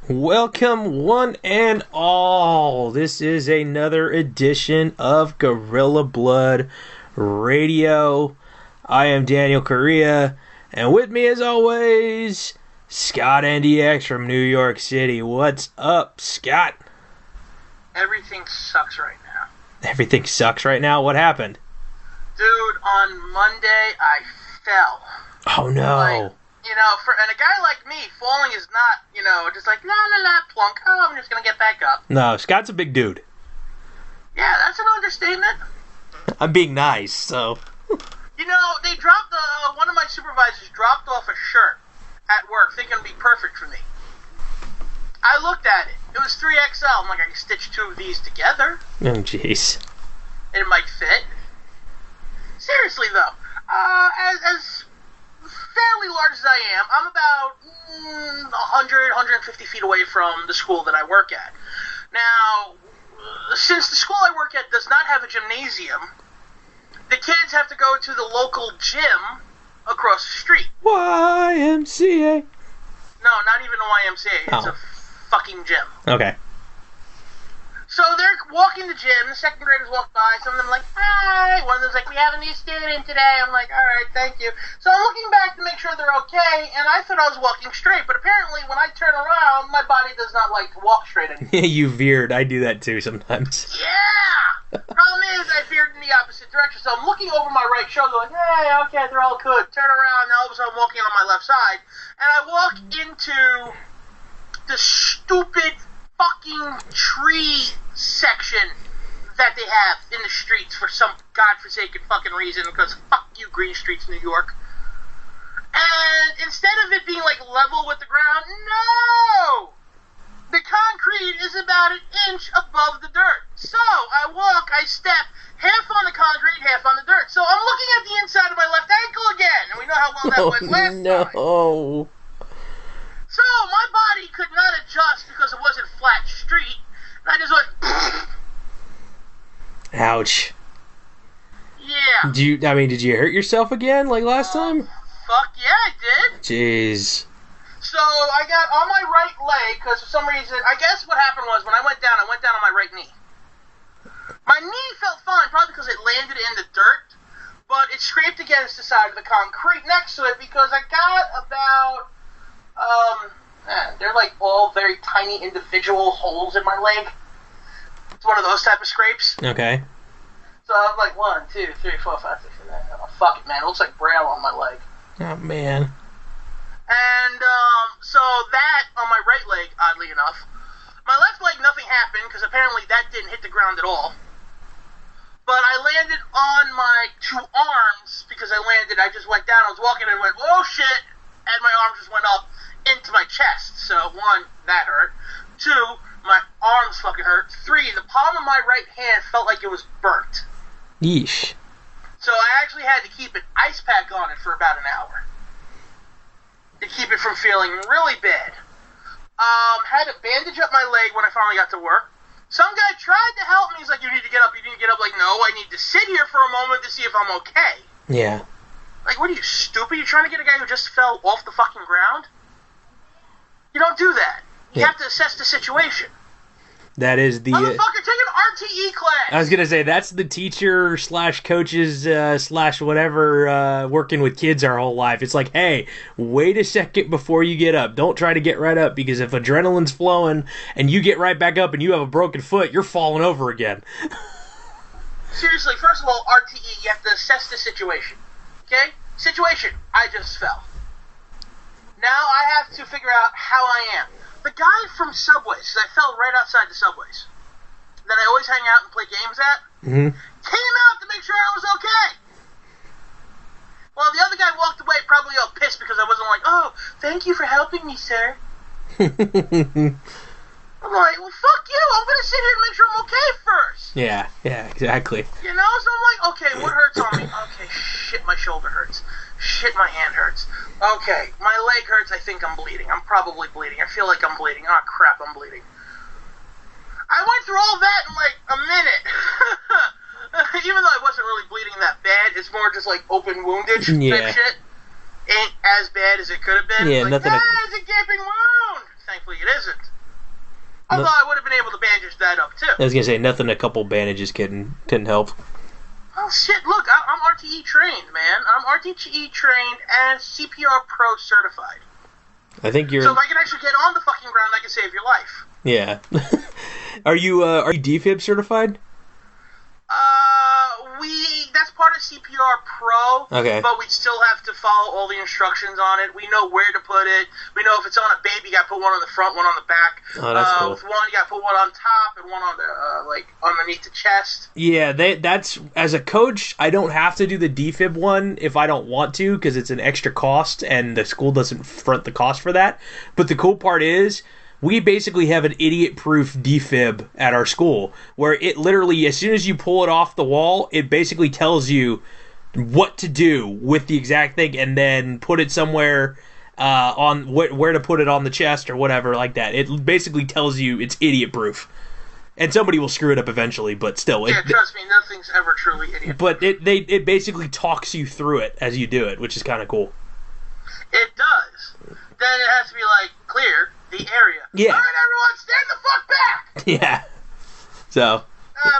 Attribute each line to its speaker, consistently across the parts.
Speaker 1: Welcome, one and all. This is another edition of Gorilla Blood Radio. I am Daniel Correa, and with me, as always, Scott NDX from New York City. What's up, Scott?
Speaker 2: Everything sucks right now.
Speaker 1: Everything sucks right now? What happened?
Speaker 2: Dude, on Monday, I fell.
Speaker 1: Oh, no.
Speaker 2: And a guy like me, falling is not, just like, la, la, la, plunk. Oh, I'm just going to get back up.
Speaker 1: No, Scott's a big dude.
Speaker 2: Yeah, that's an understatement.
Speaker 1: I'm being nice, so...
Speaker 2: They dropped, one of my supervisors dropped off a shirt at work thinking it'd be perfect for me. I looked at it. It was 3XL. I'm like, I can stitch two of these together.
Speaker 1: Oh, jeez.
Speaker 2: And it might fit. Seriously, though, as fairly large as I am, I'm about 100, 150 feet away from the school that I work at. Now, since the school I work at does not have a gymnasium, the kids have to go to the local gym across the street.
Speaker 1: YMCA.
Speaker 2: No, not even a YMCA. It's a fucking gym.
Speaker 1: Okay.
Speaker 2: So they're walking the gym. The second graders walk by. Some of them like, hi. One of them's like, we have a new student today. I'm like, all right, thank you. So I'm looking back to make sure they're okay, and I thought I was walking straight. But apparently, when I turn around, my body does not like to walk straight anymore.
Speaker 1: You veered. I do that too sometimes.
Speaker 2: Yeah! Problem is, I veered in the opposite direction. So I'm looking over my right shoulder like, hey, okay, they're all good. Turn around, and all of a sudden I'm walking on my left side. And I walk into the stupid fucking tree section that they have in the streets for some godforsaken fucking reason, because fuck you, Green Streets, New York. And instead of it being like level with the ground, no! The concrete is about an inch above the dirt. So I walk, I step, half on the concrete, half on the dirt. So I'm looking at the inside of my left ankle again, and we know how well that went last time.
Speaker 1: No.
Speaker 2: So my body could not adjust because it wasn't flat street, and I just went.
Speaker 1: Ouch.
Speaker 2: Yeah.
Speaker 1: Did you hurt yourself again like last time?
Speaker 2: Fuck yeah, I did.
Speaker 1: Jeez.
Speaker 2: So I got on my right leg because for some reason, I guess what happened was when I went down on my right knee. My knee felt fine, probably because it landed in the dirt, but it scraped against the side of the concrete next to it because I got about. They're like all very tiny individual holes in my leg. It's one of those type of scrapes.
Speaker 1: Okay.
Speaker 2: So I'm like 1, 2, 3, 4, 5, 6, 7, 8. Oh, fuck it, man. It looks like Braille on my leg.
Speaker 1: Oh, man.
Speaker 2: And, so that on my right leg, oddly enough. My left leg, nothing happened, because apparently that didn't hit the ground at all. But I landed on my two arms, because I just went down, I was walking and went, oh shit, and my arms just went up into my chest. So 1, that hurt. 2, my arms fucking hurt. 3, the palm of my right hand felt like it was burnt.
Speaker 1: Yeesh.
Speaker 2: So I actually had to keep an ice pack on it for about an hour to keep it from feeling really bad. Had to bandage up my leg when I finally got to work. Some guy tried to help me. He's like, you need to get up, you need to get up. Like, no, I need to sit here for a moment to see if I'm okay.
Speaker 1: Yeah.
Speaker 2: Like, what are you, stupid? You're trying to get a guy who just fell off the fucking ground? You don't do that. You have to assess the situation.
Speaker 1: That is the...
Speaker 2: Motherfucker, take an RTE class!
Speaker 1: I was going to say, that's the teacher / coaches / whatever working with kids our whole life. It's like, hey, wait a second before you get up. Don't try to get right up, because if adrenaline's flowing and you get right back up and you have a broken foot, you're falling over again.
Speaker 2: Seriously, first of all, RTE, you have to assess the situation. Okay? Situation, I just fell. Now I have to figure out how I am. The guy from Subways, because I fell right outside the Subways, that I always hang out and play games at, came out to make sure I was okay. Well, the other guy walked away probably all pissed because I wasn't like, oh, thank you for helping me, sir. I'm like, well, fuck you. I'm going to sit here and make sure I'm okay first.
Speaker 1: Yeah, exactly.
Speaker 2: So I'm like, okay, what hurts on me? Okay, shit, my shoulder hurts. Shit, my hand hurts. Okay, my leg hurts. I think I'm bleeding. I'm probably bleeding. I feel like I'm bleeding. Oh, crap, I'm bleeding. I went through all that in, like, a minute. Even though I wasn't really bleeding that bad, it's more just, like, open woundage type shit. Ain't as bad as it could have been.
Speaker 1: Yeah,
Speaker 2: like,
Speaker 1: nothing...
Speaker 2: it's a gaping wound! Thankfully, it isn't. Although I would have been able to bandage that up, too.
Speaker 1: I was going to say, nothing a couple bandages couldn't help.
Speaker 2: Oh, shit, look, I'm RTE trained, man. I'm RTE trained and CPR Pro certified.
Speaker 1: I think you're...
Speaker 2: So if I can actually get on the fucking ground, I can save your life.
Speaker 1: Yeah. Are you DFib certified?
Speaker 2: That's part of CPR Pro.
Speaker 1: Okay.
Speaker 2: But we still have to follow all the instructions on it. We know where to put it. We know if it's on a baby, you got to put one on the front, one on the back.
Speaker 1: Oh, that's cool.
Speaker 2: If one, you got to put one on top and one on the underneath the chest.
Speaker 1: Yeah, that's as a coach, I don't have to do the DFib one if I don't want to because it's an extra cost and the school doesn't front the cost for that. But the cool part is, we basically have an idiot-proof defib at our school, where it literally, as soon as you pull it off the wall, it basically tells you what to do with the exact thing, and then put it somewhere on where to put it on the chest or whatever like that. It basically tells you it's idiot-proof. And somebody will screw it up eventually, but still.
Speaker 2: Yeah, trust me, nothing's ever truly idiot-proof.
Speaker 1: But it basically talks you through it as you do it, which is kind of cool.
Speaker 2: It does. Then it has to be clear the area.
Speaker 1: Yeah.
Speaker 2: All right, everyone, stand the fuck back.
Speaker 1: Yeah. So.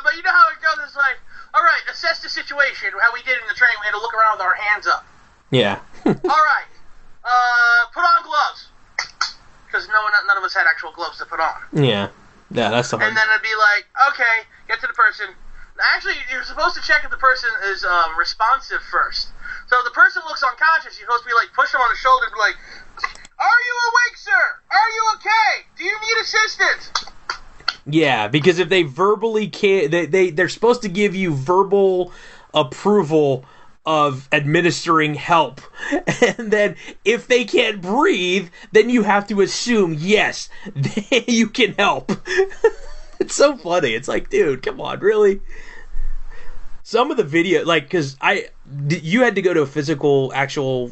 Speaker 2: But you know how it goes. It's all right, assess the situation. How we did in the training, we had to look around with our hands up.
Speaker 1: Yeah.
Speaker 2: All right, put on gloves, because none of us had actual gloves to put on.
Speaker 1: Yeah. Yeah, that's the hard.
Speaker 2: And then it'd be okay, get to the person. Actually, you're supposed to check if the person is responsive first. So if the person looks unconscious, you're supposed to be push them on the shoulder and be are you awake, sir? Are you okay? Do you need assistance?
Speaker 1: Yeah, because if they verbally can't, they're supposed to give you verbal approval of administering help. And then if they can't breathe, then you have to assume, yes, you can help. It's so funny. It's dude, come on, really? Some of the video, because you had to go to a physical, actual,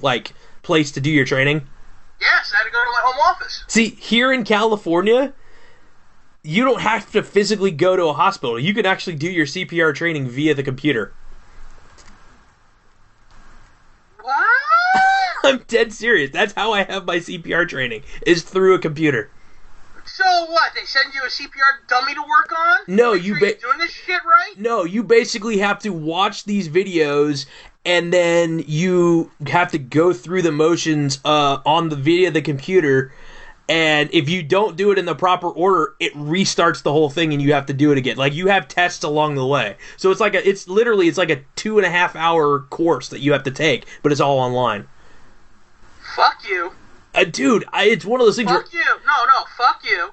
Speaker 1: place to do your training?
Speaker 2: Yes, I had to go to my home office.
Speaker 1: See, here in California, you don't have to physically go to a hospital. You can actually do your CPR training via the computer.
Speaker 2: What?
Speaker 1: I'm dead serious. That's how I have my CPR training, is through a computer.
Speaker 2: So what? They send you a CPR dummy to work on?
Speaker 1: No,
Speaker 2: you're doing this shit right?
Speaker 1: No, you basically have to watch these videos, and then you have to go through the motions on the video of the computer. And if you don't do it in the proper order, it restarts the whole thing, and you have to do it again. You have tests along the way. So it's it's literally a 2.5 hour course that you have to take, but it's all online.
Speaker 2: Fuck you.
Speaker 1: Dude, it's one of those things.
Speaker 2: Fuck you. No, fuck you.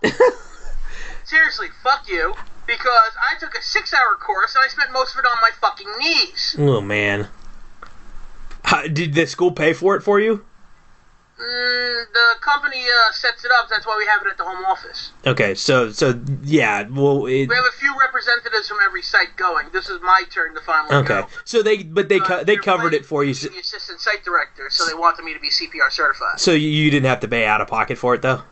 Speaker 2: Seriously, fuck you. Because I took a 6-hour course and I spent most of it on my fucking knees.
Speaker 1: Oh, man. Did the school pay for it for you?
Speaker 2: The company sets it up. That's why we have it at the home office.
Speaker 1: Okay, so yeah, well,
Speaker 2: we have a few representatives from every site going. This is my turn to finally go.
Speaker 1: Okay, so they covered it for you.
Speaker 2: The assistant site director, so they wanted me to be CPR certified.
Speaker 1: So you didn't have to pay out of pocket for it, though?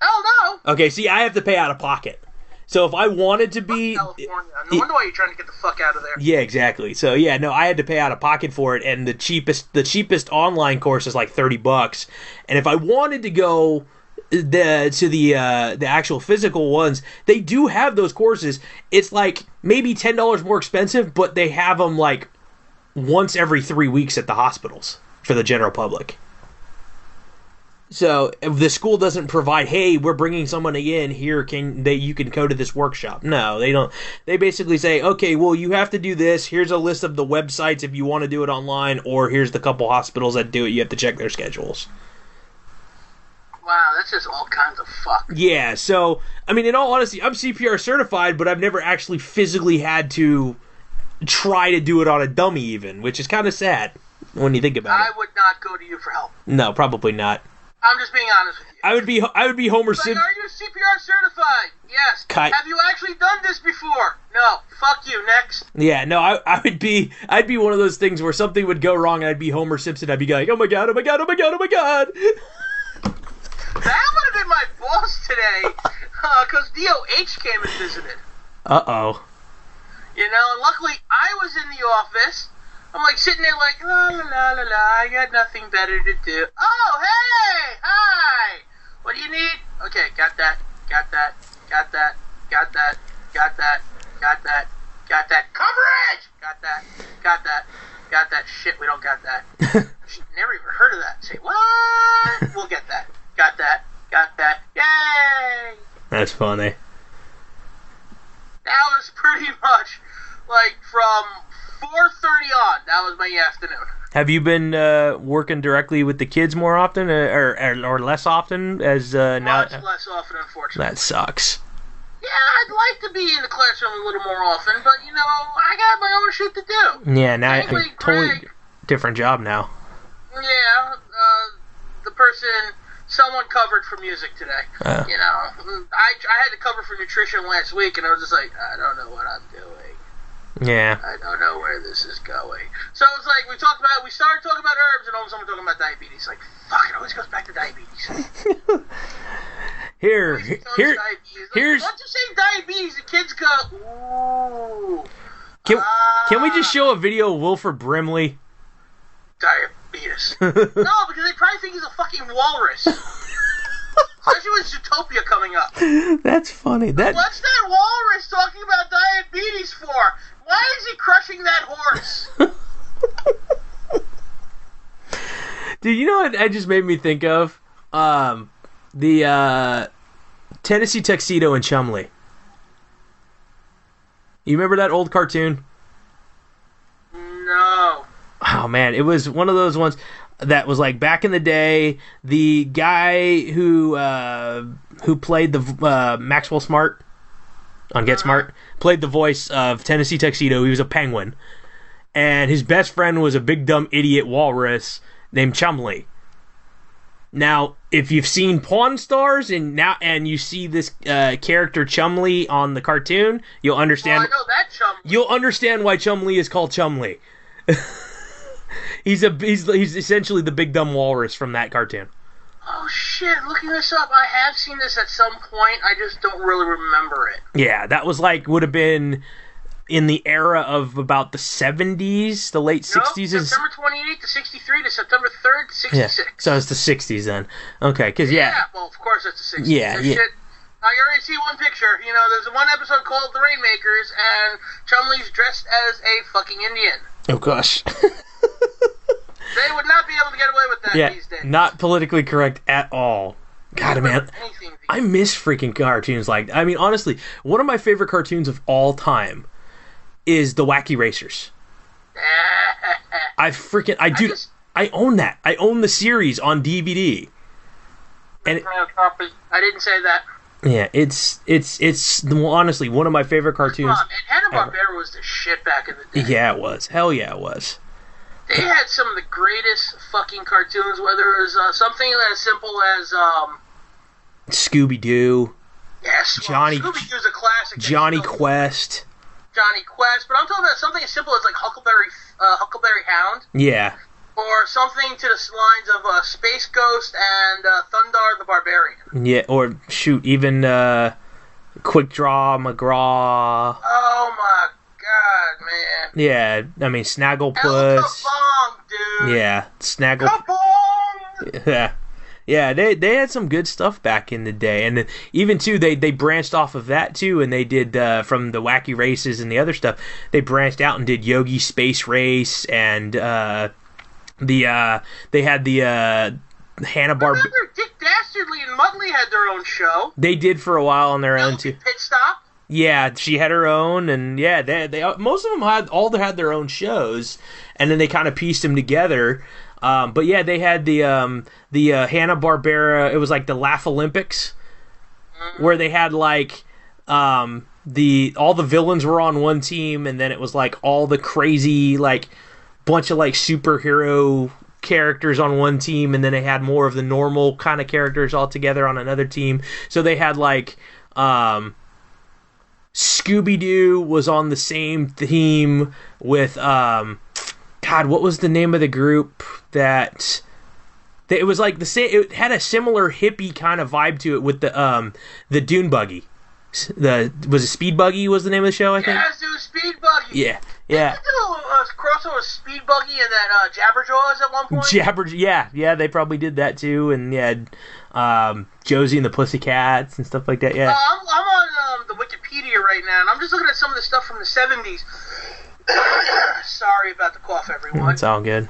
Speaker 2: Hell no.
Speaker 1: Okay, see, I have to pay out of pocket. So if I wanted to be...
Speaker 2: California. No wonder why you're trying to get the fuck out of there.
Speaker 1: Yeah, exactly. So yeah, no, I had to pay out of pocket for it, and the cheapest online course is $30. And if I wanted to go to the actual physical ones, they do have those courses. It's maybe $10 more expensive, but they have them once every 3 weeks at the hospitals for the general public. So if the school doesn't provide, hey, we're bringing somebody in here, you can go to this workshop. No, they don't. They basically say, okay, well, you have to do this. Here's a list of the websites if you want to do it online, or here's the couple hospitals that do it. You have to check their schedules.
Speaker 2: Wow, that's just all kinds of fuck.
Speaker 1: Yeah, so, I mean, in all honesty, I'm CPR certified, but I've never actually physically had to try to do it on a dummy even, which is kind of sad when you think about it.
Speaker 2: I would not go to you for help.
Speaker 1: No, probably not.
Speaker 2: I'm just being honest with you.
Speaker 1: I would be Homer Simpson.
Speaker 2: Are you CPR certified? Yes. Have you actually done this before? No. Fuck you. Next.
Speaker 1: Yeah. No. I'd be one of those things where something would go wrong, and I'd be Homer Simpson. I'd be like, oh my god, oh my god, oh my god, oh my god.
Speaker 2: That would have been my boss today, because DOH came and visited.
Speaker 1: Uh-oh.
Speaker 2: And luckily I was in the office. I'm sitting there la la la la la, I got nothing better to do. Oh, hey, hi, what do you need? Okay, got that. got that, got that, got that, got that, got that, coverage! Got that, got that, got that, shit, we don't got that. Never even heard of that. Say, what? We'll get that. Got that, yay!
Speaker 1: That's funny.
Speaker 2: That was pretty much, like, from 4:30 on, that was my afternoon.
Speaker 1: Have you been working directly with the kids more often, or less often? As now,
Speaker 2: much less often, unfortunately.
Speaker 1: That sucks.
Speaker 2: Yeah, I'd like to be in the classroom a little more often, but you know, I got my own shit to do.
Speaker 1: Yeah, now
Speaker 2: Anyway,
Speaker 1: totally
Speaker 2: Greg,
Speaker 1: different job now.
Speaker 2: Yeah, the person, someone covered for music today. You know, I had to cover for nutrition last week, and I was just like, I don't know what I'm doing.
Speaker 1: Yeah.
Speaker 2: I don't know where this is going. So it's like we started talking about herbs, and all of a sudden we're talking about diabetes. Like, fuck, it always goes back to diabetes.
Speaker 1: Here's
Speaker 2: once you say diabetes, the kids go, ooh.
Speaker 1: Can we just show a video of Wilford Brimley?
Speaker 2: Diabetes. No, because they probably think he's a fucking walrus. Especially with Zootopia coming up.
Speaker 1: That's funny.
Speaker 2: What's that walrus talking about diabetes for? Why is he crushing that horse?
Speaker 1: Dude, you know what that just made me think of? The Tennessee Tuxedo and Chumley. You remember that old cartoon?
Speaker 2: No.
Speaker 1: Oh man, it was one of those ones that was like back in the day. The guy who played the Maxwell Smart on Get Smart played the voice of Tennessee Tuxedo. He was a penguin, and his best friend was a big dumb idiot walrus named Chumley. Now, if you've seen Pawn Stars and you see this character Chumley on the cartoon, you'll understand.
Speaker 2: Oh, I know that Chumley.
Speaker 1: You'll understand why Chumley is called Chumley. He's essentially the big dumb walrus from that cartoon.
Speaker 2: Oh shit! Looking this up, I have seen this at some point. I just don't really remember it.
Speaker 1: Yeah, that was would have been in the era of about the 70s, the late 60s.
Speaker 2: September 28th to 63 to September 3rd to 66.
Speaker 1: Yeah, so it's the 60s then. Okay, because yeah.
Speaker 2: Well, of course it's the 60s.
Speaker 1: Yeah.
Speaker 2: Shit. I already see one picture. You know, there's one episode called The Rainmakers, and Chumley's dressed as a fucking Indian.
Speaker 1: Oh gosh.
Speaker 2: They would not be able to get away with that these days.
Speaker 1: Not politically correct at all. God, man. I miss freaking cartoons honestly, one of my favorite cartoons of all time is The Wacky Racers. I own that. I own the series on DVD. And
Speaker 2: I didn't say that.
Speaker 1: Yeah, it's honestly one of my favorite cartoons.
Speaker 2: And Hanna Barbera was the shit back in the day.
Speaker 1: Yeah, it was. Hell yeah, it was.
Speaker 2: They had some of the greatest fucking cartoons, whether it was something as simple as
Speaker 1: Scooby-Doo.
Speaker 2: Yes, Scooby-Doo's a classic.
Speaker 1: Johnny Quest.
Speaker 2: Johnny Quest, but I'm talking about something as simple as like Huckleberry Hound.
Speaker 1: Yeah.
Speaker 2: Or something to the lines of Space Ghost and Thundar the Barbarian.
Speaker 1: Yeah, or shoot, even Quick Draw McGraw.
Speaker 2: Oh my god, man.
Speaker 1: Yeah, I mean Snagglepuss.
Speaker 2: El Kabong, dude.
Speaker 1: Yeah,
Speaker 2: Kabong!
Speaker 1: Yeah. Yeah, they had some good stuff back in the day, and even too they branched off of that too, and they did from the Wacky Races and the other stuff. They branched out and did Yogi Space Race, and they had the Hanna Barbera.
Speaker 2: Remember, Dick Dastardly and Muttley had their own show.
Speaker 1: They did for a while on their own too.
Speaker 2: Pit Stop.
Speaker 1: Yeah, she had her own, and yeah, they most of them had their own shows, and then they kind of pieced them together. But yeah, they had the Hanna Barbera. It was like the Laugh Olympics, where they had like all the villains were on one team, and then it was like all the crazy like bunch of like superhero characters on one team, and then they had more of the normal kind of characters all together on another team. So they had like Scooby-Doo was on the same team with God, what was the name of the group that it was like the same? It had a similar hippie kind of vibe to it with the Dune Buggy. Was it Speed Buggy? Was the name of the show? I think.
Speaker 2: Yes, it was Speed Buggy.
Speaker 1: Yeah, yeah.
Speaker 2: They did a crossover with Speed Buggy and that Jabberjaws at one point.
Speaker 1: Yeah, they probably did that too, and Josie and the Pussycats and stuff like that. Yeah.
Speaker 2: I'm on the Wikipedia right now, and I'm just looking at some of the stuff from the 70s. Sorry about the cough, everyone.
Speaker 1: It's all good.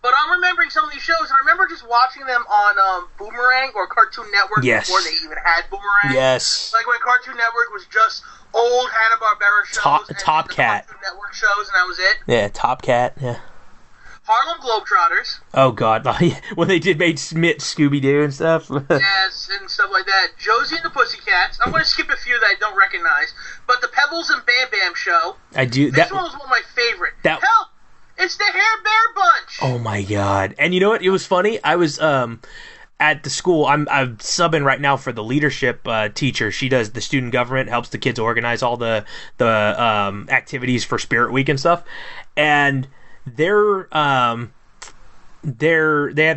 Speaker 2: But I'm remembering some of these shows, and I remember just watching them on Boomerang or Cartoon Network before they even had Boomerang.
Speaker 1: Yes.
Speaker 2: Like when Cartoon Network was just old Hanna Barbera shows,
Speaker 1: Top Cat,
Speaker 2: Cartoon Network shows, and that was it.
Speaker 1: Yeah, Top Cat. Yeah.
Speaker 2: Harlem Globetrotters.
Speaker 1: Oh God, when they made Scooby Doo and stuff.
Speaker 2: Yes, and stuff like that. Josie and the Pussycats. I'm going to skip a few that I don't recognize, but the Pebbles and Bam Bam show.
Speaker 1: I do.
Speaker 2: This one was one of my favorite. Hell, it's the Hair Bear Bunch.
Speaker 1: Oh my God! And you know what? It was funny. I was at the school. I'm subbing right now for the leadership teacher. She does the student government, helps the kids organize all the activities for Spirit Week and stuff. And they have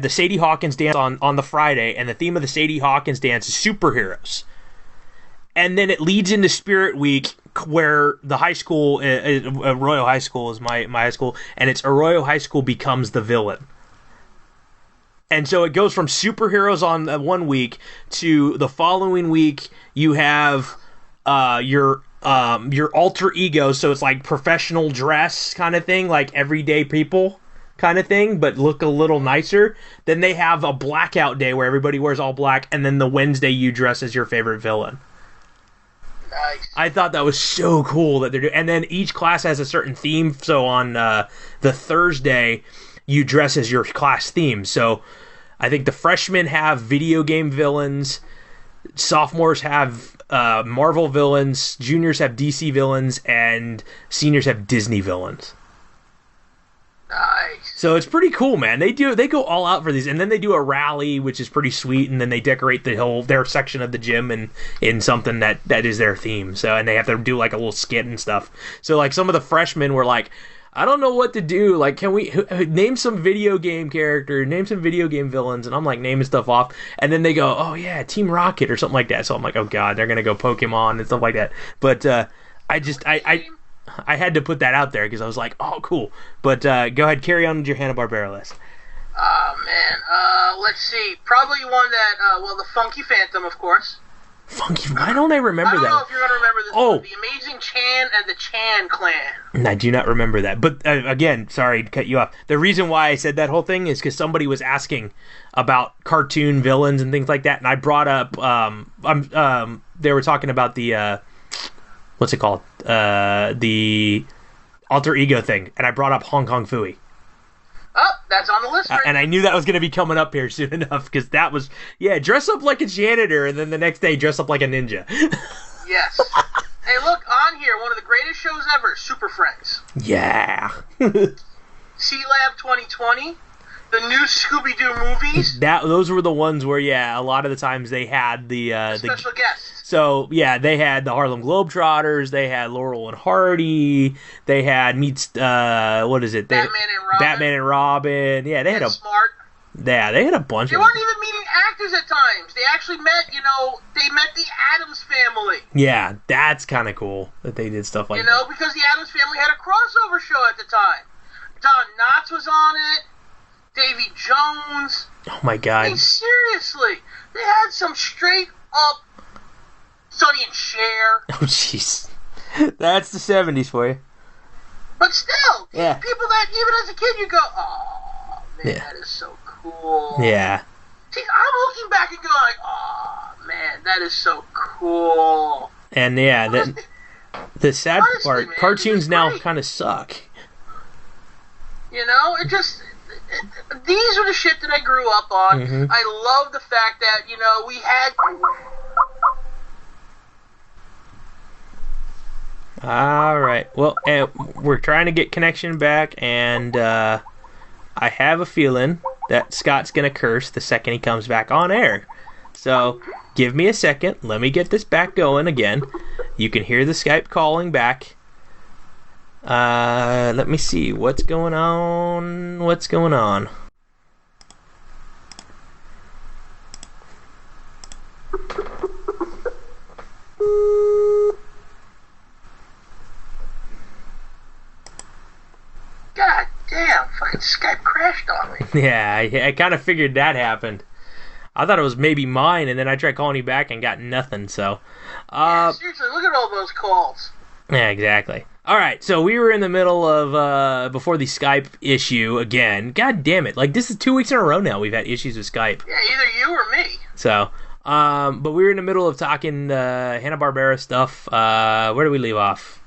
Speaker 1: the Sadie Hawkins dance on the Friday, and the theme of the Sadie Hawkins dance is superheroes. And then it leads into Spirit Week, where the high school, Arroyo High School is my high school, and it's Arroyo High School becomes the villain. And so it goes from superheroes on 1 week to the following week you have your alter ego, so it's like professional dress kind of thing, like everyday people kind of thing, but look a little nicer. Then they have a blackout day where everybody wears all black, and then the Wednesday you dress as your favorite villain.
Speaker 2: Nice.
Speaker 1: I thought that was so cool that they're doing. And then each class has a certain theme. So on the Thursday, you dress as your class theme. So I think the freshmen have video game villains, sophomores have Marvel villains, juniors have DC villains, and seniors have Disney villains.
Speaker 2: Nice.
Speaker 1: So it's pretty cool, man. They go all out for these, and then they do a rally, which is pretty sweet, and then they decorate their section of the gym in something that is their theme. So, and they have to do like a little skit and stuff. So like some of the freshmen were like, I don't know what to do. Like, can we name some video game character, name some video game villains? And I'm like naming stuff off, and then they go, oh yeah, Team Rocket or something like that. So I'm like, oh God, they're gonna go Pokemon and stuff like that. But I had to put that out there because I was like, oh, cool. But go ahead, carry on with your Hanna-Barbera list.
Speaker 2: Oh, man. Let's see. Probably one that, the Funky Phantom, of course.
Speaker 1: Funky? Why don't I remember that?
Speaker 2: I don't know if you're going to remember this.
Speaker 1: Oh.
Speaker 2: The Amazing Chan and the Chan Clan.
Speaker 1: I do not remember that. But, again, sorry to cut you off. The reason why I said that whole thing is because somebody was asking about cartoon villains and things like that. And I brought up, they were talking about the, what's it called? The alter ego thing, and I brought up Hong Kong Phooey.
Speaker 2: Oh, that's on the list.
Speaker 1: And I knew that was going to be coming up here soon enough, because that was, dress up like a janitor, and then the next day dress up like a ninja.
Speaker 2: Yes. Hey, look, on here, one of the greatest shows ever, Super Friends.
Speaker 1: Yeah.
Speaker 2: C-Lab 2020. The new Scooby-Doo movies.
Speaker 1: Those were the ones where, a lot of the times they had the
Speaker 2: special guests.
Speaker 1: So, they had the Harlem Globetrotters, they had Laurel and Hardy, they had what is it? Batman and Robin. Yeah, they had
Speaker 2: Smart.
Speaker 1: Yeah, they had a bunch
Speaker 2: They
Speaker 1: of
Speaker 2: weren't even meeting actors at times. They actually met, they met the Addams Family.
Speaker 1: Yeah, that's kind of cool that they did stuff like that.
Speaker 2: Because the Addams Family had a crossover show at the time. Don Knotts was on it. Davy Jones.
Speaker 1: Oh my God.
Speaker 2: I mean, seriously. They had some straight up Sonny and Cher.
Speaker 1: Oh, jeez. That's the 70s for you.
Speaker 2: But still,
Speaker 1: yeah.
Speaker 2: People that even as a kid you go, oh, man, that is so cool.
Speaker 1: Yeah.
Speaker 2: See, I'm looking back and going like, oh, man, that is so cool.
Speaker 1: And the sad part, man, cartoons now kind of suck.
Speaker 2: It just... These are the shit that I grew up on.
Speaker 1: Mm-hmm.
Speaker 2: I love the fact that, we had...
Speaker 1: All right. Well, we're trying to get connection back, and I have a feeling that Scott's going to curse the second he comes back on air. So, give me a second. Let me get this back going again. You can hear the Skype calling back. Let me see. What's going on? Yeah, I kind of figured that happened. I thought it was maybe mine, and then I tried calling you back and got nothing, so...
Speaker 2: seriously, look at all those calls.
Speaker 1: Yeah, exactly. Alright, so we were in the middle of, before the Skype issue again. God damn it. Like, this is 2 weeks in a row now we've had issues with Skype.
Speaker 2: Yeah, either you or me.
Speaker 1: So, but we were in the middle of talking Hanna Barbera stuff. Where do we leave off?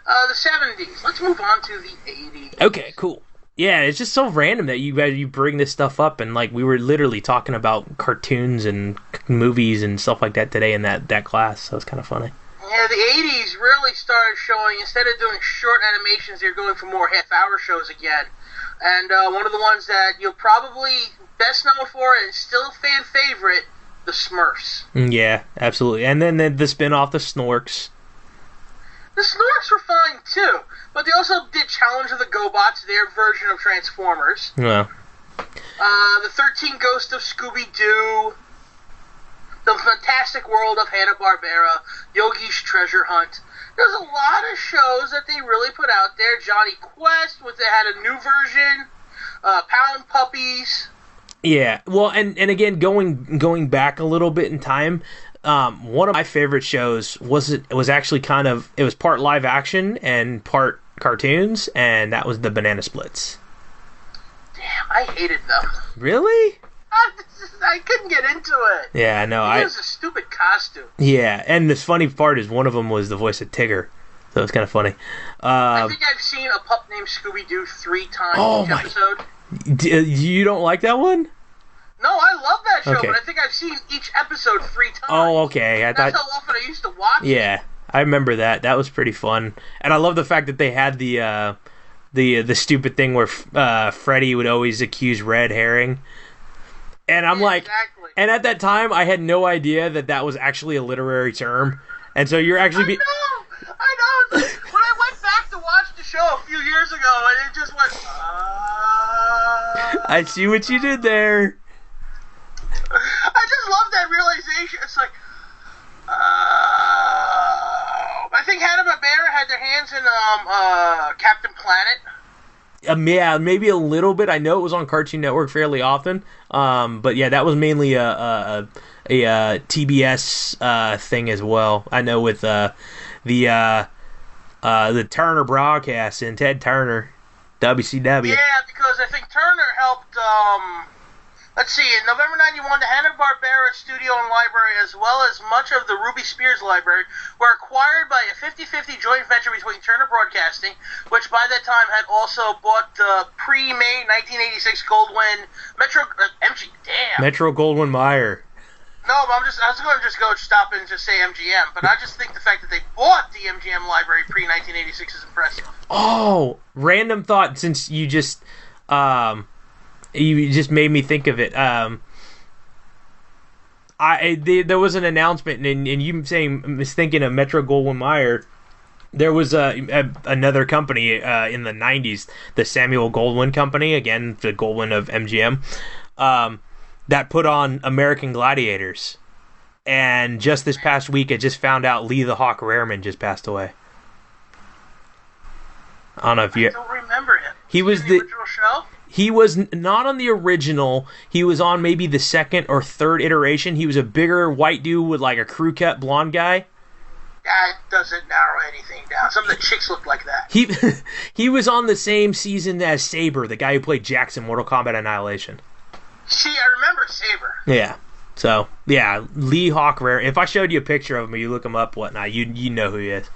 Speaker 2: The 70s. Let's move on to the 80s.
Speaker 1: Okay, cool. Yeah, it's just so random that you bring this stuff up, and like we were literally talking about cartoons and movies and stuff like that today in that class, so it's kind of funny.
Speaker 2: Yeah, the 80s really started showing, instead of doing short animations, they're going for more half-hour shows again. And one of the ones that you're probably best known for, and still a fan favorite, the Smurfs.
Speaker 1: Yeah, absolutely. And then the spin-off, the Snorks.
Speaker 2: The Snorks were fine, too. But they also did Challenge of the GoBots, their version of Transformers.
Speaker 1: Yeah.
Speaker 2: The 13 Ghosts of Scooby-Doo. The Fantastic World of Hanna Barbera. Yogi's Treasure Hunt. There's a lot of shows that they really put out there. Johnny Quest, which they had a new version. Pound Puppies.
Speaker 1: Yeah. Well, and again, going back a little bit in time, one of my favorite shows was actually it was part live action and part cartoons, and that was the Banana Splits.
Speaker 2: Damn, I hated them.
Speaker 1: Really?
Speaker 2: I couldn't get into it.
Speaker 1: Yeah, no,
Speaker 2: it was a stupid costume.
Speaker 1: Yeah, and the funny part is one of them was the voice of Tigger, so it's kind of funny.
Speaker 2: I think I've seen a pup named Scooby-Doo 3 times each episode.
Speaker 1: You don't like that one?
Speaker 2: No, I love that show, but I think I've seen each episode 3 times.
Speaker 1: Oh, okay.
Speaker 2: That's how often I used to watch it.
Speaker 1: Yeah, I remember that. That was pretty fun. And I love the fact that they had the stupid thing where Freddy would always accuse Red Herring. And I'm
Speaker 2: exactly.
Speaker 1: And at that time, I had no idea that was actually a literary term. And so you're actually...
Speaker 2: I know. When I went back to watch the show a few years ago, and it just went...
Speaker 1: I see what you did there.
Speaker 2: I just love that realization. It's like... I think Hanna Barbera had their hands in Captain Planet.
Speaker 1: Yeah, maybe a little bit. I know it was on Cartoon Network fairly often. But yeah, that was mainly a TBS thing as well. I know with the Turner broadcast and Ted Turner, WCW.
Speaker 2: Yeah, because I think Turner helped. Let's see, in November 91, the Hanna-Barbera studio and library, as well as much of the Ruby Spears library, were acquired by a 50-50 joint venture between Turner Broadcasting, which by that time had also bought the pre-May 1986 Goldwyn
Speaker 1: Metro Goldwyn Mayer.
Speaker 2: No, but I was going to just go stop and just say MGM, but I just think the fact that they bought the MGM library pre-1986 is impressive.
Speaker 1: Oh, random thought, since you just... you just made me think of it. There was an announcement, and you saying was thinking of Metro Goldwyn Mayer. There was another company in the 90s, the Samuel Goldwyn Company, again the Goldwyn of MGM, that put on American Gladiators. And just this past week, I just found out Lee the Hawk Rarman just passed away. I don't know if you...
Speaker 2: I don't remember him.
Speaker 1: He was
Speaker 2: the original show?
Speaker 1: He was not on the original. He was on maybe the second or third iteration. He was a bigger white dude with like a crew cut blonde guy.
Speaker 2: That doesn't narrow anything down. Some of the chicks look like that.
Speaker 1: He was on the same season as Saber, the guy who played Jax in Mortal Kombat Annihilation.
Speaker 2: See, I remember Saber.
Speaker 1: Yeah. So, yeah, Lee Hawk Rare. If I showed you a picture of him, you look him up, whatnot, you know who he is.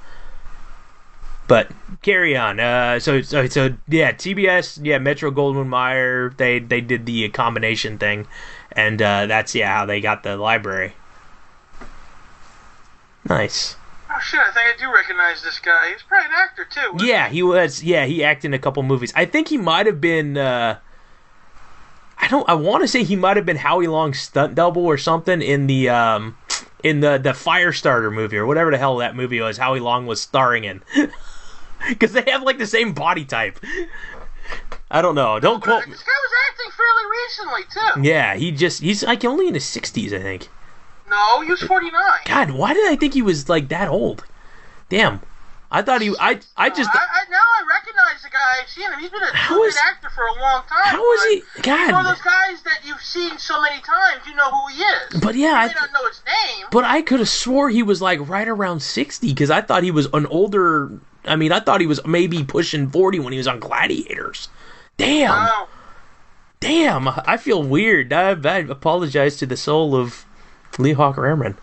Speaker 1: But carry on. So yeah, TBS, yeah, Metro Goldwyn Mayer, they did the combination thing, and that's how they got the library. Nice.
Speaker 2: Oh shit! I think I do recognize this guy. He's probably an actor too.
Speaker 1: Yeah, he was. Yeah, he acted in a couple movies. I think he might have been. I want to say he might have been Howie Long's stunt double or something in the Firestarter movie or whatever the hell that movie was. Howie Long was starring in. Because they have like the same body type. I don't know. Don't quote me.
Speaker 2: This guy was acting fairly recently too.
Speaker 1: Yeah, he's like only in his 60s, I think.
Speaker 2: No, he was 49.
Speaker 1: God, why did I think he was like that old? Damn. I thought he. I just.
Speaker 2: Now I recognize the guy. I've seen him. He's been a good actor for a long time.
Speaker 1: How was he? God.
Speaker 2: He's one of those guys that you've seen so many times, you know who he is.
Speaker 1: But yeah,
Speaker 2: you may not know his name.
Speaker 1: But I could have swore he was like right around 60 because I thought he was an older. I mean, I thought he was maybe pushing 40 when he was on Gladiators. Damn.
Speaker 2: Wow.
Speaker 1: Damn. I feel weird. I apologize to the soul of Lee Hawker Airman.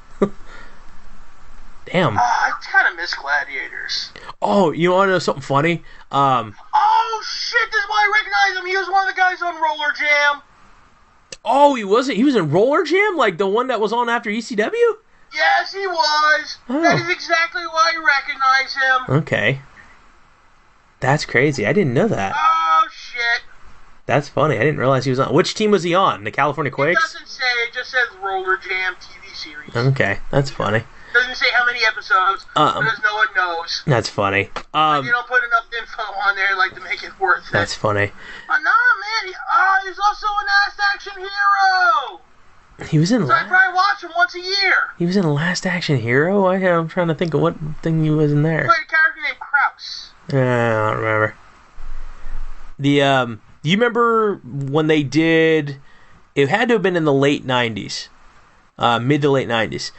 Speaker 1: Damn.
Speaker 2: I kind of miss Gladiators.
Speaker 1: Oh, you want to know something funny?
Speaker 2: Oh shit! This is why I recognize him. He was one of the guys on Roller Jam.
Speaker 1: Oh, he wasn't. He was in Roller Jam, like the one that was on after ECW.
Speaker 2: Yes, he was.
Speaker 1: Oh.
Speaker 2: That is exactly why I recognize him.
Speaker 1: Okay. That's crazy. I didn't know that.
Speaker 2: Oh shit!
Speaker 1: That's funny. I didn't realize he was on. Which team was he on? The California Quakes?
Speaker 2: It doesn't say. It just says Roller Jam TV series.
Speaker 1: Okay, that's funny.
Speaker 2: Doesn't say how many episodes, because no one knows.
Speaker 1: That's funny.
Speaker 2: You don't put enough info on there like to make it worth it.
Speaker 1: That's funny.
Speaker 2: But no, man, he's also a Last Action Hero.
Speaker 1: He was in.
Speaker 2: So I probably watch him once a year. He
Speaker 1: was in Last Action Hero. I'm trying to think of what thing he was in there.
Speaker 2: He played a character named Kraus.
Speaker 1: I don't remember. You remember when they did? It had to have been in the late '90s, mid to late '90s.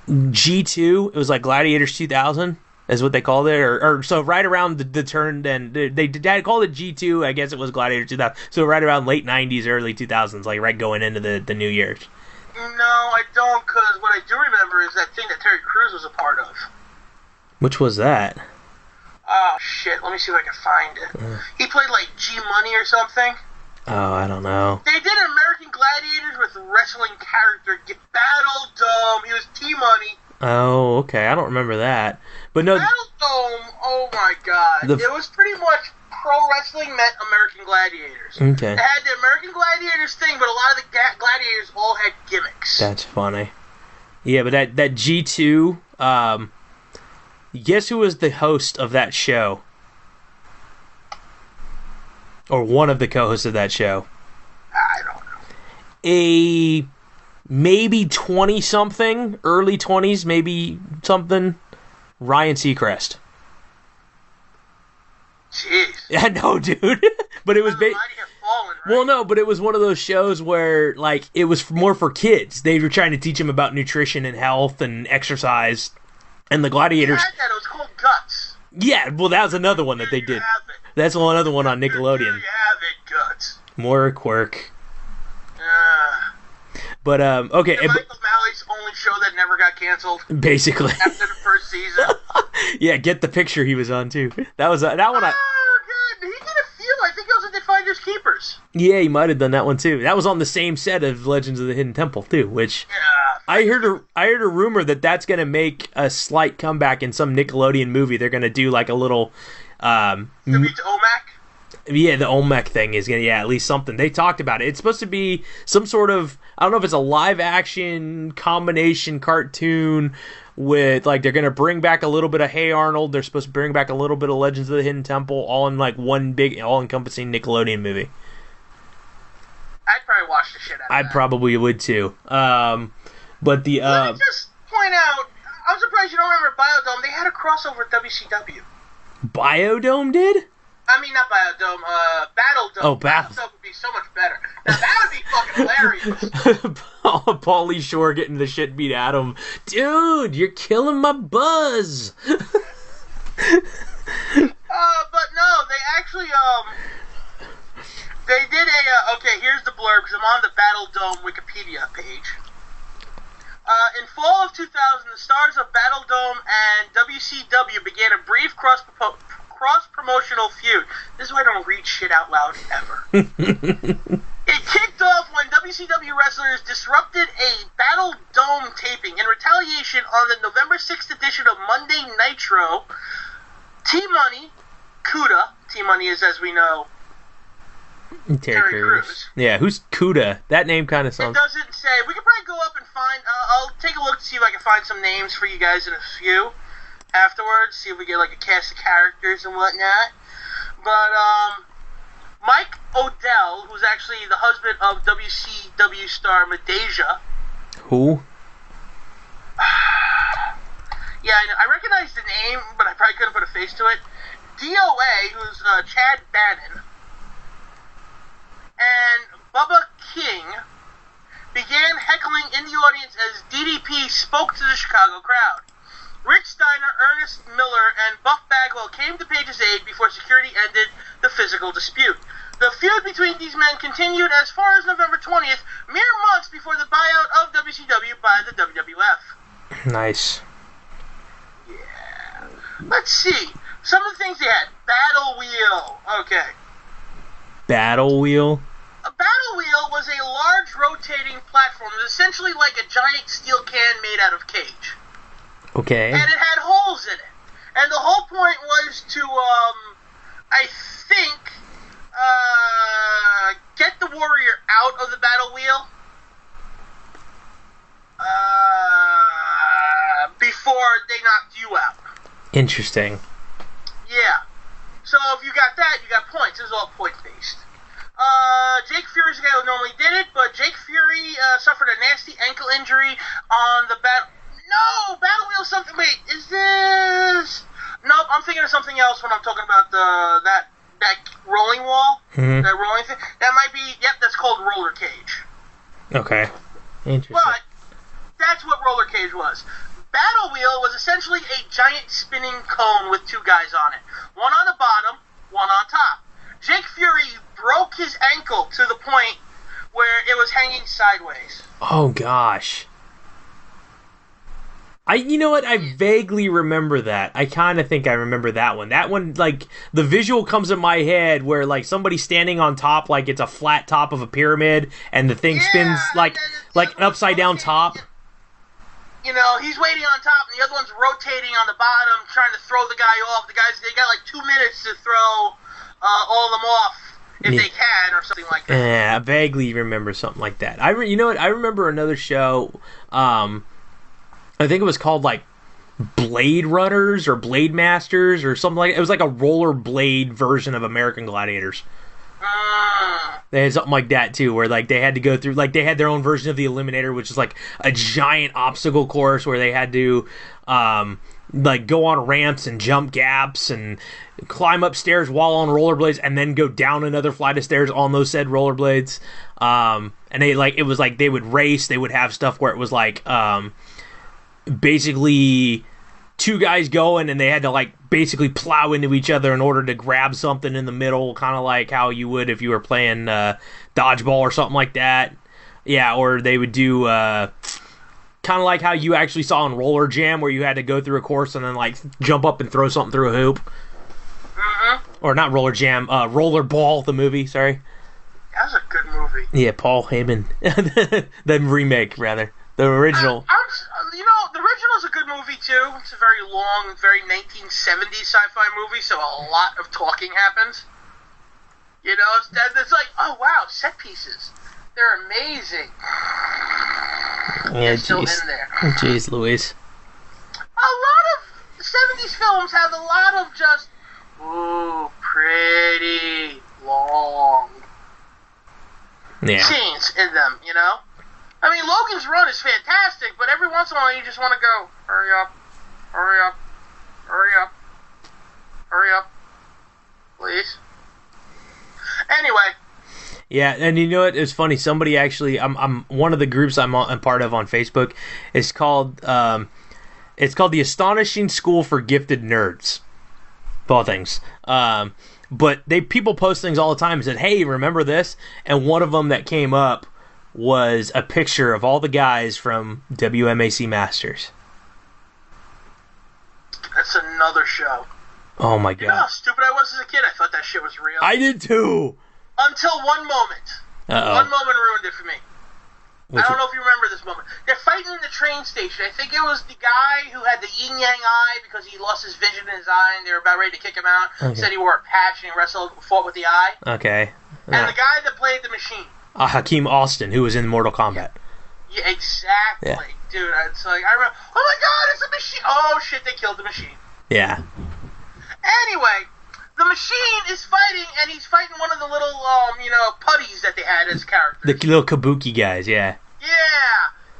Speaker 1: G2, it was like Gladiators 2000 is what they called it, or so right around the turn. Then they called it G2. I guess it was Gladiators 2000. So right around late 90s, early 2000s, like right going into the new year.
Speaker 2: No, I don't, because what I do remember is that thing that Terry Crews was a part of.
Speaker 1: Which was that?
Speaker 2: Oh shit! Let me see if I can find it. He played like G-Money or something.
Speaker 1: Oh, I don't know.
Speaker 2: They did an American Gladiators with wrestling character Battle Dome. He was T-Money.
Speaker 1: Oh, okay. I don't remember that. But no.
Speaker 2: Battle Dome, oh my god. It was pretty much pro wrestling met American Gladiators.
Speaker 1: Okay.
Speaker 2: It had the American Gladiators thing, but a lot of the Gladiators all had gimmicks.
Speaker 1: That's funny. Yeah, but that G2, guess who was the host of that show? Or one of the co-hosts of that show?
Speaker 2: I don't know.
Speaker 1: A maybe 20-something, early 20s, maybe something, Ryan Seacrest.
Speaker 2: Jeez.
Speaker 1: I know, dude. But it was
Speaker 2: fallen, right?
Speaker 1: Well, no, but it was one of those shows where, like, it was more for kids. They were trying to teach them about nutrition and health and exercise. And the Gladiators...
Speaker 2: Yeah, it was called Guts.
Speaker 1: Yeah, well, that was another one that they did. That's another one on Nickelodeon.
Speaker 2: There you have it, Guts.
Speaker 1: More quirk. But, okay.
Speaker 2: Michael Malley's only show that never got canceled.
Speaker 1: Basically.
Speaker 2: After the first season.
Speaker 1: Yeah, get the picture he was on, too. That was that one.
Speaker 2: Oh, good. He did a few. I think he also did Finders Keepers.
Speaker 1: Yeah, he might have done that one, too. That was on the same set of Legends of the Hidden Temple, too, which...
Speaker 2: Yeah.
Speaker 1: I heard a rumor that's going to make a slight comeback in some Nickelodeon movie. They're going to do, like, a little...
Speaker 2: OMAC?
Speaker 1: Yeah, the Olmec thing is gonna, at least something. They talked about it. It's supposed to be some sort of, I don't know if it's a live action combination cartoon with, like, they're gonna bring back a little bit of Hey Arnold. They're supposed to bring back a little bit of Legends of the Hidden Temple, all in like one big, all-encompassing Nickelodeon movie.
Speaker 2: I'd probably watch the shit out of that.
Speaker 1: I probably would too. But the
Speaker 2: let me just point out, I'm surprised you don't remember Biodome. They had a crossover with WCW.
Speaker 1: Biodome did?
Speaker 2: I mean, not Biodome, Battle Dome.
Speaker 1: Oh, Battle
Speaker 2: Dome would be so much better. Now, that would be fucking hilarious.
Speaker 1: Pauly Shore getting the shit beat out of him. Dude, you're killing my buzz.
Speaker 2: But no, they actually, they did a, okay, here's the blurb, because I'm on the Battle Dome Wikipedia page. In fall of 2000, the stars of Battle Dome and WCW began a brief cross-promotional feud. This is why I don't read shit out loud ever. It kicked off when WCW wrestlers disrupted a Battle Dome taping. In retaliation, on the November 6th edition of Monday Nitro, T-Money, Kuda, T-Money is, as we know, Terry Crews.
Speaker 1: Yeah, who's Kuda? That name kind of sounds...
Speaker 2: It doesn't say. We could probably go up and find... I'll take a look to see if I can find some names for you guys in a few afterwards. See if we get like a cast of characters and whatnot. But, Mike Odell, who's actually the husband of WCW star Madeja.
Speaker 1: Who?
Speaker 2: Yeah, Yeah, I recognize the name, but I probably couldn't put a face to it. DOA, who's Chad Bannon, and Bubba King began heckling in the audience as DDP spoke to the Chicago crowd. Rick Steiner, Ernest Miller, and Buff Bagwell came to Page's aid before security ended the physical dispute. The feud between these men continued as far as November 20th, mere months before the buyout of WCW by the WWF.
Speaker 1: Nice.
Speaker 2: Yeah. Let's see. Some of the things they had. Battle Wheel. Okay.
Speaker 1: Battle Wheel?
Speaker 2: A battle wheel was a large rotating platform. It was essentially like a giant steel can made out of cage.
Speaker 1: Okay.
Speaker 2: And it had holes in it. And the whole point was to, I think, get the warrior out of the battle wheel before they knocked you out.
Speaker 1: Interesting.
Speaker 2: Yeah. So if you got that, you got points. It was all point-based. Jake Fury's the guy who normally did it, but Jake Fury suffered a nasty ankle injury on the battle... No! Battle Wheel something... Wait, is this... Nope, I'm thinking of something else when I'm talking about that rolling wall. Mm-hmm. That rolling thing. That might be... Yep, that's called roller cage.
Speaker 1: Okay. Interesting.
Speaker 2: But that's what roller cage was. Battle Wheel was essentially a giant spinning cone with two guys on it. One on the bottom, one on top. Jake Fury broke his ankle to the point where it was hanging sideways.
Speaker 1: Oh, gosh. You know what? I vaguely remember that. I kind of think I remember that one. That one, like, the visual comes in my head where, like, somebody's standing on top, like it's a flat top of a pyramid, and the thing spins like an upside-down top.
Speaker 2: You know, he's waiting on top, and the other one's rotating on the bottom, trying to throw the guy off. They got, like, 2 minutes to throw all of them off, if they can, or something like that.
Speaker 1: Yeah, I vaguely remember something like that. You know what? I remember another show, I think it was called, like, Blade Runners or Blade Masters or something like that. It was like a roller blade version of American Gladiators. They had something like that, too, where, like, they had to go through, like, they had their own version of the Eliminator, which is, like, a giant obstacle course where they had to, like, go on ramps and jump gaps and climb upstairs while on rollerblades and then go down another flight of stairs on those said rollerblades. And they, like, it was, like, they would race, they would have stuff where it was, like, basically two guys going and they had to, like, basically plow into each other in order to grab something in the middle, kind of like how you would if you were playing dodgeball or something like that. Yeah, or they would do kind of like how you actually saw in Roller Jam, where you had to go through a course and then, like, jump up and throw something through a hoop. Or not Roller Jam, Roller Ball, the movie, sorry.
Speaker 2: That was a good movie.
Speaker 1: Yeah, Paul Heyman. The remake, rather. The original.
Speaker 2: You know, the original is a good movie, too. It's a very long, very 1970s sci-fi movie, so a lot of talking happens. You know, it's like, oh, wow, set pieces. They're amazing.
Speaker 1: Yeah,
Speaker 2: still in there.
Speaker 1: Jeez Louise.
Speaker 2: A lot of 70s films have a lot of just, ooh, pretty long scenes in them, you know? I mean, Logan's Run is fantastic, but every once in a while you just want to go, hurry up, hurry up, hurry up, hurry up, please. Anyway.
Speaker 1: Yeah, and you know what? It's funny. Somebody actually, I'm one of the groups I'm part of on Facebook. It's called the Astonishing School for Gifted Nerds. Of all things. But people post things all the time and said, hey, remember this? And one of them that came up was a picture of all the guys from WMAC Masters.
Speaker 2: That's another show.
Speaker 1: Oh my god.
Speaker 2: You know how stupid I was as a kid? I thought that shit was real.
Speaker 1: I did too.
Speaker 2: Until one moment.
Speaker 1: Uh-oh.
Speaker 2: One moment ruined it for me. I don't know if you remember this moment. They're fighting in the train station. I think it was the guy who had the yin-yang eye because he lost his vision in his eye and they were about ready to kick him out. Okay. Said he wore a patch and he fought with the eye.
Speaker 1: Okay.
Speaker 2: And the guy that played the machine.
Speaker 1: Hakeem Austin, who was in Mortal Kombat.
Speaker 2: Yeah, exactly. Yeah. Dude, it's like, I remember, oh my god, it's a machine. Oh shit, they killed the machine.
Speaker 1: Yeah.
Speaker 2: Anyway, the machine is fighting, and he's fighting one of the little, putties that they had as characters.
Speaker 1: The little kabuki guys, yeah.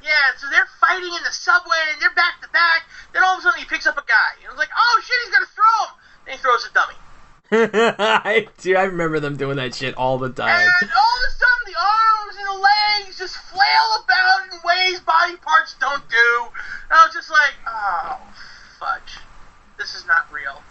Speaker 2: Yeah, so they're fighting in the subway, and they're back to back. Then all of a sudden he picks up
Speaker 1: I remember them doing that shit all the time.
Speaker 2: And all of a sudden, the arms and the legs just flail about in ways body parts don't do. And I was just like, oh, fudge. This is not real.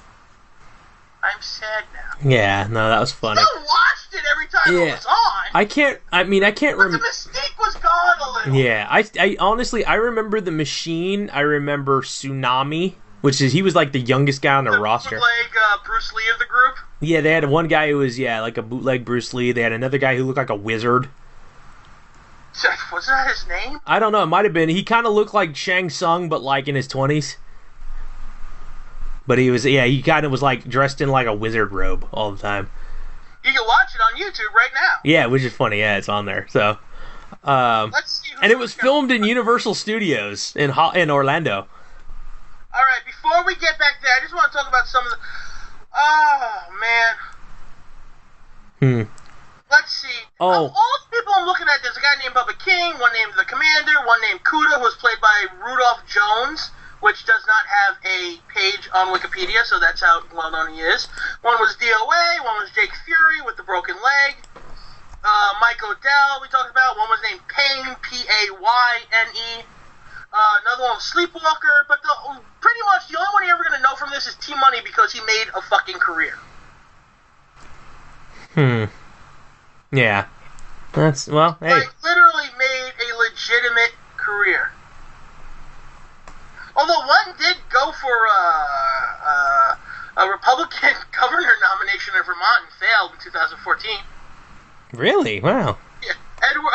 Speaker 2: I'm sad now.
Speaker 1: Yeah, no, that was funny.
Speaker 2: I watched it every time it was on.
Speaker 1: I can't remember.
Speaker 2: The mystique was gone a little.
Speaker 1: Yeah, I honestly, I remember the Machine. I remember Tsunami, which is, he was like the youngest guy on the roster.
Speaker 2: Bootleg Bruce Lee of the group?
Speaker 1: Yeah, they had one guy who was, like a bootleg Bruce Lee. They had another guy who looked like a wizard.
Speaker 2: Was that his name?
Speaker 1: I don't know, it might have been. He kind of looked like Shang Tsung, but like in his 20s. But he was, he kind of was like dressed in like a wizard robe all the time.
Speaker 2: You can watch it on YouTube right now.
Speaker 1: Yeah, which is funny. Yeah, it's on there. So,
Speaker 2: let's see.
Speaker 1: And it was filmed in Universal Studios in Orlando.
Speaker 2: All right, before we get back there, I just want to talk about some of the. Oh man. Let's see.
Speaker 1: Oh.
Speaker 2: Of all the people I'm looking at, there's a guy named Bubba King, one named The Commander, one named Kuda, who was played by Rudolph Jones, which does not have a page on Wikipedia, so that's how well known he is. One was DOA, one was Jake Fury with the broken leg. Mike Odell, we talked about. One was named Payne, Payne. Another one was Sleepwalker, but pretty much the only one you're ever going to know from this is T-Money because he made a fucking career.
Speaker 1: Yeah. That's, well, hey.
Speaker 2: Like, literally made a legitimate career. Although one did go for a Republican governor nomination in Vermont and failed in 2014.
Speaker 1: Really? Wow.
Speaker 2: Yeah.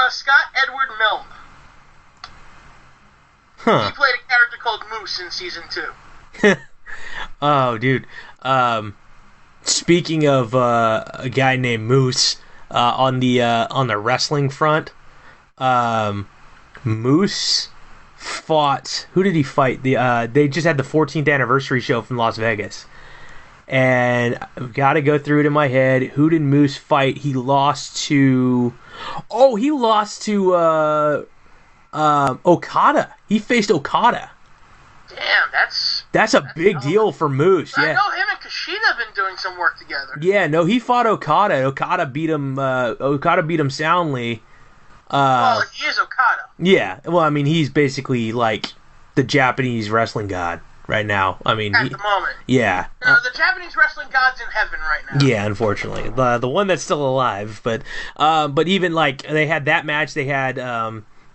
Speaker 2: Scott Edward Milne.
Speaker 1: Huh.
Speaker 2: He played a character called Moose in season 2.
Speaker 1: Oh, dude. Speaking of a guy named Moose, on the wrestling front, Moose fought. Who did he fight? They just had the 14th anniversary show from Las Vegas, and I've got to go through it in my head. Who did Moose fight? He lost to. Oh, he lost to Okada. He faced Okada.
Speaker 2: Damn,
Speaker 1: that's a big deal for Moose. Yeah.
Speaker 2: I know him and Kushida have been doing some work together.
Speaker 1: Yeah, no, he fought Okada. Okada beat him. Okada beat him soundly.
Speaker 2: Well, he is Okada.
Speaker 1: Yeah, well, I mean, he's basically like the Japanese wrestling god right now. I mean,
Speaker 2: at the moment.
Speaker 1: Yeah.
Speaker 2: The Japanese wrestling god's in heaven right now.
Speaker 1: Yeah, unfortunately, the one that's still alive. But even like they had that match, they had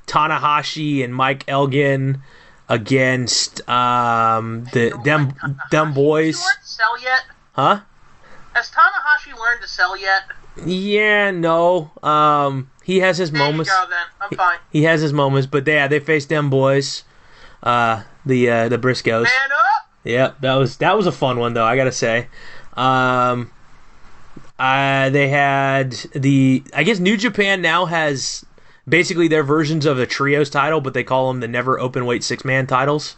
Speaker 1: Tanahashi and Mike Elgin against them boys.
Speaker 2: Has he learned to sell yet?
Speaker 1: Huh?
Speaker 2: Has Tanahashi learned to sell yet?
Speaker 1: Yeah, no. He has his moments.
Speaker 2: There you go, then. I'm fine.
Speaker 1: He has his moments, but they faced them boys, the Briscoes.
Speaker 2: Man up!
Speaker 1: Yeah, that was a fun one though, I gotta say. They had I guess New Japan now has basically their versions of the trios title, but they call them the Never Openweight 6-man titles.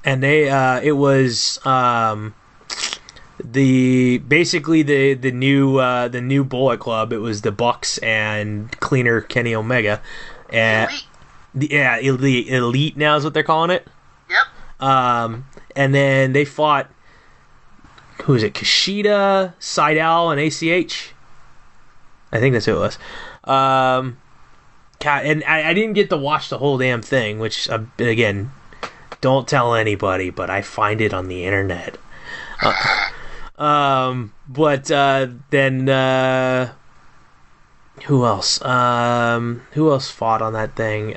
Speaker 1: And it was the new Bullet Club. It was the Bucks and Cleaner Kenny Omega.
Speaker 2: Elite.
Speaker 1: Elite now is what they're calling it.
Speaker 2: Yep.
Speaker 1: And then they fought, who is it? Kushida, Seidel, and ACH. I think that's who it was. And I didn't get to watch the whole damn thing, which again, don't tell anybody, but I find it on the internet. But then who else? Who else fought on that thing?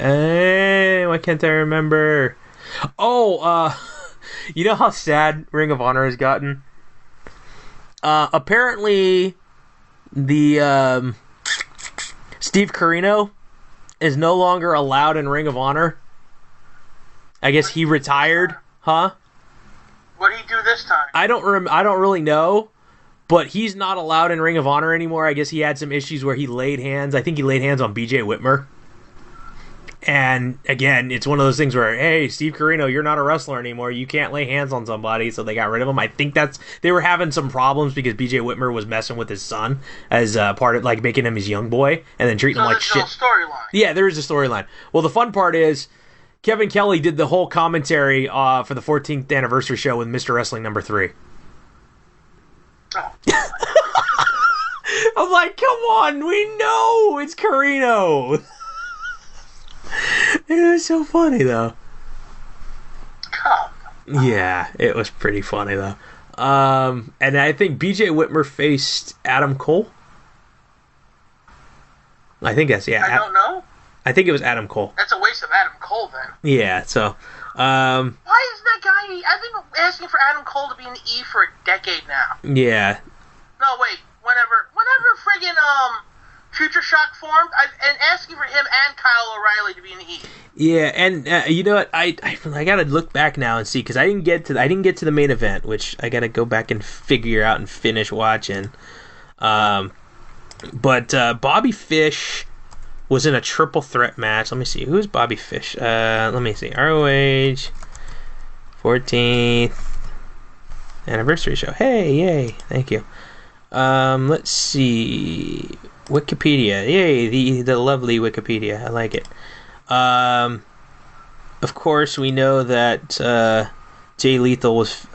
Speaker 1: Why can't I remember? Oh, you know how sad Ring of Honor has gotten? Apparently, the Steve Corino is no longer allowed in Ring of Honor. I guess he retired, huh?
Speaker 2: What did he do this time?
Speaker 1: I don't really know, but he's not allowed in Ring of Honor anymore. I guess he had some issues where he laid hands. I think he laid hands on BJ Whitmer. And again, it's one of those things where, hey, Steve Corino, you're not a wrestler anymore. You can't lay hands on somebody, so they got rid of him. I think they were having some problems because BJ Whitmer was messing with his son as part of like making him his young boy and then treating him like shit.
Speaker 2: So there's no storyline.
Speaker 1: Yeah, there is a storyline. Well, the fun part is Kevin Kelly did the whole commentary for the 14th anniversary show with Mr. Wrestling number 3.
Speaker 2: Oh.
Speaker 1: I'm like, come on, we know it's Carino. It was so funny though. Yeah, it was pretty funny though. And I think BJ Whitmer faced Adam Cole. I think that's
Speaker 2: I don't know.
Speaker 1: I think it was Adam Cole.
Speaker 2: That's a waste of Adam Cole then.
Speaker 1: Yeah, so
Speaker 2: why is that guy? I've been asking for Adam Cole to be in the E for a decade now.
Speaker 1: Yeah.
Speaker 2: No, wait. Whenever friggin' Future Shock formed, and asking for him and Kyle O'Reilly to be in the E.
Speaker 1: Yeah, and you know what? I gotta look back now and see, because I didn't get to the main event, which I gotta go back and figure out and finish watching. But Bobby Fish was in a triple threat match. Let me see. Who's Bobby Fish? Let me see. ROH 14th anniversary show. Hey, yay. Thank you. Let's see. Wikipedia. Yay, the lovely Wikipedia. I like it. Of course, we know that Jay Lethal was...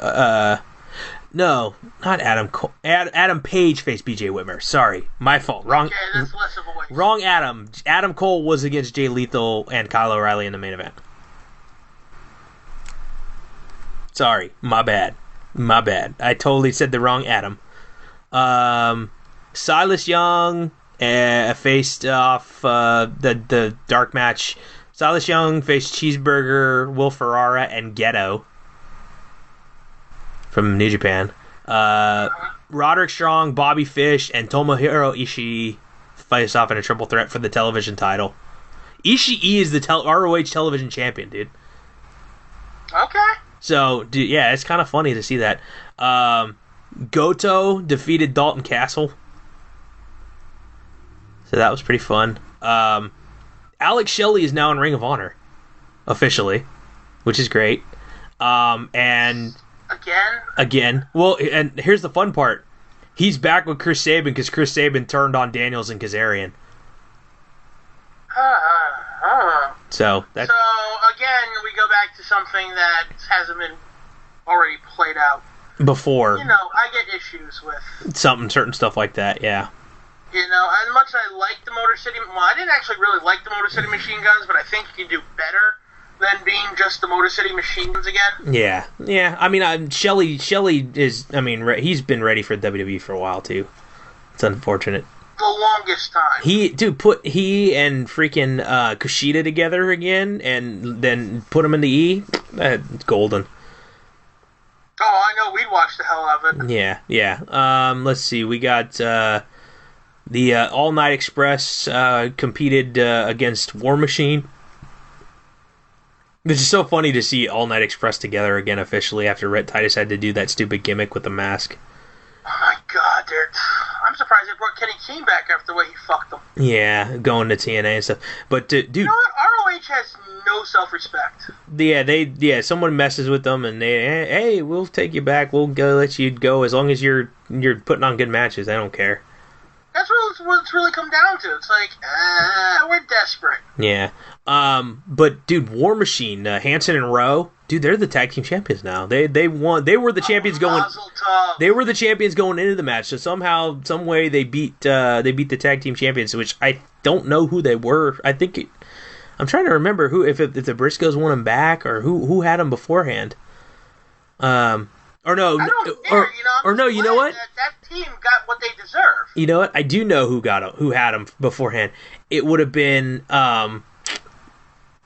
Speaker 1: no, not Adam Cole. Adam Page faced BJ Whitmer. Sorry, my fault. Wrong.
Speaker 2: Okay, that's less of a waste.
Speaker 1: Wrong Adam. Adam Cole was against Jay Lethal and Kyle O'Reilly in the main event. Sorry, my bad. I totally said the wrong Adam. Silas Young faced off the dark match. Silas Young faced Cheeseburger, Will Ferrara, and Ghetto from New Japan. Roderick Strong, Bobby Fish, and Tomohiro Ishii face off in a triple threat for the television title. Ishii is the ROH television champion, dude.
Speaker 2: Okay.
Speaker 1: So, dude, yeah, it's kind of funny to see that. Goto defeated Dalton Castle. So that was pretty fun. Alex Shelley is now in Ring of Honor, officially, which is great. And again, well, and here's the fun part: he's back with Chris Sabin because Chris Sabin turned on Daniels and Kazarian. So that's...
Speaker 2: So again, we go back to something that hasn't been already played out
Speaker 1: before.
Speaker 2: You know, I get issues with
Speaker 1: certain stuff like that. Yeah.
Speaker 2: You know, as much as I like the Motor City... Well, I didn't actually really like the Motor City Machine Guns, but I think you can do better than being just the Motor City Machine Guns again.
Speaker 1: Yeah. I mean, Shelley is... I mean, he's been ready for WWE for a while, too. It's unfortunate.
Speaker 2: The longest time.
Speaker 1: Put he and freaking Kushida together again, and then put him in the E. It's golden.
Speaker 2: Oh, I know. We'd watch the hell out of it.
Speaker 1: Yeah. Let's see. We got... the All Night Express competed against War Machine. It's just so funny to see All Night Express together again officially after Rhett Titus had to do that stupid gimmick with the mask.
Speaker 2: Oh my god, dude. I'm surprised they brought Kenny King back after the way he fucked them.
Speaker 1: Yeah, going to TNA and stuff. But, dude...
Speaker 2: You know what? ROH has no self-respect.
Speaker 1: Yeah, someone messes with them and they... Hey, we'll take you back. We'll let you go as long as you're putting on good matches. I don't care.
Speaker 2: That's what it's really come down to. It's like, we're desperate.
Speaker 1: Yeah. But, dude, War Machine, Hanson and Rowe, dude, they're the tag team champions now. They won. They were the champions going... They were the champions going into the match. So somehow, some way, they beat the tag team champions, which I don't know who they were. I think... I'm trying to remember who, if the Briscoes won them back, or who had them beforehand. Or no, you know what?
Speaker 2: That team got what they deserve.
Speaker 1: You know what? I do know who had them beforehand. It would have been,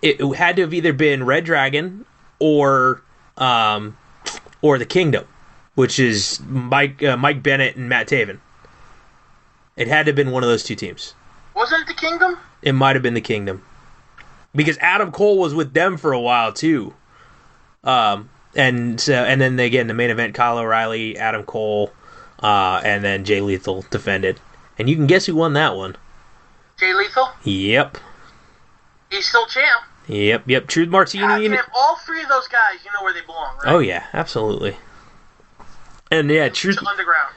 Speaker 1: it had to have either been Red Dragon or the Kingdom, which is Mike Bennett and Matt Taven. It had to have been one of those two teams.
Speaker 2: Wasn't it the Kingdom?
Speaker 1: It might have been the Kingdom, because Adam Cole was with them for a while too. And then again, the main event, Kyle O'Reilly, Adam Cole, and then Jay Lethal defended. And you can guess who won that one?
Speaker 2: Jay Lethal?
Speaker 1: Yep.
Speaker 2: He's still champ.
Speaker 1: Yep. Truth Martini.
Speaker 2: All three of those guys, you know where they belong, right?
Speaker 1: Oh yeah, absolutely. And yeah, Truth
Speaker 2: Underground.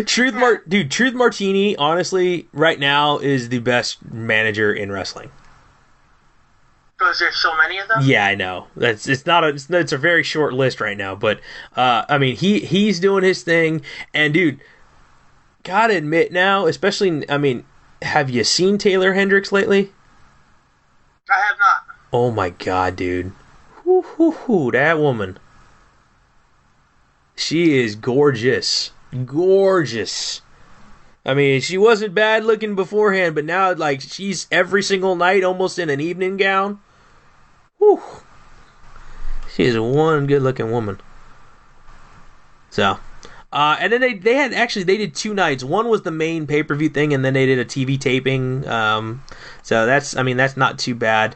Speaker 1: Truth Martini, honestly, right now is the best manager in wrestling.
Speaker 2: Because there's so many of them?
Speaker 1: Yeah, I know. It's a very short list right now, but I mean, he's doing his thing, and dude, gotta admit now, especially, I mean, have you seen Taylor Hendricks lately?
Speaker 2: I have not.
Speaker 1: Oh my god, dude. Whoo, that woman. She is gorgeous. Gorgeous. I mean, she wasn't bad looking beforehand, but now, like, she's every single night almost in an evening gown. Whew. She is one good looking woman. So, and then they did 2 nights. One was the main pay-per-view thing, and then they did a TV taping. So that's not too bad.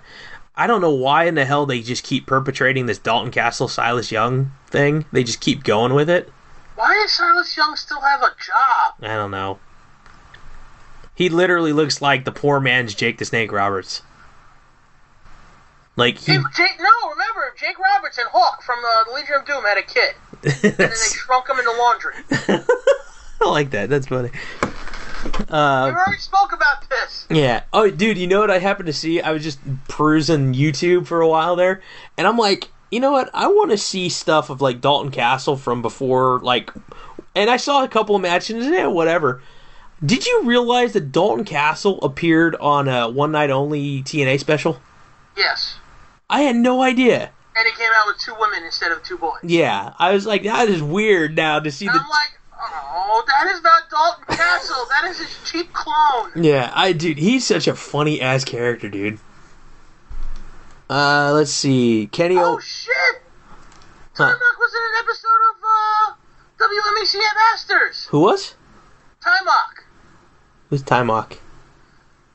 Speaker 1: I don't know why in the hell they just keep perpetrating this Dalton Castle, Silas Young thing. They just keep going with it.
Speaker 2: Why does Silas Young still have a job?
Speaker 1: I don't know. He literally looks like the poor man's Jake the Snake Roberts. Like
Speaker 2: remember, Jake Roberts and Hawk from the Legion of Doom had a kid. And then they shrunk him in the laundry.
Speaker 1: I like that. That's funny.
Speaker 2: We already spoke about this.
Speaker 1: Yeah. Oh, dude, you know what I happened to see? I was just perusing YouTube for a while there, and I'm like, you know what? I want to see stuff of, like, Dalton Castle from before, like, and I saw a couple of matches, and whatever. Did you realize that Dalton Castle appeared on a One Night Only TNA special?
Speaker 2: Yes.
Speaker 1: I had no idea.
Speaker 2: And he came out with 2 women instead of 2 boys.
Speaker 1: Yeah. I was like, that is weird now to see
Speaker 2: and I'm like, oh, that is not Dalton Castle. That is his cheap clone.
Speaker 1: Yeah, dude, he's such a funny-ass character, dude. Let's see. Kenny
Speaker 2: shit! Timok was in an episode of WMEC Masters.
Speaker 1: Who was?
Speaker 2: Timok.
Speaker 1: Who's Timok?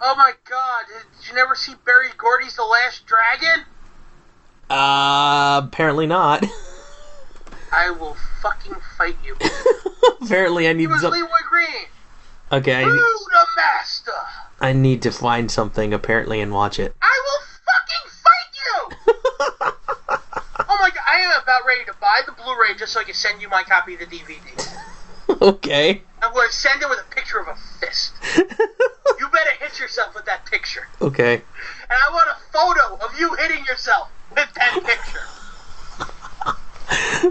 Speaker 2: Oh my god, did you never see Barry Gordy's The Last Dragon?
Speaker 1: Apparently not.
Speaker 2: I will fucking fight you.
Speaker 1: Apparently I need
Speaker 2: some... Leroy Green.
Speaker 1: Okay.
Speaker 2: Who the master?
Speaker 1: I need to find something, apparently, and watch it.
Speaker 2: I will fucking fight you! Oh my god, I am about ready to buy the Blu-ray just so I can send you my copy of the DVD.
Speaker 1: Okay.
Speaker 2: I'm going to send it with a picture of a fist. You better hit yourself with that picture.
Speaker 1: Okay.
Speaker 2: And I want a photo of you hitting yourself with that picture.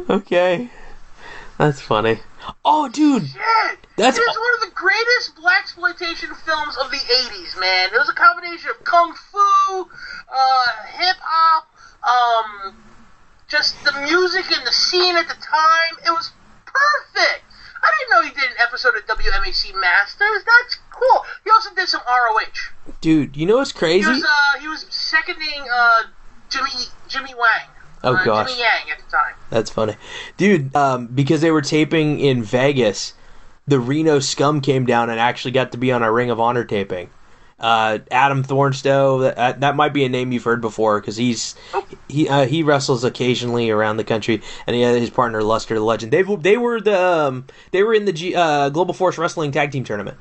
Speaker 1: Okay. That's funny. Oh, dude.
Speaker 2: Shit. It is one of the greatest blaxploitation films of the 80s, man. It was a combination of kung fu, hip-hop, just the music and the scene at the time. It was perfect. I didn't know he did an episode of WMAC Masters. That's cool. He also did some ROH.
Speaker 1: Dude, you know what's crazy?
Speaker 2: He was seconding Jimmy Wang.
Speaker 1: Oh, gosh.
Speaker 2: Jimmy Yang at the time.
Speaker 1: That's funny. Dude, because they were taping in Vegas, the Reno Scum came down and actually got to be on a Ring of Honor taping. Adam Thornstowe, that might be a name you've heard before, because he wrestles occasionally around the country, and he had his partner Luster the Legend. They were in the Global Force Wrestling Tag Team Tournament.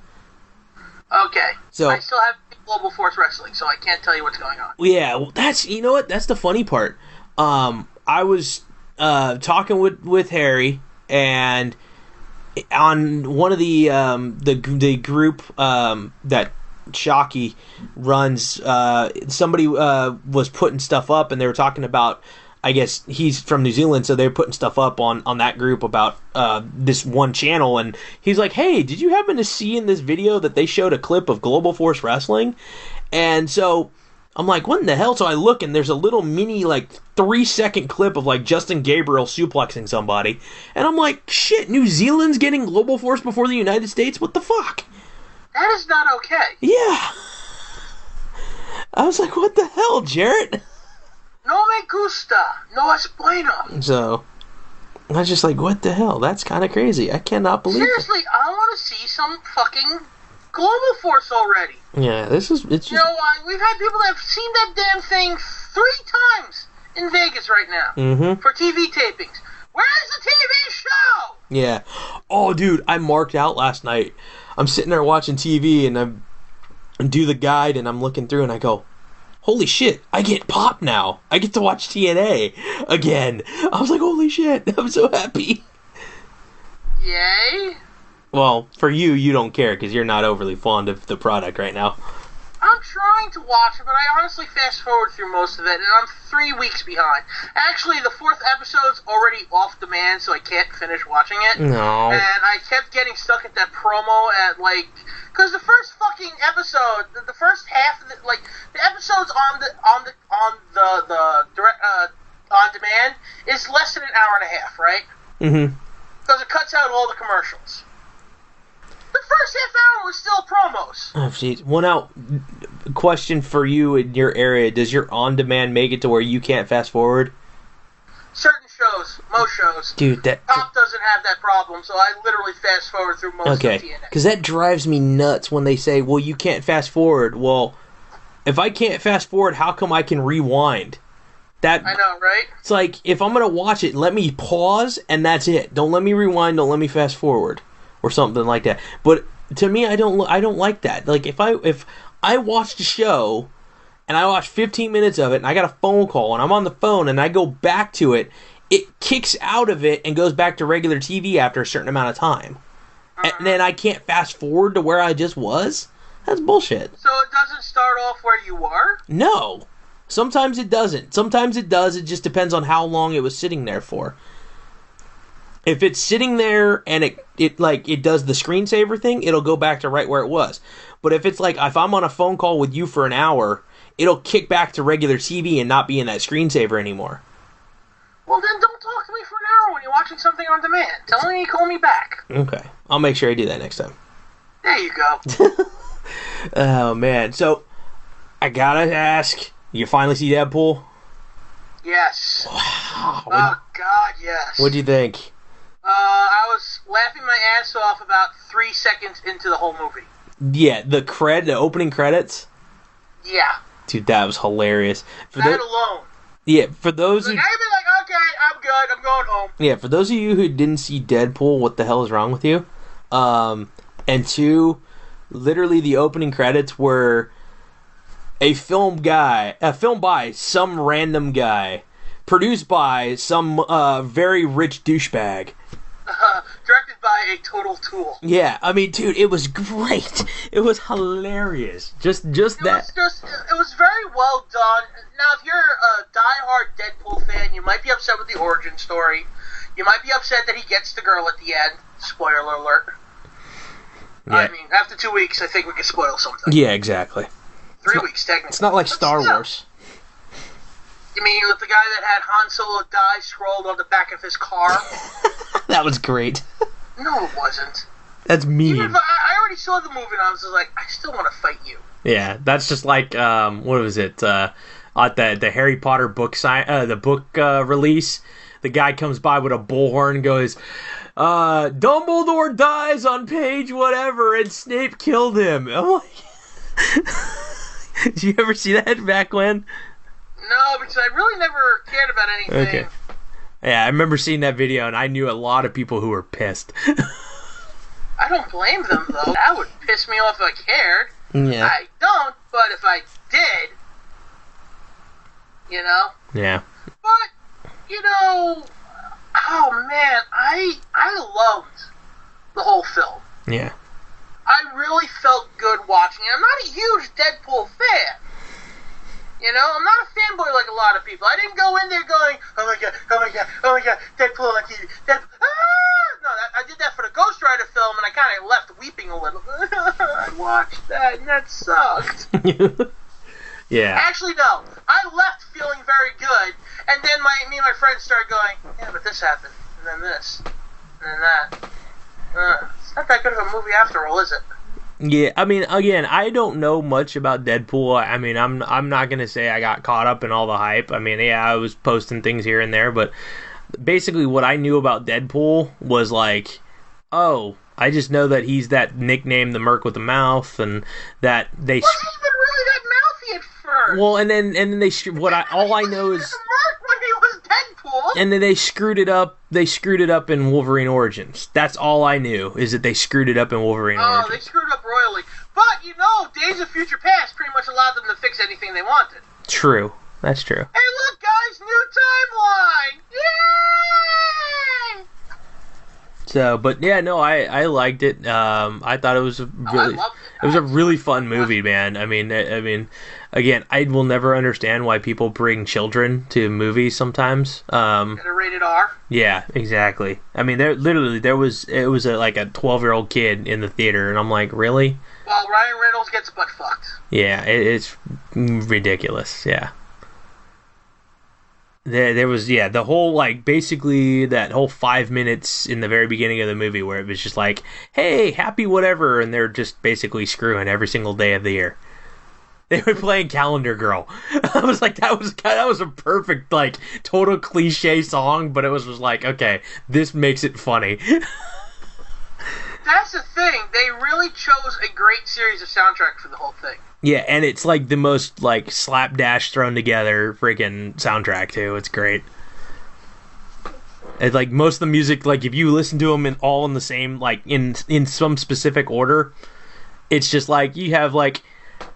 Speaker 2: Okay, so I still have Global Force Wrestling, so I can't tell you what's going on.
Speaker 1: Yeah, well, you know what? That's the funny part. I was talking with Harry, and on one of the group that Shockey runs, somebody was putting stuff up, and they were talking about, I guess he's from New Zealand, so they were putting stuff up on that group about this one channel, and he's like, hey, did you happen to see in this video that they showed a clip of Global Force Wrestling? And so I'm like, what in the hell? So I look, and there's a little mini, like, 3-second clip of, like, Justin Gabriel suplexing somebody, and I'm like, shit, New Zealand's getting Global Force before the United States? What the fuck?
Speaker 2: That is not okay.
Speaker 1: Yeah. I was like, what the hell, Jarrett?
Speaker 2: No me gusta. No es bueno.
Speaker 1: So, I was just like, what the hell? That's kind of crazy. I cannot believe it.
Speaker 2: Seriously, I want to see some fucking Global Force already.
Speaker 1: Yeah, it's just...
Speaker 2: You know, we've had people that have seen that damn thing 3 times in Vegas right now for TV tapings. Where's the TV show?
Speaker 1: Yeah. Oh, dude, I marked out last night. I'm sitting there watching TV, and I do the guide, and I'm looking through, and I go, holy shit, I get Pop now. I get to watch TNA again. I was like, holy shit, I'm so happy.
Speaker 2: Yay.
Speaker 1: Well, for you don't care, because you're not overly fond of the product right now.
Speaker 2: I'm trying to watch it, but I honestly fast forward through most of it, and I'm 3 weeks behind. Actually, the 4th episode's already off demand, so I can't finish watching it.
Speaker 1: No.
Speaker 2: And I kept getting stuck at that promo at, like... Because the first fucking episode, the first half of the... Like, the episodes on demand is less than an hour and a half, right?
Speaker 1: Mm-hmm.
Speaker 2: Because it cuts out all the commercials. The first half hour was still promos.
Speaker 1: Oh, jeez. Well, now, question for you in your area. Does your on-demand make it to where you can't fast forward?
Speaker 2: Certain shows. Most shows.
Speaker 1: Dude, that...
Speaker 2: Pop doesn't have that problem, so I literally fast forward through most of TNA.
Speaker 1: Because that drives me nuts when they say, well, you can't fast forward. Well, if I can't fast forward, how come I can rewind?
Speaker 2: I know, right?
Speaker 1: It's like, if I'm going to watch it, let me pause, and that's it. Don't let me rewind, don't let me fast forward. Or something like that. But to me, I don't like that. Like, if I watched a show, and I watched 15 minutes of it, and I got a phone call, and I'm on the phone, and I go back to it, it kicks out of it and goes back to regular TV after a certain amount of time. And then I can't fast forward to where I just was? That's bullshit.
Speaker 2: So it doesn't start off where you were?
Speaker 1: No. Sometimes it doesn't. Sometimes it does. It just depends on how long it was sitting there for. If it's sitting there and it does the screensaver thing, it'll go back to right where it was. But if it's like, if I'm on a phone call with you for an hour, it'll kick back to regular TV and not be in that screensaver anymore.
Speaker 2: Well, then don't talk to me for an hour when you're watching something on demand. Tell me you call me back.
Speaker 1: Okay. I'll make sure I do that next time.
Speaker 2: There you go.
Speaker 1: Oh, man. So, I gotta ask, you finally see Deadpool?
Speaker 2: Yes.
Speaker 1: Wow.
Speaker 2: Oh, God, yes.
Speaker 1: What'd you think?
Speaker 2: I was laughing my ass off about 3 seconds into the whole movie.
Speaker 1: Yeah, the opening credits?
Speaker 2: Yeah.
Speaker 1: Dude, that was hilarious.
Speaker 2: That alone.
Speaker 1: Yeah, for those
Speaker 2: I'd be like, okay, I'm good, I'm going home.
Speaker 1: Yeah, for those of you who didn't see Deadpool, what the hell is wrong with you? And 2, literally the opening credits were a film by some random guy, produced by some very rich douchebag.
Speaker 2: Directed by a total tool.
Speaker 1: Yeah, I mean, dude, it was great. It was hilarious. Just that.
Speaker 2: It was very well done. Now, if you're a diehard Deadpool fan, you might be upset with the origin story. You might be upset that he gets the girl at the end. Spoiler alert. Yeah. I mean, after 2 weeks, I think we can spoil something.
Speaker 1: Yeah, exactly.
Speaker 2: 3 weeks, technically.
Speaker 1: It's not like Star Wars.
Speaker 2: You mean with the guy that had Han Solo die scrolled on the back of his car?
Speaker 1: That was great.
Speaker 2: No, it wasn't.
Speaker 1: That's mean.
Speaker 2: I already saw the movie and I was just like, I still want to fight you.
Speaker 1: Yeah, that's just like, what was it? At the Harry Potter book release, the guy comes by with a bullhorn and goes, Dumbledore dies on page whatever, and Snape killed him. I'm like, did you ever see that back when?
Speaker 2: No, because I really never cared about anything.
Speaker 1: Okay. Yeah, I remember seeing that video, and I knew a lot of people who were pissed.
Speaker 2: I don't blame them, though. That would piss me off if I cared.
Speaker 1: Yeah.
Speaker 2: I don't, but if I did, you know?
Speaker 1: Yeah.
Speaker 2: But, you know, oh man, I loved the whole film.
Speaker 1: Yeah.
Speaker 2: I really felt good watching it. I'm not a huge Deadpool fan. You know, I'm not a fanboy like a lot of people. I didn't go in there going, oh my god, oh my god, oh my god, Deadpool on TV, Deadpool, ah! No, I did that for the Ghost Rider film, and I kind of left weeping a little. I watched that, and that sucked.
Speaker 1: Yeah.
Speaker 2: Actually, no. I left feeling very good, and then me and my friends started going, yeah, but this happened, and then this, and then that. It's not that good of a movie after all, is it?
Speaker 1: Yeah, I mean, again, I don't know much about Deadpool. I mean, I'm not gonna say I got caught up in all the hype. I mean, yeah, I was posting things here and there, but basically what I knew about Deadpool was like, oh, I just know that he's that nickname, the Merc with the Mouth, and that they.
Speaker 2: Well, he's been really that mouthy at first.
Speaker 1: Well, and then all I know is.
Speaker 2: When he was Deadpool.
Speaker 1: And then they screwed it up. They screwed it up in Wolverine Origins. That's all I knew, is that they screwed it up in Wolverine Origins.
Speaker 2: Oh, they screwed up royally. But, you know, Days of Future Past pretty much allowed them to fix anything they wanted.
Speaker 1: True. That's true.
Speaker 2: Hey, look, guys, new timeline! Yay!
Speaker 1: So, but yeah, no, I liked it. I thought it was really.
Speaker 2: I loved it.
Speaker 1: It was a really fun movie, man. I mean, again, I will never understand why people bring children to movies sometimes.
Speaker 2: They're rated R.
Speaker 1: Yeah, exactly. I mean, it was like a 12-year-old kid in the theater, and I'm like, really?
Speaker 2: Well, Ryan Reynolds gets butt fucked.
Speaker 1: Yeah, it's ridiculous. Yeah. There was the whole, like, basically that whole 5 minutes in the very beginning of the movie where it was just like, hey, happy whatever, and they're just basically screwing every single day of the year. They were playing Calendar Girl. I was like, that was a perfect, like, total cliche song, but it was just like, okay, this makes it funny.
Speaker 2: That's the thing. They really chose a great series of soundtrack for the whole thing.
Speaker 1: Yeah, and it's like the most like slapdash thrown together freaking soundtrack too. It's great. It's like most of the music, like if you listen to them all in the same, like in some specific order, it's just like you have like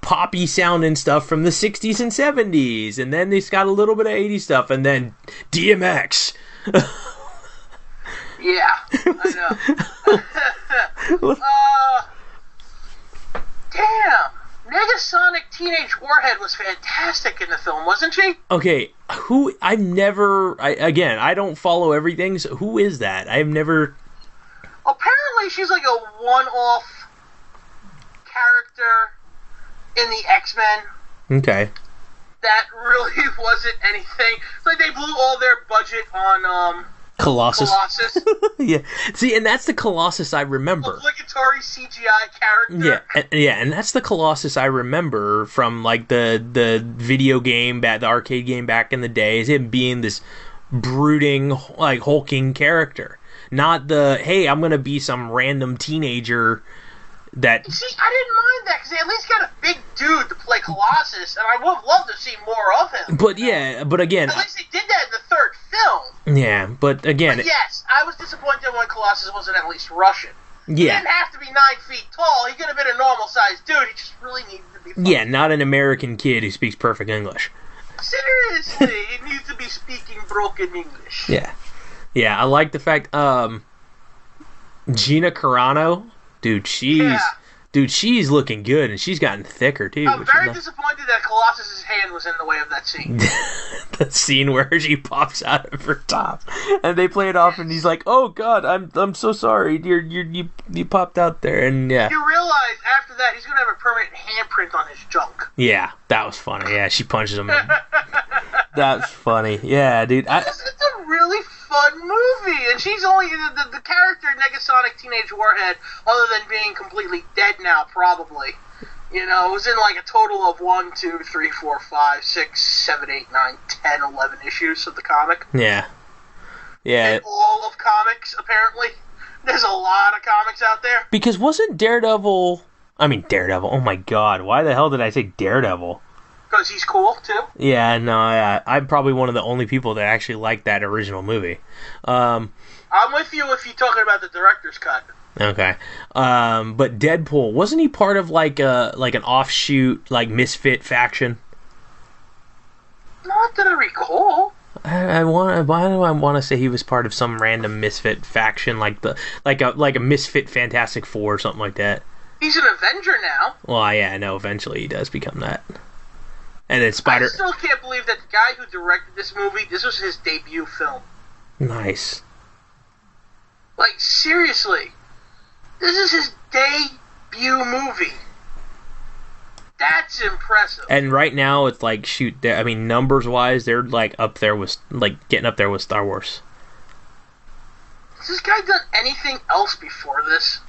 Speaker 1: poppy sounding stuff from the 60s and 70s, and then it's got a little bit of 80s stuff, and then DMX.
Speaker 2: Yeah, I know. Damn. Negasonic Teenage Warhead was fantastic in the film, wasn't she?
Speaker 1: Okay, I don't follow everything, so who is that? I've never...
Speaker 2: Apparently she's like a one-off character in the X-Men.
Speaker 1: Okay.
Speaker 2: That really wasn't anything. It's like they blew all their budget on,
Speaker 1: Colossus.
Speaker 2: Yeah.
Speaker 1: See, and that's the Colossus I remember.
Speaker 2: Obligatory CGI character.
Speaker 1: And that's the Colossus I remember from like the video game, the arcade game back in the days. Him being this brooding, like hulking character, not the hey, I'm gonna be some random teenager. That
Speaker 2: see, I didn't mind that because they at least got a big dude to play Colossus, and I would have loved to see more of him.
Speaker 1: But again,
Speaker 2: at least they did that in the third film.
Speaker 1: Yeah, but again,
Speaker 2: yes, I was disappointed when Colossus wasn't at least Russian.
Speaker 1: Yeah,
Speaker 2: he didn't have to be 9 feet tall. He could have been a normal sized dude. He just really needed to be.
Speaker 1: Yeah, not an American kid who speaks perfect English.
Speaker 2: Seriously, he needs to be speaking broken English.
Speaker 1: Yeah, I like the fact, Gina Carano. Dude, she's looking good, and she's gotten thicker, too.
Speaker 2: I'm very disappointed that Colossus's hand was in the way of that scene.
Speaker 1: The scene where she pops out of her top, and they play it off, and he's like, "Oh God, I'm so sorry, you popped out there," and yeah.
Speaker 2: You realize after that he's gonna have a permanent handprint on his junk.
Speaker 1: Yeah, that was funny. Yeah, she punches him. That's funny. Yeah, dude.
Speaker 2: It's a really fun movie, and she's only the character Negasonic Teenage Warhead, other than being completely dead now, probably. You know, it was in like a total of 1, 2, 3, 4, 5, 6, 7, 8, 9, 10, 11 issues of the comic.
Speaker 1: Yeah.
Speaker 2: And all of comics, apparently. There's a lot of comics out there.
Speaker 1: Because wasn't Daredevil... oh my God, why the hell did I say Daredevil?
Speaker 2: Because he's cool, too?
Speaker 1: Yeah, no, I'm probably one of the only people that actually liked that original movie.
Speaker 2: I'm with you if you're talking about the director's cut.
Speaker 1: Okay. But Deadpool, wasn't he part of like an offshoot, like, misfit faction?
Speaker 2: Not that I recall.
Speaker 1: Why do I want to say he was part of some random misfit faction, like a misfit Fantastic Four or something like that?
Speaker 2: He's an Avenger now.
Speaker 1: Well, yeah, I know. Eventually, he does become that. And then Spider.
Speaker 2: I still can't believe that the guy who directed this movie, this was his debut film.
Speaker 1: Nice.
Speaker 2: Like, seriously, this is his debut movie. That's impressive.
Speaker 1: And right now, it's like, numbers wise, they're like up there with, like, getting up there with Star Wars.
Speaker 2: Has this guy done anything else before this?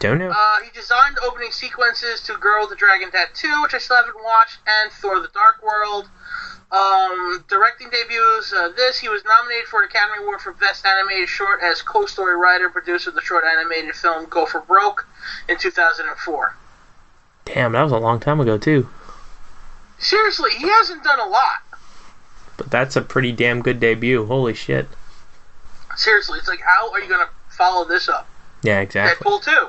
Speaker 1: Don't know.
Speaker 2: He designed opening sequences to Girl with the Dragon Tattoo, which I still haven't watched, and Thor the Dark World. Directing debuts, he was nominated for an Academy Award for Best Animated Short as co-story writer, producer of the short animated film Go for Broke in 2004.
Speaker 1: Damn, that was a long time ago, too.
Speaker 2: Seriously, he hasn't done a lot.
Speaker 1: But that's a pretty damn good debut. Holy shit.
Speaker 2: Seriously, it's like, how are you going to follow this up?
Speaker 1: Yeah, exactly.
Speaker 2: Deadpool 2.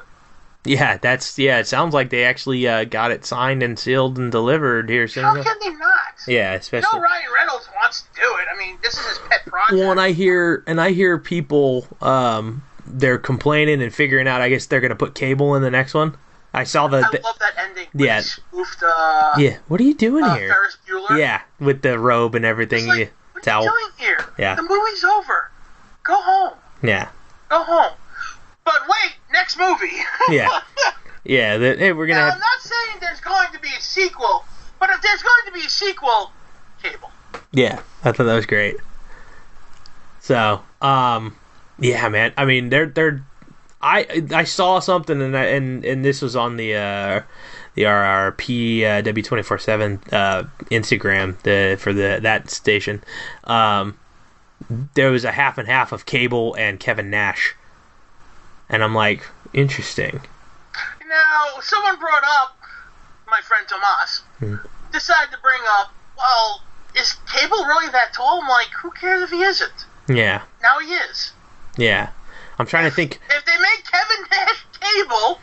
Speaker 1: Yeah, it sounds like they actually got it signed and sealed and delivered here soon.
Speaker 2: How can they not?
Speaker 1: Yeah, especially.
Speaker 2: You know Ryan Reynolds wants to do it. I mean, this is his pet project.
Speaker 1: Well, and I hear people they're complaining and figuring out. I guess they're gonna put Cable in the next one. I saw the.
Speaker 2: I love that ending.
Speaker 1: Yeah.
Speaker 2: Spoofed,
Speaker 1: yeah. What are you doing here?
Speaker 2: Ferris Bueller.
Speaker 1: Yeah, with the robe and everything.
Speaker 2: Like, what are you doing here?
Speaker 1: Yeah.
Speaker 2: The movie's over. Go home.
Speaker 1: Yeah.
Speaker 2: Go home. But wait, next movie.
Speaker 1: Yeah. Yeah. Hey, we're gonna.
Speaker 2: Now, I'm not saying there's going to be a sequel, but if there's going to be a sequel, Cable.
Speaker 1: Yeah, I thought that was great. So, yeah, man. I mean, I saw something and this was on the RRP W247 Instagram for that station. There was a half and half of Cable and Kevin Nash, and I'm like, interesting.
Speaker 2: Now, someone brought up my friend Tomas. Decided to bring up, well, is Cable really that tall? I'm like, who cares if he isn't?
Speaker 1: Yeah.
Speaker 2: Now he is.
Speaker 1: Yeah. I'm trying to think.
Speaker 2: If they make Kevin Nash Cable,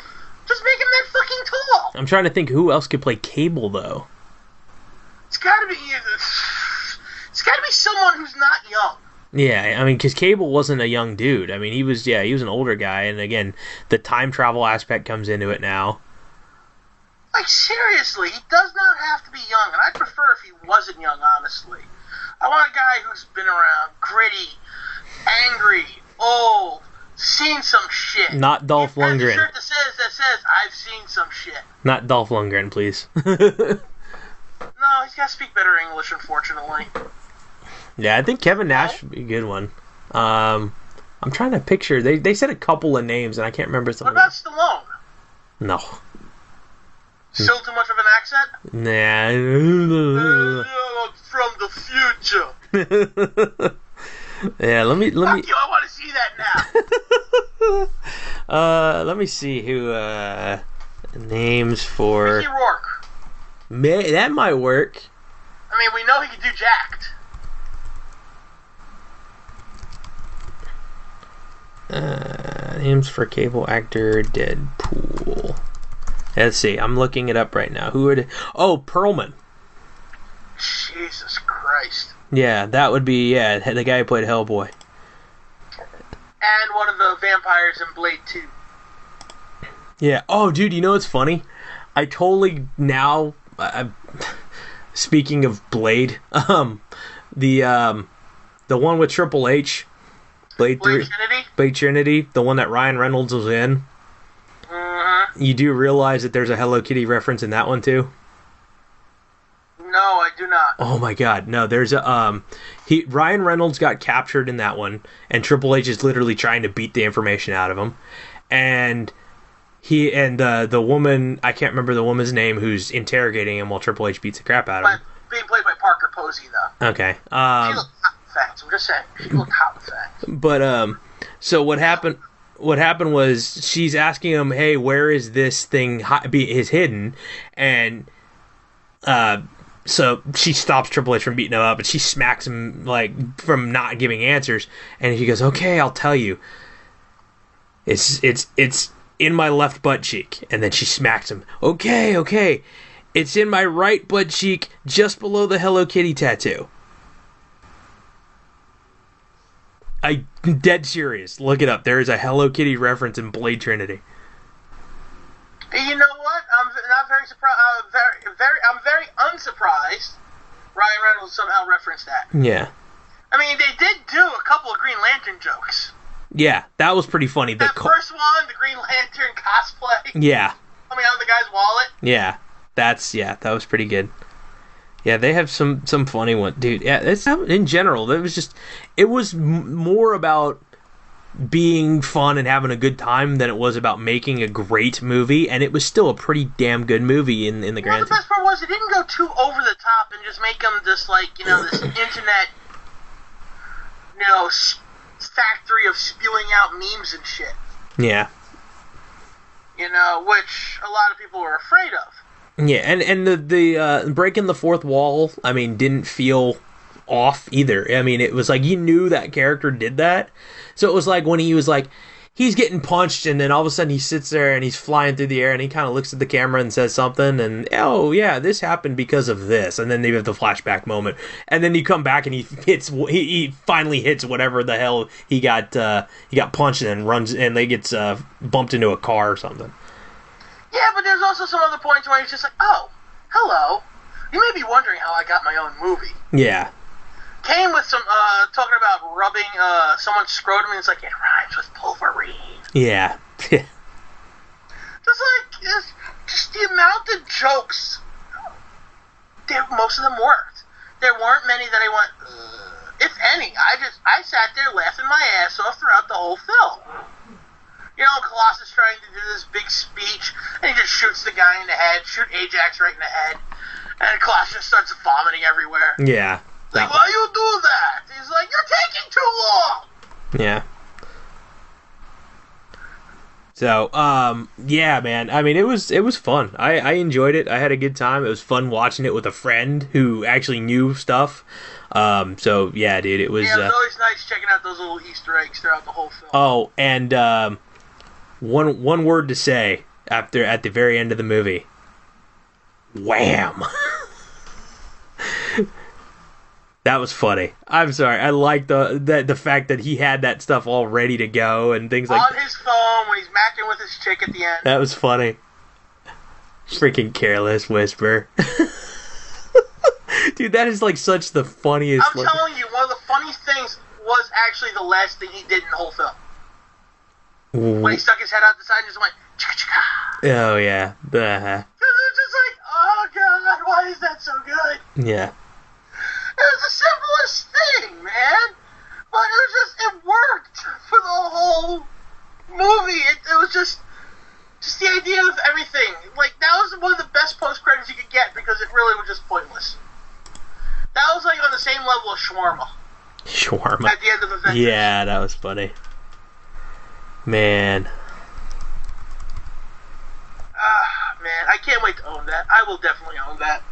Speaker 2: just make him that fucking tall.
Speaker 1: I'm trying to think who else could play Cable, though.
Speaker 2: It's gotta be someone who's not young.
Speaker 1: Yeah, I mean, because Cable wasn't a young dude. I mean, he was an older guy, and again, the time travel aspect comes into it now.
Speaker 2: Like, seriously, he does not have to be young, and I'd prefer if he wasn't young, honestly. I want a guy who's been around, gritty, angry, old, seen some shit.
Speaker 1: Not Dolph Lundgren.
Speaker 2: A shirt that says, I've seen some shit.
Speaker 1: Not Dolph Lundgren, please.
Speaker 2: No, he's got to speak better English, unfortunately.
Speaker 1: Yeah, I think Kevin Nash would be a good one. I'm trying to picture. They said a couple of names, and I can't remember some.
Speaker 2: What about Stallone?
Speaker 1: No.
Speaker 2: Still too much of an accent?
Speaker 1: Nah.
Speaker 2: From the future.
Speaker 1: Yeah, let me.
Speaker 2: Fuck you! I want to see that now.
Speaker 1: Let me see who names for.
Speaker 2: Mickey Rourke.
Speaker 1: That might work.
Speaker 2: I mean, we know he can do Jacked.
Speaker 1: Names for Cable actor Deadpool. Let's see. I'm looking it up right now. Who would? Oh, Perlman.
Speaker 2: Jesus Christ.
Speaker 1: Yeah, that would be the guy who played Hellboy.
Speaker 2: And one of the vampires in Blade 2.
Speaker 1: Yeah. Oh, dude, you know what's funny? I totally now. Speaking of Blade, the one with Triple H, Blade
Speaker 2: Trinity?
Speaker 1: Blade Trinity, the one that Ryan Reynolds was in.
Speaker 2: Mm-hmm.
Speaker 1: You do realize that there's a Hello Kitty reference in that one too?
Speaker 2: No, I do not.
Speaker 1: Oh my God, no! There's a Ryan Reynolds got captured in that one, and Triple H is literally trying to beat the information out of him, and the woman, I can't remember the woman's name, who's interrogating him while Triple H beats the crap out of him.
Speaker 2: Being played by Parker Posey, though.
Speaker 1: Okay.
Speaker 2: She looked hot with facts. I'm just saying, she looked hot with facts.
Speaker 1: But so what happened? What happened was she's asking him, "Hey, where is this thing is hidden?" And so she stops Triple H from beating him up, and she smacks him from not giving answers. And he goes, "Okay, I'll tell you. It's in my left butt cheek." And then she smacks him. Okay. It's in my right butt cheek, just below the Hello Kitty tattoo. I'm dead serious. Look it up. There is a Hello Kitty reference in Blade Trinity.
Speaker 2: You know what? I'm not very surprised. I'm very unsurprised. Ryan Reynolds somehow referenced that.
Speaker 1: Yeah.
Speaker 2: I mean, they did do a couple of Green Lantern jokes.
Speaker 1: Yeah, that was pretty funny.
Speaker 2: That first one, the Green Lantern cosplay.
Speaker 1: Yeah.
Speaker 2: Coming out of the guy's wallet.
Speaker 1: Yeah. That was pretty good. Yeah, they have some funny one, dude. Yeah, it's in general. It was more about being fun and having a good time than it was about making a great movie, and it was still a pretty damn good movie in the grand.
Speaker 2: The best part was it didn't go too over the top and just make them just this internet, factory of spewing out memes and shit.
Speaker 1: Yeah.
Speaker 2: Which a lot of people were afraid of.
Speaker 1: Yeah, and the breaking the fourth wall, I mean, didn't feel off either. I mean, it was like you knew that character did that. So it was like when he was like, he's getting punched, and then all of a sudden he sits there and he's flying through the air, and he kind of looks at the camera and says something, and oh yeah, this happened because of this, and then they have the flashback moment, and then you come back and he finally hits whatever the hell he got punched and runs, and they gets bumped into a car or something.
Speaker 2: Yeah, but there's also some other points where he's just like, oh, hello, you may be wondering how I got my own movie.
Speaker 1: Yeah.
Speaker 2: Came with some, talking about rubbing someone's scrotum, and it's like, it rhymes with pulverine.
Speaker 1: Yeah.
Speaker 2: Just the amount of jokes, most of them worked. There weren't many that I went, if any. I sat there laughing my ass off throughout the whole film. You know, Colossus trying to do this big speech, and he just shoots the guy in the head, shoot Ajax right in the head, and Colossus just starts vomiting everywhere.
Speaker 1: Yeah.
Speaker 2: Like, why you do that? He's like, you're taking too long!
Speaker 1: Yeah. So, yeah, man. I mean, it was fun. I enjoyed it. I had a good time. It was fun watching it with a friend who actually knew stuff. So, yeah, dude, it was...
Speaker 2: Yeah, it was always nice checking out those little Easter eggs throughout the whole film.
Speaker 1: Oh, and one word to say at the very end of the movie. Wham! That was funny. I'm sorry. I like the fact that he had that stuff all ready to go and things like
Speaker 2: on his phone when he's macking with his chick at the end.
Speaker 1: That was funny. Freaking Careless Whisper. Dude, that is like such the funniest.
Speaker 2: I'm telling you, one of the funniest things was actually the last thing he did in the whole film. When he stuck his head out the side and just went chicka chicka.
Speaker 1: Oh yeah.
Speaker 2: It was just like, oh god, why is that so good?
Speaker 1: Yeah.
Speaker 2: It was the simplest thing, man. But it worked for the whole movie. It was just the idea of everything. Like, that was one of the best post-credits you could get because it really was just pointless. That was like on the same level of Shawarma.
Speaker 1: Shawarma.
Speaker 2: At the end of Avengers.
Speaker 1: Yeah, that was funny. Man.
Speaker 2: Man, I can't wait to own that. I will definitely own that.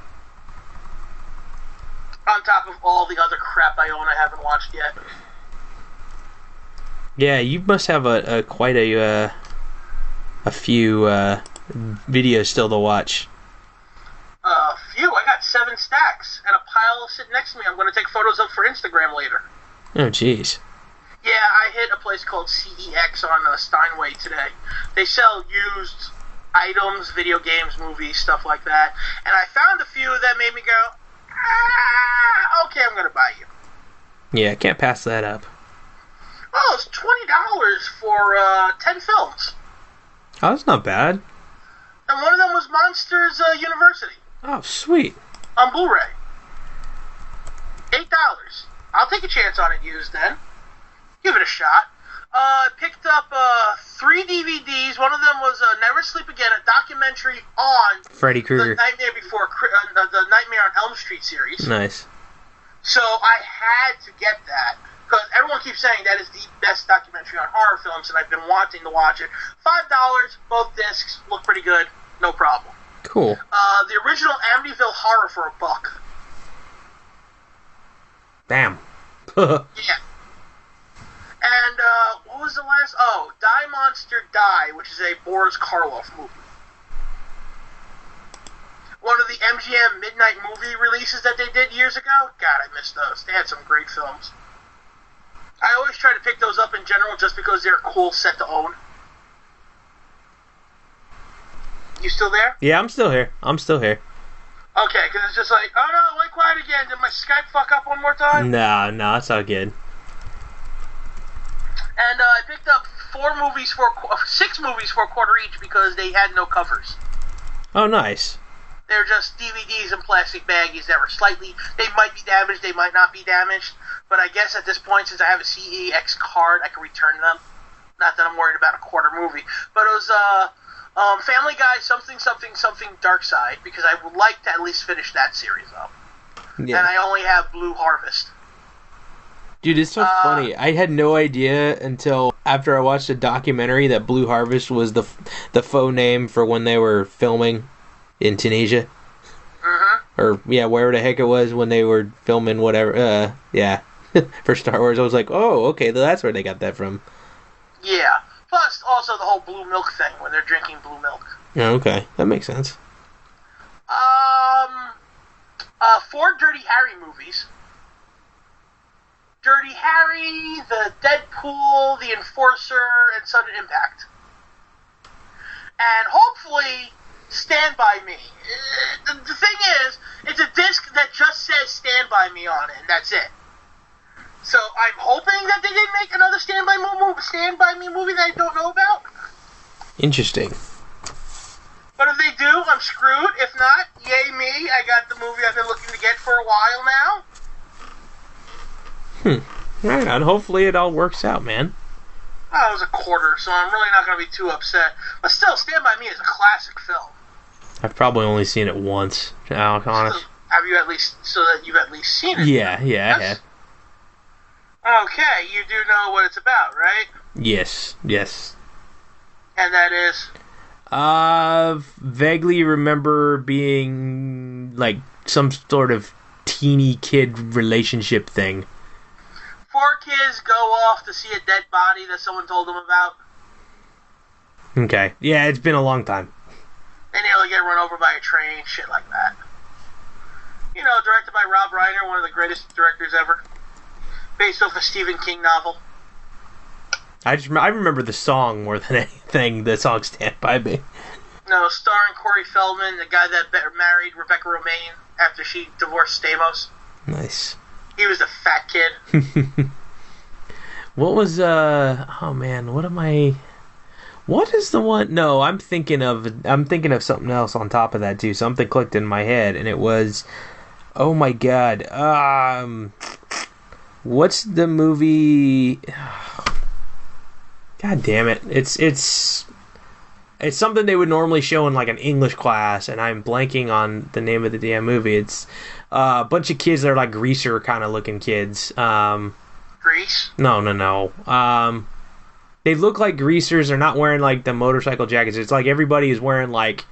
Speaker 2: On top of all the other crap I own I haven't watched yet.
Speaker 1: Yeah, you must have quite a few videos still to watch.
Speaker 2: A few? I got 7 stacks and a pile sitting next to me I'm going to take photos of for Instagram later.
Speaker 1: Oh, jeez.
Speaker 2: Yeah, I hit a place called CEX on Steinway today. They sell used items, video games, movies, stuff like that. And I found a few that made me go, okay, I'm going to buy you.
Speaker 1: Yeah, can't pass that up.
Speaker 2: Oh, it's $20 for 10 films.
Speaker 1: Oh, that's not bad.
Speaker 2: And one of them was Monsters University.
Speaker 1: Oh, sweet.
Speaker 2: On Blu-ray. $8. I'll take a chance on it used then. Give it a shot. I picked up 3 DVDs. One of them was Never Sleep Again, a documentary on
Speaker 1: Freddy Krueger.
Speaker 2: The Nightmare on Elm Street series.
Speaker 1: Nice.
Speaker 2: So I had to get that because everyone keeps saying that is the best documentary on horror films, and I've been wanting to watch it. $5, both discs, look pretty good, no problem.
Speaker 1: Cool.
Speaker 2: The original Amityville Horror for $1.
Speaker 1: Damn.
Speaker 2: Yeah. And, what was the last? Oh, Die Monster Die, which is a Boris Karloff movie. One of the MGM Midnight Movie releases that they did years ago. God, I missed those. They had some great films. I always try to pick those up in general just because they're a cool set to own. You still there?
Speaker 1: Yeah, I'm still here.
Speaker 2: Okay, because it's just like, oh no, it went quiet again. Did my Skype fuck up one more time?
Speaker 1: No, it's all good.
Speaker 2: And I picked up 6 movies for $1 each because they had no covers.
Speaker 1: Oh, nice.
Speaker 2: They're just DVDs in plastic baggies that were they might be damaged, they might not be damaged, but I guess at this point, since I have a CEX card, I can return them. Not that I'm worried about a quarter movie. But it was Family Guy, something Dark Side, because I would like to at least finish that series up. Yeah. And I only have Blue Harvest.
Speaker 1: Dude, it's so funny. I had no idea until after I watched a documentary that Blue Harvest was the faux name for when they were filming in Tunisia. Or, yeah, wherever the heck it was when they were filming whatever. Yeah, for Star Wars. I was like, oh, okay, that's where they got that from.
Speaker 2: Yeah. Plus, also the whole blue milk thing when they're drinking blue milk.
Speaker 1: Yeah, okay. That makes sense.
Speaker 2: 4 Dirty Harry movies. Dirty Harry, the Deadpool, the Enforcer, and Sudden Impact. And hopefully, Stand By Me. The thing is, it's a disc that just says Stand By Me on it, and that's it. So I'm hoping that they didn't make another Stand By Me movie that I don't know about.
Speaker 1: Interesting.
Speaker 2: But if they do, I'm screwed. If not, yay me. I got the movie I've been looking to get for a while now.
Speaker 1: Right on. Hopefully it all works out, man.
Speaker 2: Oh, it was a quarter, so I'm really not going to be too upset. But still, Stand By Me is a classic film.
Speaker 1: I've probably only seen it once, to be honest.
Speaker 2: Have you at least, so that you've at least seen it?
Speaker 1: Yeah, I have.
Speaker 2: Okay, you do know what it's about, right?
Speaker 1: Yes.
Speaker 2: And that is?
Speaker 1: Vaguely remember being, like, some sort of teeny kid relationship thing.
Speaker 2: 4 kids go off to see a dead body that someone told them about.
Speaker 1: Okay. Yeah, it's been a long time.
Speaker 2: They nearly get run over by a train, shit like that. You know, directed by Rob Reiner, one of the greatest directors ever. Based off a Stephen King novel.
Speaker 1: I remember the song more than anything, the song Stand By Me.
Speaker 2: No, starring Corey Feldman, the guy that married Rebecca Romaine after she divorced Stamos.
Speaker 1: Nice.
Speaker 2: He was a fat kid.
Speaker 1: What was, what is the one? No, I'm thinking of something else on top of that too. Something clicked in my head, and it was, oh my god, what's the movie? God damn it! It's something they would normally show in like an English class, and I'm blanking on the name of the damn movie. It's a bunch of kids that are like greaser kind of looking kids.
Speaker 2: Grease?
Speaker 1: No. They look like greasers. They're not wearing like the motorcycle jackets. It's like everybody is wearing like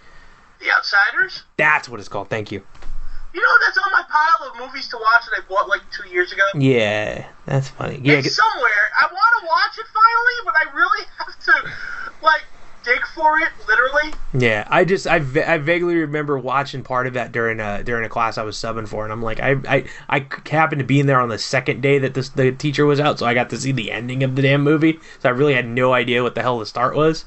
Speaker 2: The Outsiders?
Speaker 1: That's what it's called. Thank you.
Speaker 2: You know, that's on my pile of movies to watch that I bought like 2 years ago.
Speaker 1: Yeah, that's funny. Yeah,
Speaker 2: it's somewhere. I want to watch it finally, but I really have to like dig for it, literally.
Speaker 1: Yeah, I vaguely remember watching part of that during a class I was subbing for, and I'm like, I happened to be in there on the second day that the teacher was out, so I got to see the ending of the damn movie. So I really had no idea what the hell the start was.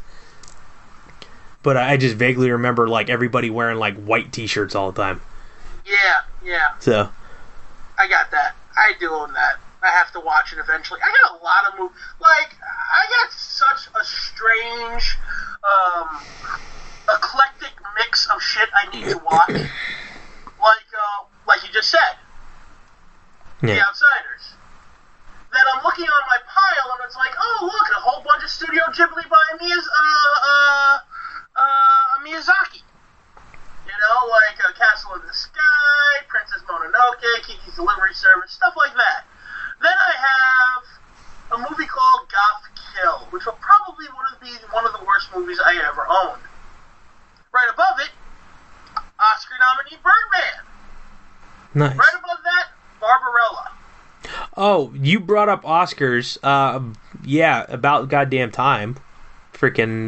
Speaker 1: But I just vaguely remember like everybody wearing like white t-shirts all the time.
Speaker 2: Yeah.
Speaker 1: So
Speaker 2: I got that. I do own that. I have to watch it eventually. I got a lot of movies. Like, I got such a strange, eclectic mix of shit I need to watch. Like you just said.
Speaker 1: Yeah.
Speaker 2: The Outsiders. Then I'm looking on my pile and it's like, oh look, a whole bunch of Studio Ghibli by Miyazaki. You know, like Castle in the Sky, Princess Mononoke, Kiki's Delivery Service, stuff like that. Then I have a movie called Goth Kill, which will probably be one of the worst movies I ever owned. Right above it, Oscar nominee Birdman.
Speaker 1: nice.
Speaker 2: Right above that, Barbarella.
Speaker 1: Oh, you brought up Oscars. Yeah, about goddamn time. Freaking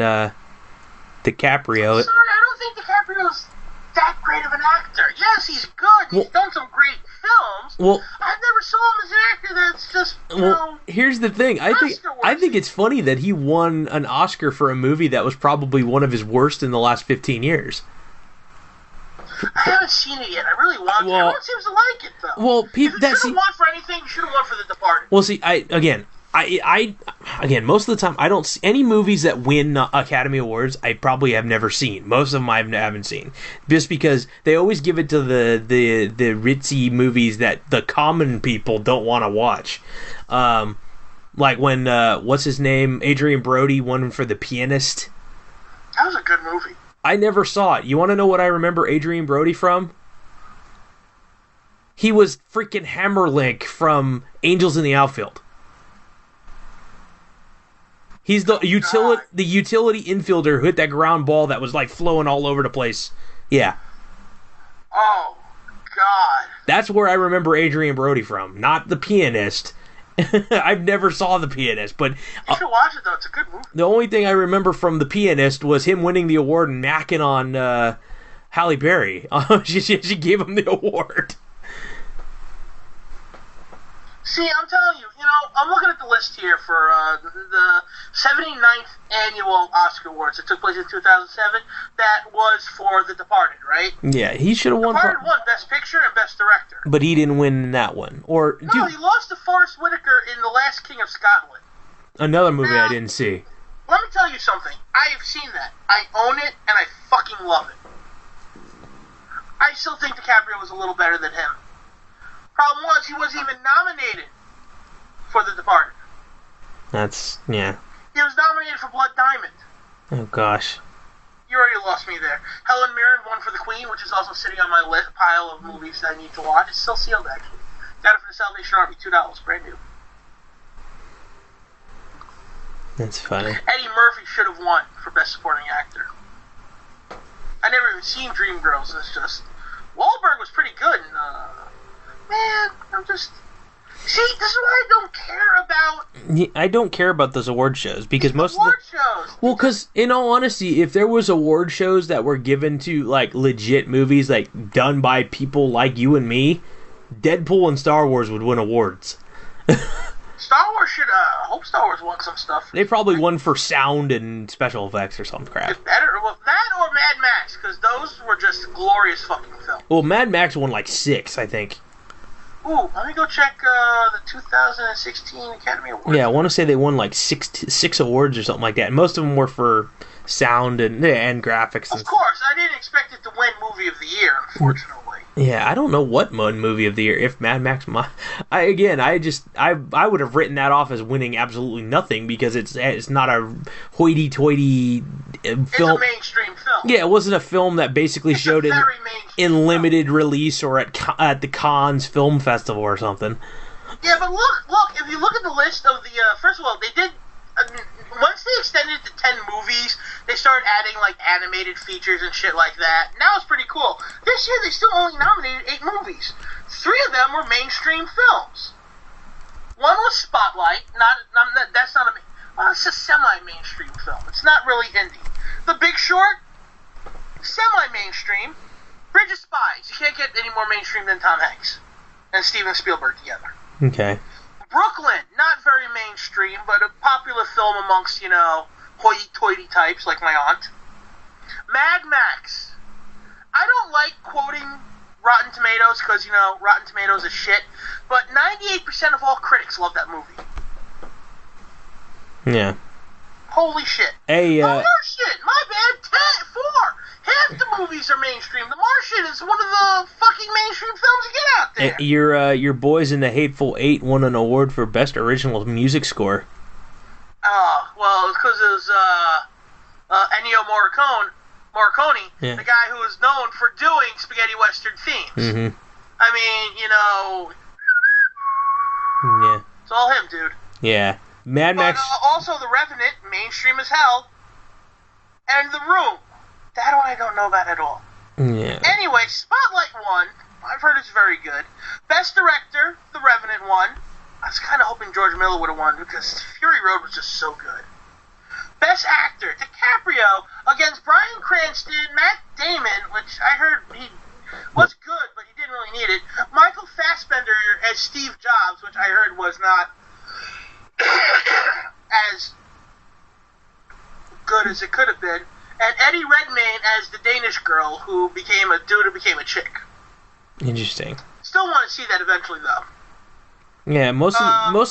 Speaker 1: DiCaprio.
Speaker 2: Sorry, I don't think DiCaprio's that great of an actor. Yes, he's good. He's done some great films.
Speaker 1: Well,
Speaker 2: I've never saw him as an actor that's just, you know...
Speaker 1: Here's the thing. I think it's funny that he won an Oscar for a movie that was probably one of his worst in the last 15 years.
Speaker 2: I haven't seen it yet. I really want to. Everyone seems to like it, though.
Speaker 1: Well,
Speaker 2: if you should have won for anything, you should have won for The Departed.
Speaker 1: Well, see, again, most of the time, I don't see any movies that win Academy Awards. I probably have never seen. Most of them I haven't seen, just because they always give it to the ritzy movies that the common people don't want to watch. Like when what's his name, Adrian Brody won for The Pianist.
Speaker 2: That was a good movie.
Speaker 1: I never saw it. You want to know what I remember Adrian Brody from? He was freaking Hammerlink from Angels in the Outfield. He's the utility infielder who hit that ground ball that was like flowing all over the place. Yeah.
Speaker 2: Oh, God.
Speaker 1: That's where I remember Adrian Brody from. Not The Pianist. I've never saw The Pianist, but
Speaker 2: you should watch it though. It's a good movie.
Speaker 1: The only thing I remember from The Pianist was him winning the award and macking on Halle Berry. She gave him the award.
Speaker 2: See, I'm telling you, I'm looking at the list here for the 79th annual Oscar Awards that took place in 2007. That was for The Departed, right?
Speaker 1: Yeah, he should have won.
Speaker 2: Departed won Best Picture and Best Director.
Speaker 1: But he didn't win in that one.
Speaker 2: No, he lost to Forrest Whitaker in The Last King of Scotland.
Speaker 1: Another movie I didn't see.
Speaker 2: Let me tell you something. I have seen that. I own it, and I fucking love it. I still think DiCaprio was a little better than him. Problem was, he wasn't even nominated for The Departed.
Speaker 1: Yeah.
Speaker 2: He was nominated for Blood Diamond.
Speaker 1: Oh, gosh.
Speaker 2: You already lost me there. Helen Mirren won for The Queen, which is also sitting on my pile of movies that I need to watch. It's still sealed, actually. Got it for the Salvation Army, $2, brand new.
Speaker 1: That's funny.
Speaker 2: Eddie Murphy should have won for Best Supporting Actor. I never even seen Dreamgirls, and it's just... Wahlberg was pretty good, and, man, I'm just... See, this is what I don't care about.
Speaker 1: I don't care about those award shows because most
Speaker 2: award shows.
Speaker 1: Well, because in all honesty, if there was award shows that were given to like legit movies, like done by people like you and me, Deadpool and Star Wars would win awards.
Speaker 2: Star Wars should. I hope Star Wars won some stuff.
Speaker 1: They probably won for sound and special effects or some crap.
Speaker 2: It's better. Well, that or Mad Max, because those were just glorious fucking films.
Speaker 1: Well, Mad Max won like 6, I think.
Speaker 2: Ooh, let me go check the 2016 Academy Awards.
Speaker 1: Yeah, I want to say they won like six awards or something like that. Most of them were for sound and graphics.
Speaker 2: Of course, I didn't expect it to win Movie of the Year, unfortunately.
Speaker 1: Yeah, I don't know what won Movie of the Year. If Mad Max, I would have written that off as winning absolutely nothing because it's not a hoity-toity film.
Speaker 2: It's a mainstream film.
Speaker 1: Yeah, it wasn't a film that basically showed it in limited release or at the Cannes Film Festival or something.
Speaker 2: Yeah, but look, if you look at the list of the, first of all, they did, once they extended it to 10 movies, they started adding, like, animated features and shit like that. Now it's pretty cool. This year, they still only nominated 8 movies. 3 of them were mainstream films. One was Spotlight, it's a semi-mainstream film. It's not really indie. The Big Short, semi-mainstream. Bridge of Spies, you can't get any more mainstream than Tom Hanks and Steven Spielberg together.
Speaker 1: Okay.
Speaker 2: Brooklyn, not very mainstream, but a popular film amongst, hoity-toity types like my aunt. Mad Max. I don't like quoting Rotten Tomatoes because, Rotten Tomatoes is shit, but 98% of all critics love that movie.
Speaker 1: Yeah.
Speaker 2: Holy shit.
Speaker 1: Hey,
Speaker 2: The Martian, my bad, 4. Half the movies are mainstream. The Martian is one of the fucking mainstream films you get out there.
Speaker 1: Your boys in the Hateful Eight won an award for Best Original Music Score.
Speaker 2: Oh, well, it's because it was Ennio Morricone,
Speaker 1: yeah.
Speaker 2: The guy who is known for doing spaghetti western themes.
Speaker 1: Mm-hmm.
Speaker 2: I mean,
Speaker 1: Yeah.
Speaker 2: It's all him, dude.
Speaker 1: Yeah. Mad Max.
Speaker 2: Also, The Revenant, mainstream as hell. And The Room. That one I don't know about at all.
Speaker 1: Yeah.
Speaker 2: Anyway, Spotlight won. I've heard it's very good. Best Director, The Revenant won. I was kind of hoping George Miller would have won because Fury Road was just so good. Best Actor, DiCaprio against Bryan Cranston, Matt Damon, which I heard he was good, but he didn't really need it. Michael Fassbender as Steve Jobs, which I heard was not as good as it could have been. And Eddie Redmayne as the Danish girl who became a dude who became a chick.
Speaker 1: Interesting.
Speaker 2: Still want to see that eventually, though.
Speaker 1: Yeah, most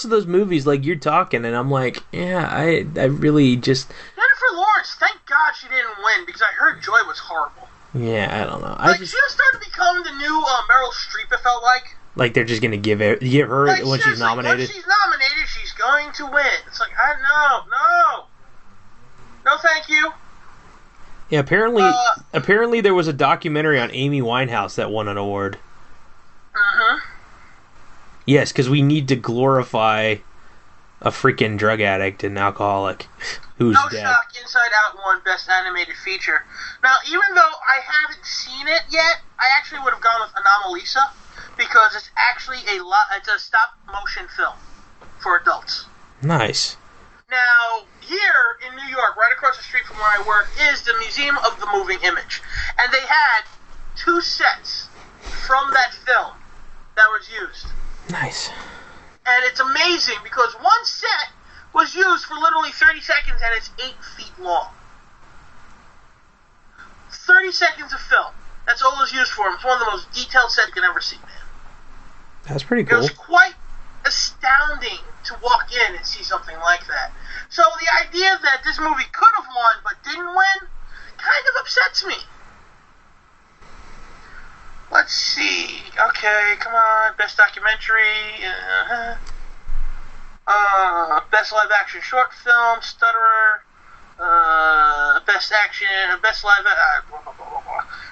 Speaker 1: of those movies, like you're talking, and I'm like, yeah, I really just.
Speaker 2: Jennifer Lawrence, thank God she didn't win because I heard Joy was horrible.
Speaker 1: Yeah, I don't know.
Speaker 2: She was starting to become the new Meryl Streep. It felt like
Speaker 1: they're just gonna give her when she's nominated.
Speaker 2: Once she's nominated, she's going to win. It's like no, thank you.
Speaker 1: Yeah, apparently there was a documentary on Amy Winehouse that won an award. Yes, because we need to glorify a freaking drug addict and alcoholic who's dead.
Speaker 2: No shock, Inside Out won Best Animated Feature. Now, even though I haven't seen it yet, I actually would have gone with Anomalisa because it's actually it's a stop-motion film for adults.
Speaker 1: Nice.
Speaker 2: Now, here in New York, right across the street from where I work, is the Museum of the Moving Image. And they had 2 sets from that film that was used.
Speaker 1: Nice.
Speaker 2: And it's amazing because one set was used for literally 30 seconds and it's 8 feet long. 30 seconds of film. That's all it was used for. It's one of the most detailed sets you can ever see, man.
Speaker 1: That's pretty cool.
Speaker 2: It was quite astounding to walk in and see something like that. So the idea that this movie could have won but didn't win kind of upsets me. Let's see. Okay, come on. Best documentary. Best live action short film. Stutterer. Best action. Best live.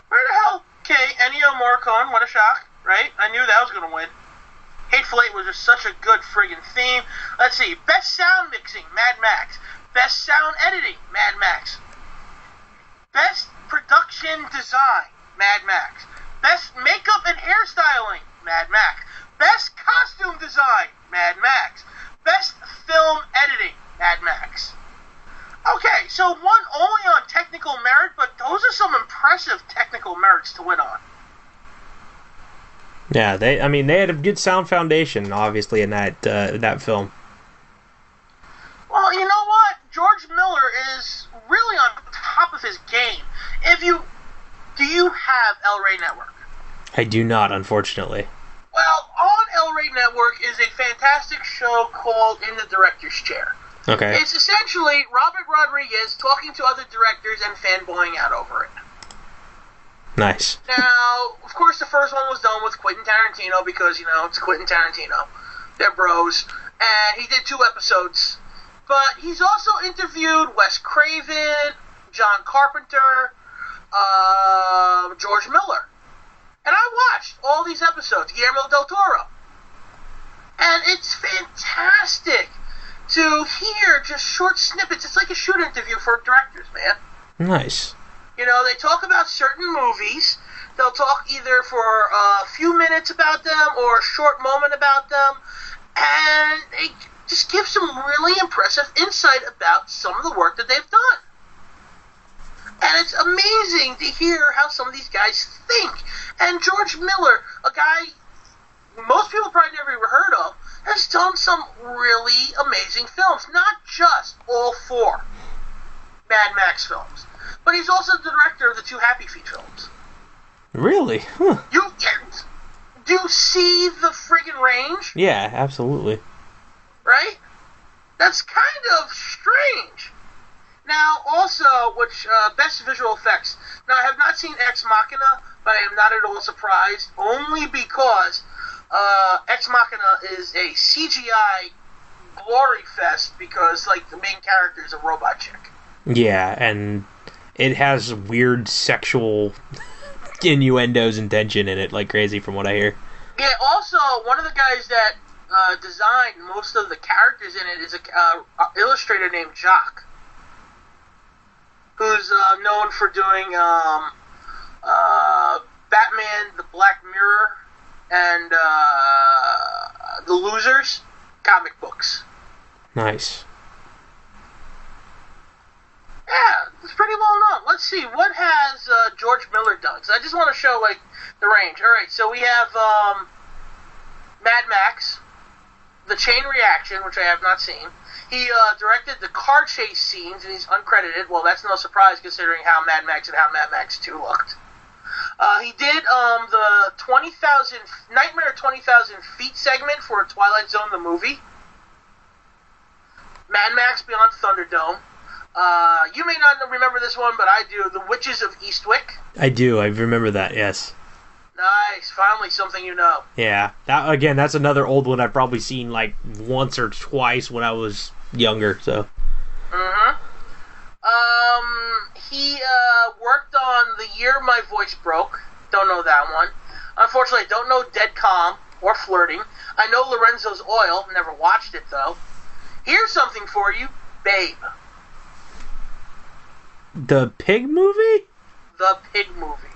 Speaker 2: Where the hell? Okay, Ennio Morricone. What a shock, right? I knew that was gonna win. Hateful Eight was just such a good friggin' theme. Let's see. Best sound mixing. Mad Max. Best sound editing. Mad Max. Best production design. Mad Max. Best makeup and hairstyling, Mad Max. Best costume design, Mad Max. Best film editing, Mad Max. Okay, so won only on technical merit, but those are some impressive technical merits to win on.
Speaker 1: Yeah, they had a good sound foundation, obviously, in that film.
Speaker 2: Well, you know what? George Miller is really on top of his game. Do you have El Rey Network?
Speaker 1: I do not, unfortunately.
Speaker 2: Well, on El Rey Network is a fantastic show called In the Director's Chair.
Speaker 1: Okay.
Speaker 2: It's essentially Robert Rodriguez talking to other directors and fanboying out over it.
Speaker 1: Nice.
Speaker 2: Now, of course, the first one was done with Quentin Tarantino because, it's Quentin Tarantino. They're bros. And he did 2 episodes. But he's also interviewed Wes Craven, John Carpenter, George Miller. And I watched all these episodes, Guillermo del Toro. And it's fantastic to hear just short snippets. It's like a shoot interview for directors, man.
Speaker 1: Nice.
Speaker 2: They talk about certain movies. They'll talk either for a few minutes about them or a short moment about them. And they just give some really impressive insight about some of the work that they've done. And it's amazing to hear how some of these guys think. And George Miller, a guy most people probably never even heard of, has done some really amazing films. Not just all 4 Mad Max films, but he's also the director of the 2 Happy Feet films.
Speaker 1: Really? Huh.
Speaker 2: Do you see the friggin' range?
Speaker 1: Yeah, absolutely.
Speaker 2: Right? That's kind of strange. Now, also, best visual effects. Now, I have not seen Ex Machina, but I am not at all surprised, only because Ex Machina is a CGI glory fest because, the main character is a robot chick.
Speaker 1: Yeah, and it has weird sexual innuendos and tension in it like crazy from what I hear.
Speaker 2: Yeah, also, one of the guys that designed most of the characters in it is an illustrator named Jacques, who's known for doing Batman, The Black Mirror, and The Losers comic books.
Speaker 1: Nice.
Speaker 2: Yeah, it's pretty well known. Let's see, what has George Miller done? Because I just want to show, the range. All right, so we have Mad Max, The Chain Reaction, which I have not seen. He directed the car chase scenes, and he's uncredited. Well, that's no surprise considering how Mad Max and how Mad Max 2 looked. He did the 20,000 Nightmare 20,000 Feet segment for Twilight Zone the movie. Mad Max Beyond Thunderdome. You may not remember this one, but I do. The Witches of Eastwick.
Speaker 1: I do. I remember that, yes.
Speaker 2: Nice. Finally something you know.
Speaker 1: Yeah. That's another old one I've probably seen once or twice when I was younger, so.
Speaker 2: Mm-hmm. He worked on The Year My Voice Broke. Don't know that one. Unfortunately, I don't know Dead Calm or Flirting. I know Lorenzo's Oil. Never watched it, though. Here's something for you. Babe.
Speaker 1: The Pig movie?
Speaker 2: The Pig movie.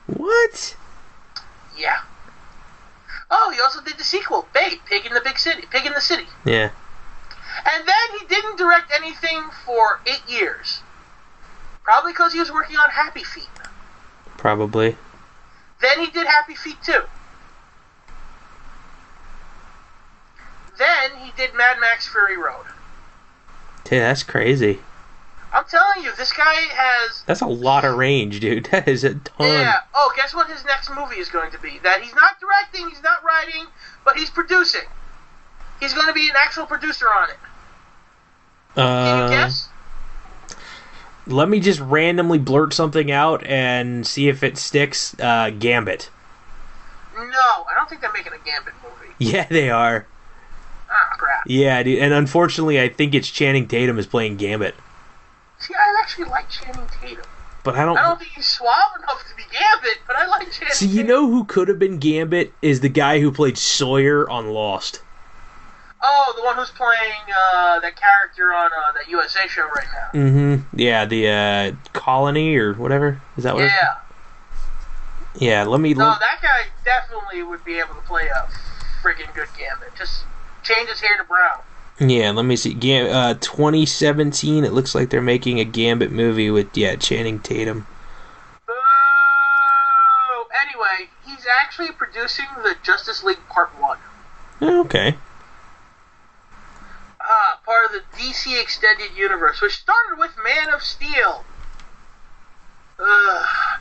Speaker 1: What?
Speaker 2: Yeah. Oh, he also did the sequel, Babe, Pig in the Big City. Pig in the City.
Speaker 1: Yeah.
Speaker 2: And then he didn't direct anything for 8 years. Probably because he was working on Happy Feet.
Speaker 1: Probably.
Speaker 2: Then he did Happy Feet 2. Then he did Mad Max Fury Road.
Speaker 1: Dude, that's crazy.
Speaker 2: I'm telling you, this guy has...
Speaker 1: That's a lot of range, dude. That is a ton.
Speaker 2: Yeah. Oh, guess what his next movie is going to be? That he's not directing, he's not writing, but he's producing. He's going to be an actual producer on it. Can you guess?
Speaker 1: Let me just randomly blurt something out and see if it sticks. Gambit.
Speaker 2: No, I don't think they're making a Gambit movie.
Speaker 1: Yeah, they are.
Speaker 2: Ah, crap.
Speaker 1: Yeah, dude. And unfortunately, I think it's Channing Tatum is playing Gambit.
Speaker 2: See, I actually like Channing Tatum.
Speaker 1: But I don't
Speaker 2: think he's suave enough to be Gambit, but I like Channing
Speaker 1: See, you
Speaker 2: Tatum.
Speaker 1: know who could have been Gambit is the guy who played Sawyer on Lost.
Speaker 2: Oh, the one who's playing that character on that USA show right now.
Speaker 1: Mm-hmm. Yeah, the Colony or whatever. Is that what?
Speaker 2: Yeah.
Speaker 1: Yeah. Let me.
Speaker 2: No, that guy definitely would be able to play a friggin' good Gambit. Just change his hair to brown.
Speaker 1: Yeah. Let me see. 2017. It looks like they're making a Gambit movie with Channing Tatum.
Speaker 2: Oh. Anyway, he's actually producing the Justice League Part 1.
Speaker 1: Okay.
Speaker 2: Part of the DC Extended Universe, which started with Man of Steel.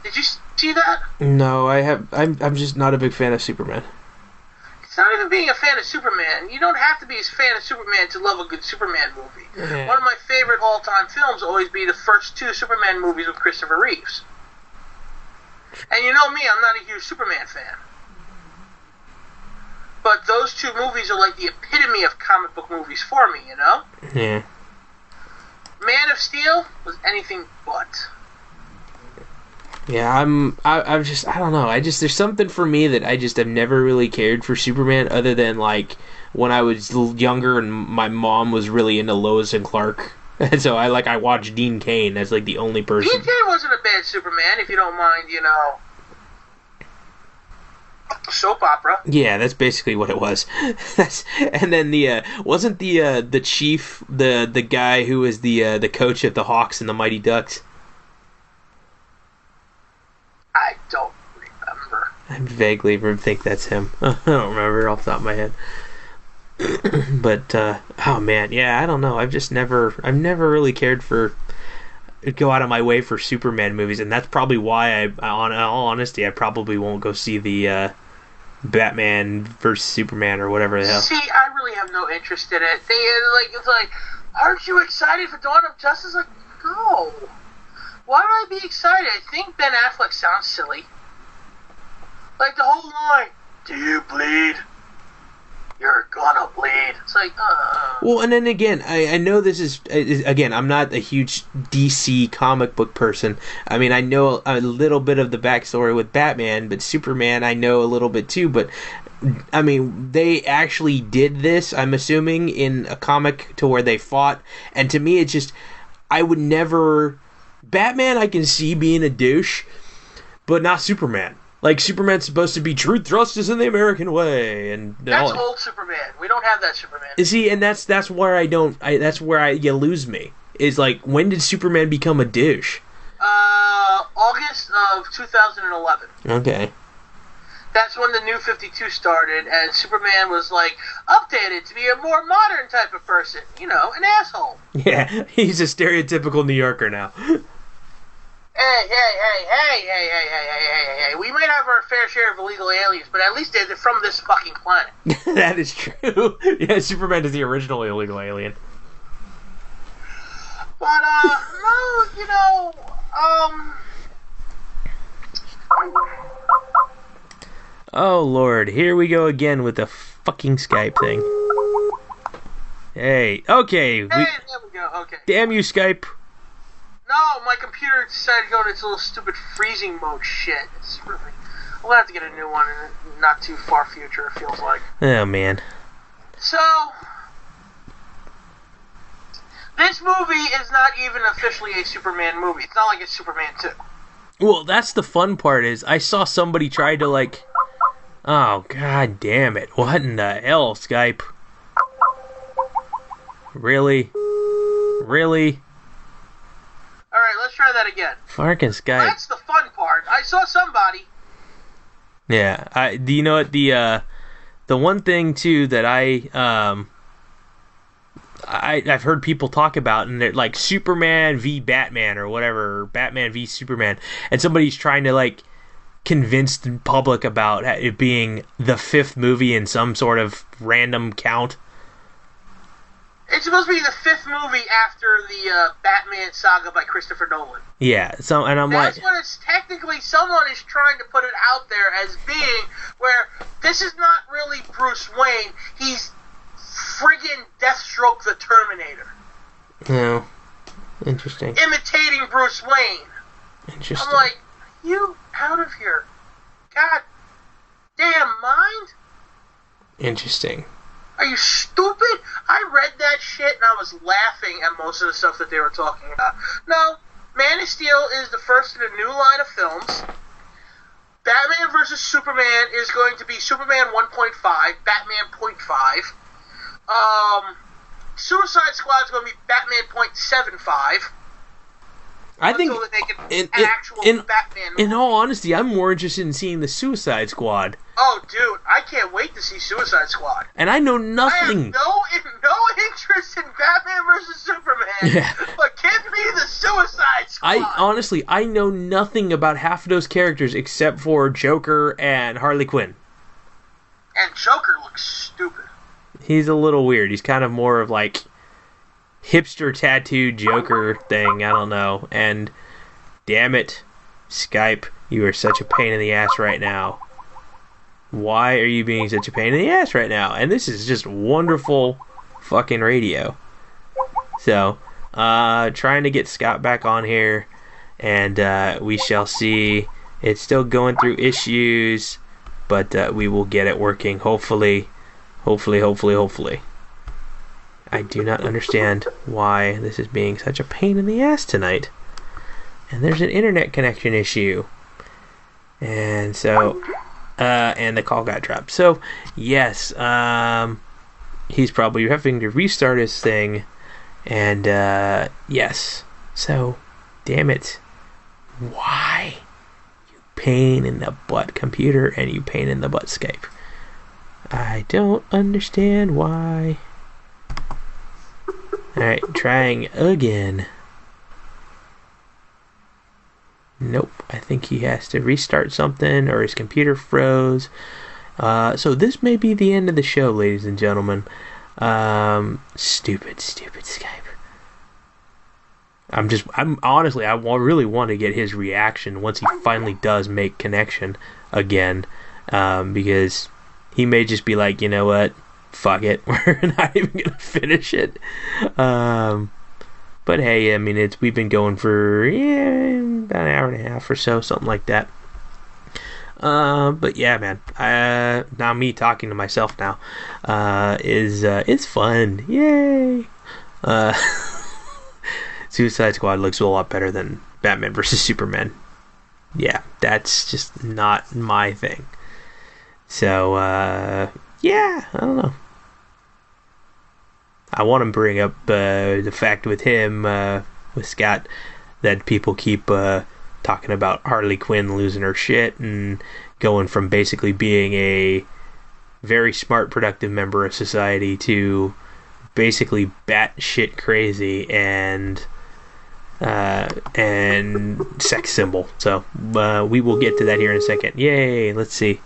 Speaker 2: Did you see that?
Speaker 1: No, I have. I'm just not a big fan of Superman.
Speaker 2: It's not even being a fan of Superman. You don't have to be a fan of Superman to love a good Superman movie.
Speaker 1: Yeah.
Speaker 2: One of my favorite all-time films will always be the first 2 Superman movies with Christopher Reeves. And you know me, I'm not a huge Superman fan. But those 2 movies are like the epitome of comic book movies for me, you know?
Speaker 1: Yeah.
Speaker 2: Man of Steel was anything but.
Speaker 1: Yeah, I'm just, I don't know. There's something for me that I just have never really cared for Superman other than, like, when I was younger and my mom was really into Lois and Clark. And so I watched Dean Cain. That's, like, the only person.
Speaker 2: Dean Cain wasn't a bad Superman, if you don't mind, you know, soap opera.
Speaker 1: Yeah, that's basically what it was. And then wasn't the chief the guy who was the coach of the Hawks and the Mighty Ducks?
Speaker 2: I don't remember.
Speaker 1: I vaguely think that's him. I don't remember off the top of my head. But oh man, yeah, I don't know. I've never really cared for go out of my way for Superman movies, and that's probably why in all honesty, I probably won't go see the Batman versus Superman or whatever the hell.
Speaker 2: See, I really have no interest in it. It's like, aren't you excited for Dawn of Justice? Like, no. Why would I be excited? I think Ben Affleck sounds silly. Like the whole line, "Do you bleed? You're gonna bleed." It's like,
Speaker 1: Well, and then again, I know this is again, I'm not a huge DC comic book person. I mean, I know a little bit of the backstory with Batman, but Superman I know a little bit too. But I mean, they actually did this, I'm assuming, in a comic to where they fought, and to me, it's just I would never. Batman, I can see being a douche, but not Superman. Like, Superman's supposed to be truth thrust is in the American way, and
Speaker 2: that's old Superman. We don't have that Superman.
Speaker 1: See, and that's where you lose me. Is like, when did Superman become a douche?
Speaker 2: August of 2011.
Speaker 1: Okay.
Speaker 2: That's when the New 52 started, and Superman was, like, updated to be a more modern type of person. You know, an asshole.
Speaker 1: Yeah, he's a stereotypical New Yorker now.
Speaker 2: Hey. We might have our fair share of illegal aliens, but at least they're from this fucking planet.
Speaker 1: That is true. Yeah, Superman is the original illegal alien.
Speaker 2: But, no, you know,
Speaker 1: Oh, Lord. Here we go again with the fucking Skype thing. Hey. Okay.
Speaker 2: Hey, there we go. Okay.
Speaker 1: Damn you, Skype.
Speaker 2: No, my computer decided to go into its little stupid freezing mode shit. It's really... We'll have to get a new one in the not too far future, it feels like.
Speaker 1: Oh, man.
Speaker 2: So... this movie is not even officially a Superman movie. It's not like it's Superman 2.
Speaker 1: Well, that's the fun part is I saw somebody try to, like... Oh, god damn it. What in the hell, Skype? Really? Really?
Speaker 2: Alright, let's try that again.
Speaker 1: Fucking Skype.
Speaker 2: That's the fun part. I saw somebody.
Speaker 1: Yeah. Do you know what the one thing too that I've heard people talk about, and they're like Superman v Batman or whatever, or Batman v Superman, and somebody's trying to like convince the public about it being the 5th movie in some sort of random count.
Speaker 2: It's supposed to be the 5th movie after the Batman saga by Christopher Nolan.
Speaker 1: Yeah, so, and
Speaker 2: That's what it's technically, someone is trying to put it out there as being, where this is not really Bruce Wayne, he's friggin' Deathstroke the Terminator.
Speaker 1: No. Interesting.
Speaker 2: Imitating Bruce Wayne.
Speaker 1: Interesting.
Speaker 2: I'm like, you out of your god damn mind?
Speaker 1: Interesting.
Speaker 2: Are you stupid? I read that shit and I was laughing at most of the stuff that they were talking about. No, Man of Steel is the first in a new line of films. Batman vs. Superman is going to be Superman 1.5, Batman 0.5. Suicide Squad is going to be Batman 0.75.
Speaker 1: I think,
Speaker 2: Batman movie.
Speaker 1: In all honesty, I'm more interested in seeing the Suicide Squad.
Speaker 2: Oh, dude, I can't wait to see Suicide Squad.
Speaker 1: And I know nothing.
Speaker 2: I have no interest in Batman vs. Superman,
Speaker 1: yeah.
Speaker 2: But give me the Suicide Squad.
Speaker 1: I know nothing about half of those characters except for Joker and Harley Quinn.
Speaker 2: And Joker looks stupid.
Speaker 1: He's a little weird. He's kind of more of like hipster tattooed Joker thing. I don't know. And damn it, Skype, you are such a pain in the ass right now. Why are you being such a pain in the ass right now? And this is just wonderful fucking radio. So, trying to get Scott back on here, and we shall see. It's still going through issues, but we will get it working, hopefully. Hopefully. I do not understand why this is being such a pain in the ass tonight. And there's an internet connection issue. And so, and the call got dropped. So, yes, he's probably having to restart his thing. And, yes. So, damn it. Why? You pain in the butt computer and you pain in the butt Skype. I don't understand why. Alright, trying again. Nope, I think he has to restart something or his computer froze. So this may be the end of the show, ladies and gentlemen. Stupid Skype. I'm honestly, I really want to get his reaction once he finally does make connection again. Because he may just be like, you know what? Fuck it. We're not even going to finish it. But hey, I mean, we've been going for about an hour and a half or so, something like that. But yeah, man. Now me talking to myself now is fun. Yay! Suicide Squad looks a lot better than Batman vs. Superman. Yeah, that's just not my thing. So, yeah, I don't know. I want to bring up the fact with him, with Scott, that people keep talking about Harley Quinn losing her shit and going from basically being a very smart, productive member of society to basically batshit crazy and sex symbol. So we will get to that here in a second. Yay! Let's see.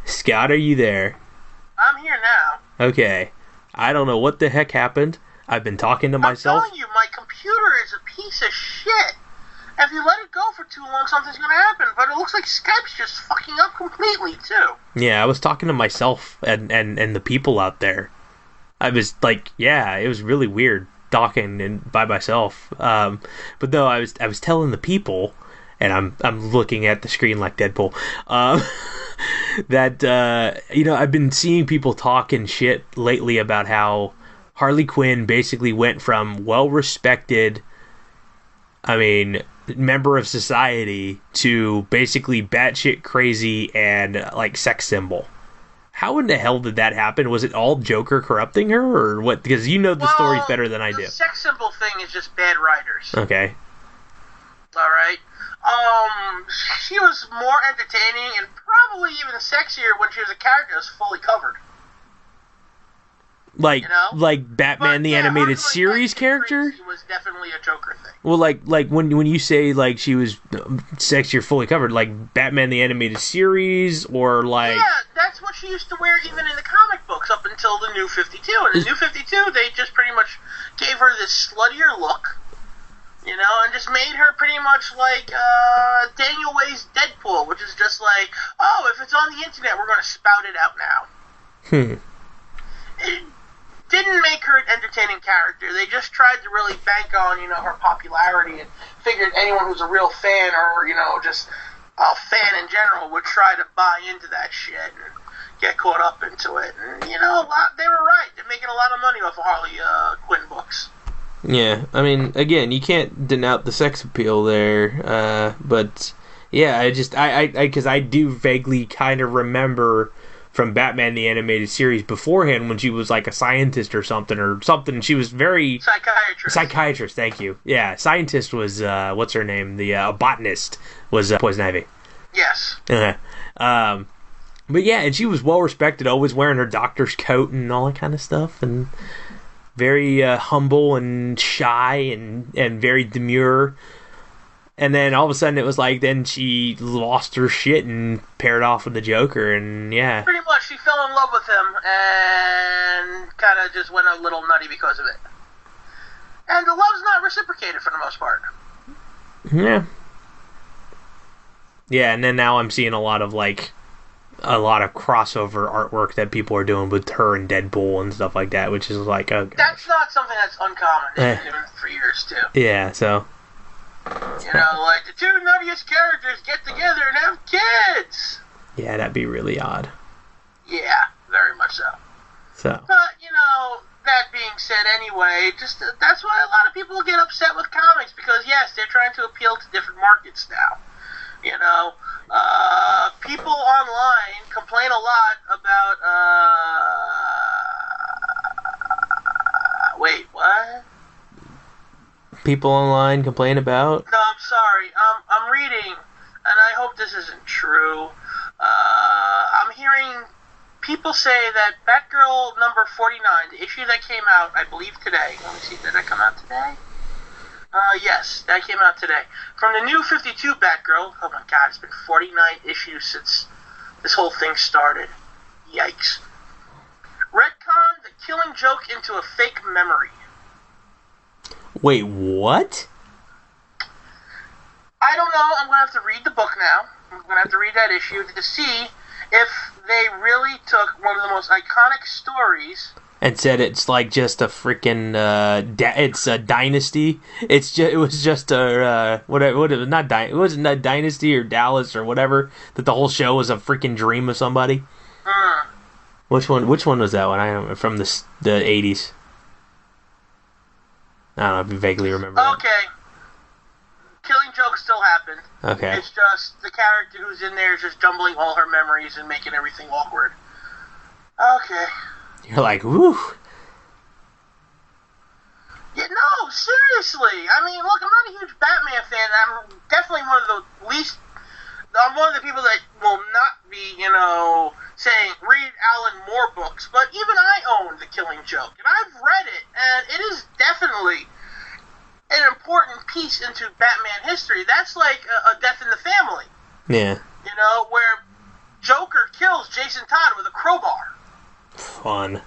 Speaker 1: Scott, are you there?
Speaker 2: I'm here now.
Speaker 1: Okay. I don't know what the heck happened. I've been talking to myself.
Speaker 2: I'm telling you, my computer is a piece of shit. If you let it go for too long, something's going to happen. But it looks like Skype's just fucking up completely, too. Yeah,
Speaker 1: I was talking to myself and the people out there. I was like, yeah, it was really weird talking by myself. But though I was telling the people, and I'm looking at the screen like Deadpool, that I've been seeing people talking shit lately about how Harley Quinn basically went from well-respected, member of society to basically batshit crazy and like sex symbol. How in the hell did that happen? Was it all Joker corrupting her, or what? Because you know the stories better than I do.
Speaker 2: The sex symbol thing is just bad writers.
Speaker 1: Okay.
Speaker 2: All right. She was more entertaining and probably even sexier when she was a character that was fully covered.
Speaker 1: Like,
Speaker 2: you know?
Speaker 1: like Batman the Animated Series character?
Speaker 2: She was definitely a Joker thing.
Speaker 1: Well, like when you say like she was sexier fully covered, like Batman the Animated Series, or like...
Speaker 2: Yeah, that's what she used to wear even in the comic books up until the New 52. In the New 52, they just pretty much gave her this sluttier look, you know, and just made her pretty much like Daniel Way's Deadpool, which is just like, oh, if it's on the internet, we're going to spout it out now. It didn't make her an entertaining character. They just tried to really bank on, you know, her popularity, and figured anyone who's a real fan, or, you know, just a fan in general, would try to buy into that shit and get caught up into it. And, you know, they were right. They're making a lot of money off of Harley Quinn books.
Speaker 1: Yeah, I mean, again, you can't denote the sex appeal there, but yeah, because I do vaguely kind of remember from Batman the Animated Series beforehand when she was like a scientist or something. She was very... Psychiatrist, thank you. Yeah, scientist was, what's her name? The botanist was Poison Ivy.
Speaker 2: Yes.
Speaker 1: But yeah, and she was well respected, always wearing her doctor's coat and all that kind of stuff, and very humble and shy and very demure. And then all of a sudden it was like, then she lost her shit and paired off with the Joker, and yeah.
Speaker 2: Pretty much, she fell in love with him and kind of just went a little nutty because of it. And the love's not reciprocated for the most part.
Speaker 1: Yeah. Yeah, and then now I'm seeing a lot of crossover artwork that people are doing with her and Deadpool and stuff like that, which is like, oh gosh.
Speaker 2: That's not something that's uncommon. They've been doing it for years, too.
Speaker 1: Yeah, so...
Speaker 2: You know, like, the two nuttiest characters get together and have kids!
Speaker 1: Yeah, that'd be really odd.
Speaker 2: Yeah, very much so. But, you know, that being said anyway, just that's why a lot of people get upset with comics, because, yes, they're trying to appeal to different markets now. You know, people online complain a lot about, wait, what?
Speaker 1: People online complain about?
Speaker 2: No, I'm sorry. I'm reading, and I hope this isn't true. I'm hearing people say that Batgirl number 49, the issue that came out, I believe today. Let me see, did that come out today? Yes, that came out today. From the new 52 Batgirl, oh my god, it's been 49 issues since this whole thing started. Yikes. Retcon the Killing Joke into a fake memory.
Speaker 1: Wait, what?
Speaker 2: I don't know. I'm going to have to read the book now. I'm going to have to read that issue to see if they really took one of the most iconic stories
Speaker 1: and said it's like just a freaking it's a dynasty. It was just a it wasn't Dynasty or Dallas or whatever, that the whole show was a freaking dream of somebody. Which one was that one? I don't know, from the 80s. I don't know, I vaguely remember that.
Speaker 2: Okay. Killing Joke still happened.
Speaker 1: Okay.
Speaker 2: It's just the character who's in there is just jumbling all her memories and making everything awkward. Okay.
Speaker 1: You're like, woo.
Speaker 2: Yeah, no, seriously. I mean, look, I'm not a huge Batman fan. I'm definitely one of the people that will not be, you know, saying, read Alan Moore books. But even I own The Killing Joke, and I've read it, and it is definitely an important piece into Batman history. That's like a Death in the Family.
Speaker 1: Yeah.
Speaker 2: You know, where Joker kills Jason Todd with a crowbar.
Speaker 1: Fun.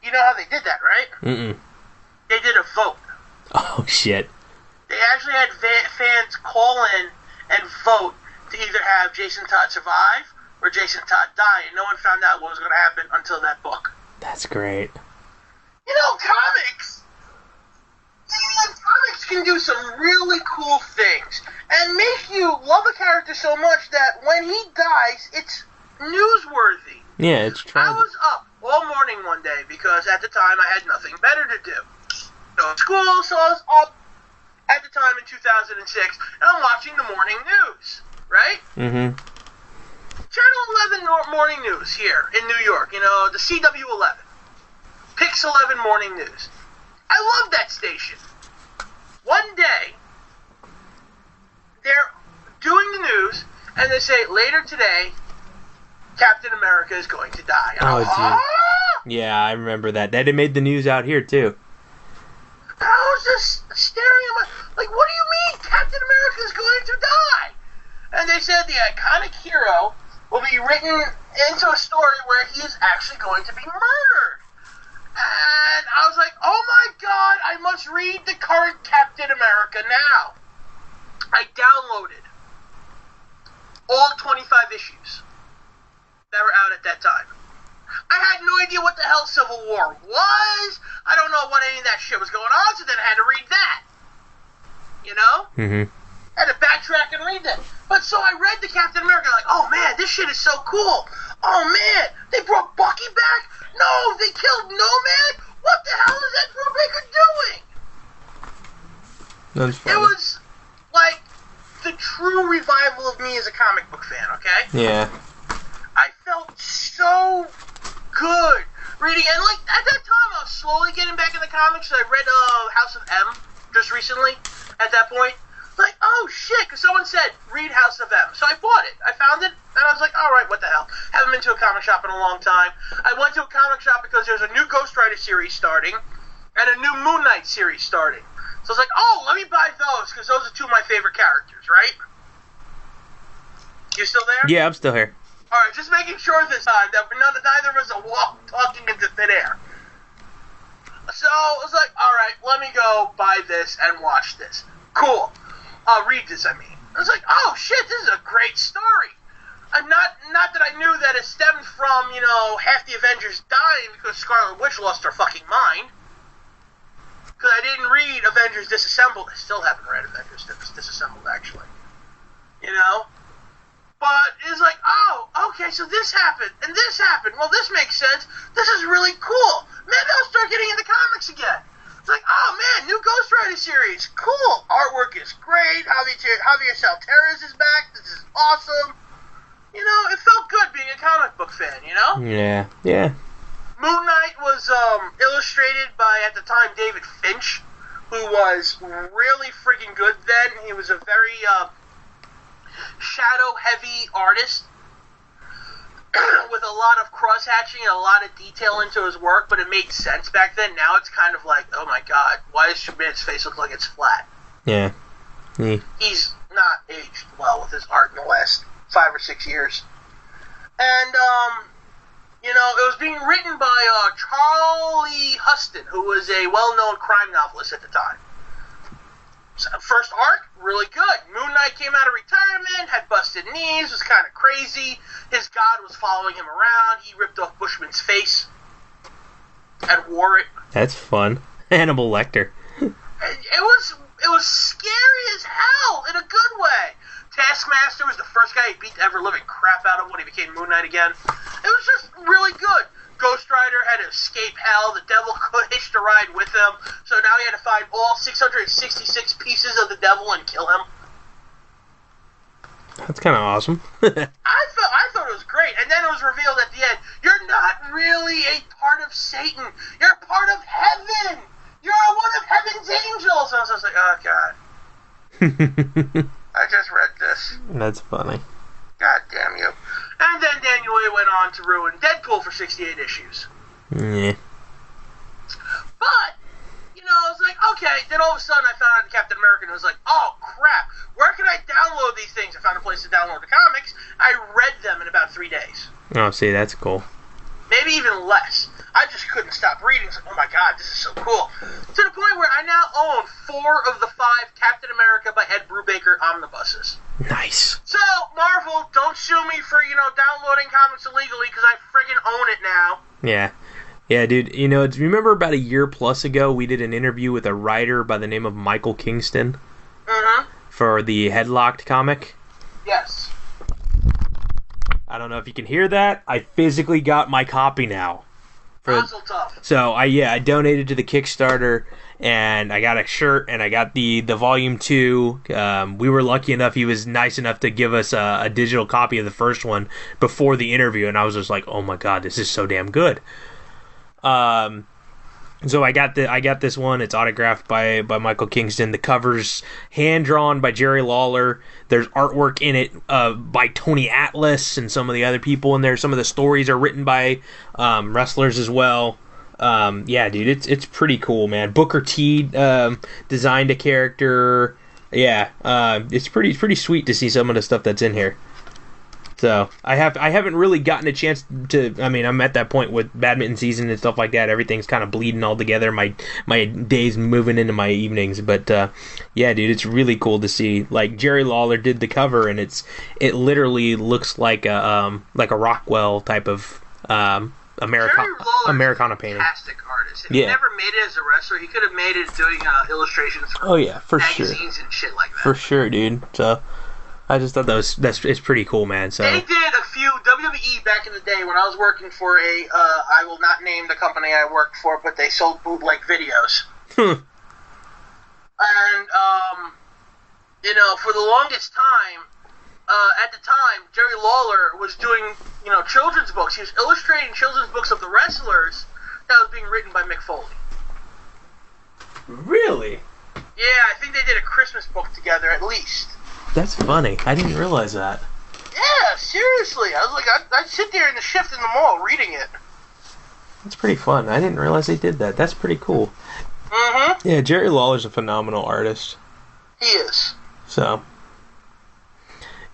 Speaker 2: You know how they did that, right?
Speaker 1: Mm-mm.
Speaker 2: They did a vote.
Speaker 1: Oh, shit.
Speaker 2: They actually had fans call in and vote to either have Jason Todd survive or Jason Todd die, and no one found out what was going to happen until that book.
Speaker 1: That's great.
Speaker 2: You know, comics! Man, comics can do some really cool things and make you love a character so much that when he dies, it's newsworthy.
Speaker 1: Yeah, it's
Speaker 2: I was up all morning one day because at the time I had nothing better to do. No school, so I was up at the time in 2006, and I'm watching the morning news, right?
Speaker 1: Mm-hmm.
Speaker 2: Channel 11 morning news here in New York, you know, the CW11. Pix 11 morning news. I love that station. One day, they're doing the news, and they say, later today, Captain America is going to die.
Speaker 1: Yeah, I remember that. That it made the news out here, too.
Speaker 2: I was just staring at like, what do you mean Captain America is going to die? And they said the iconic hero will be written into a story where he is actually going to be murdered. And I was like, oh my god, I must read the current Captain America now. I downloaded all 25 issues that were out at that time. I had no idea what the hell Civil War was. I don't know what any of that shit was going on, so then I had to read that. You know?
Speaker 1: Mm-hmm.
Speaker 2: I had to backtrack and read that. But so I read the Captain America, like, oh man, this shit is so cool. Oh man, they brought Bucky back? No, they killed Nomad? What the hell is Ed Brubaker doing?
Speaker 1: That was funny.
Speaker 2: It was like the true revival of me as a comic book fan, okay?
Speaker 1: Yeah.
Speaker 2: I felt so good reading, and like at that time I was slowly getting back in the comics. So I read House of M just recently. At that point, like, oh shit, because someone said read House of M, so I bought it. I found it, and I was like, all right, what the hell? Haven't been to a comic shop in a long time. I went to a comic shop because there's a new Ghost Rider series starting, and a new Moon Knight series starting. So I was like, oh, let me buy those because those are two of my favorite characters, right? You still there?
Speaker 1: Yeah, I'm still here.
Speaker 2: Alright, just making sure this time that neither of us are talking into thin air. So, I was like, alright, let me go buy this and watch this. Cool. Read this, I mean. I was like, oh shit, this is a great story. Not that I knew that it stemmed from, you know, half the Avengers dying because Scarlet Witch lost her fucking mind. Because I didn't read Avengers Disassembled. I still haven't read Avengers Disassembled, actually. You know? But it's like, oh, okay, so this happened, and this happened. Well, this makes sense. This is really cool. Maybe I'll start getting into comics again. It's like, oh, man, new Ghost Rider series. Cool. Artwork is great. Javier Salterres is back. This is awesome. You know, it felt good being a comic book fan, you know?
Speaker 1: Yeah, yeah.
Speaker 2: Moon Knight was illustrated by, at the time, David Finch, who was really freaking good then. He was a very shadow-heavy artist with a lot of cross-hatching and a lot of detail into his work, but it made sense back then. Now it's kind of like, oh my god, why does Superman's face look like it's flat?
Speaker 1: Yeah.
Speaker 2: He's not aged well with his art in the last 5 or 6 years. And, you know, it was being written by Charlie Huston, who was a well-known crime novelist at the time. So, first arc, really good. Moon Knight came out of retirement, had busted knees, was kind of crazy. His god was following him around. He ripped off Bushman's face and wore it.
Speaker 1: That's fun. Hannibal Lecter.
Speaker 2: It was scary as hell in a good way. Taskmaster was the first guy he beat the ever-living crap out of when he became Moon Knight again. It was just really good. Ghost Rider had to escape hell. The devil hitched a ride with him. So now he had to find all 666 pieces of the devil and kill him.
Speaker 1: That's kind of awesome.
Speaker 2: I thought it was great. And then it was revealed at the end, you're not really a part of Satan. You're a part of heaven. You're one of heaven's angels. And I was just like, oh, God. I just read this.
Speaker 1: That's funny.
Speaker 2: God damn you. And then Daniel Way went on to ruin Deadpool for 68 issues.
Speaker 1: Yeah.
Speaker 2: But, you know, I was like, okay. Then all of a sudden I found out Captain America and I was like, oh, crap. Where can I download these things? I found a place to download the comics. I read them in about 3 days.
Speaker 1: Oh, see, that's cool.
Speaker 2: Maybe even less. I just couldn't stop reading. It's like, oh my god, this is so cool. To the point where I now own 4 of the 5 Captain America by Ed Brubaker omnibuses.
Speaker 1: Nice.
Speaker 2: So, Marvel, don't sue me for, you know, downloading comics illegally, because I friggin' own it now.
Speaker 1: Yeah. Yeah, dude, you know, remember about a year plus ago, we did an interview with a writer by the name of Michael Kingston?
Speaker 2: Mm-hmm.
Speaker 1: For the Headlocked comic?
Speaker 2: Yes.
Speaker 1: I don't know if you can hear that. I physically got my copy now.
Speaker 2: Puzzle tough.
Speaker 1: So, I donated to the Kickstarter, and I got a shirt, and I got the volume 2. We were lucky enough; he was nice enough to give us a digital copy of the first one before the interview, and I was just like, "Oh my god, this is so damn good." So I got this one. It's autographed by Michael Kingston. The cover's hand drawn by Jerry Lawler. There's artwork in it by Tony Atlas and some of the other people in there. Some of the stories are written by wrestlers as well. Yeah, dude, it's pretty cool, man. Booker T designed a character. Yeah, it's pretty sweet to see some of the stuff that's in here. So I haven't really gotten a chance to. I mean, I'm at that point with badminton season and stuff like that. Everything's kind of bleeding all together. My days moving into my evenings. But yeah, dude, it's really cool to see. Like Jerry Lawler did the cover, and it literally looks like a Rockwell type of Americana painting.
Speaker 2: Fantastic artist. If he never made it as a wrestler, he could have made it doing illustrations for magazines and shit like that.
Speaker 1: For sure, dude. So. I just thought it's pretty cool, man. So
Speaker 2: they did a few WWE back in the day when I was working for I will not name the company I worked for, but they sold bootleg videos. And for the longest time, at the time, Jerry Lawler was doing children's books. He was illustrating children's books of the wrestlers that was being written by Mick Foley.
Speaker 1: Really?
Speaker 2: Yeah, I think they did a Christmas book together at least.
Speaker 1: That's funny. I didn't realize that.
Speaker 2: Yeah, seriously. I was like, I'd sit there in the shift in the mall reading it.
Speaker 1: That's pretty fun. I didn't realize they did that. That's pretty cool.
Speaker 2: Mm-hmm.
Speaker 1: Yeah, Jerry Lawler's a phenomenal artist.
Speaker 2: He is.
Speaker 1: So,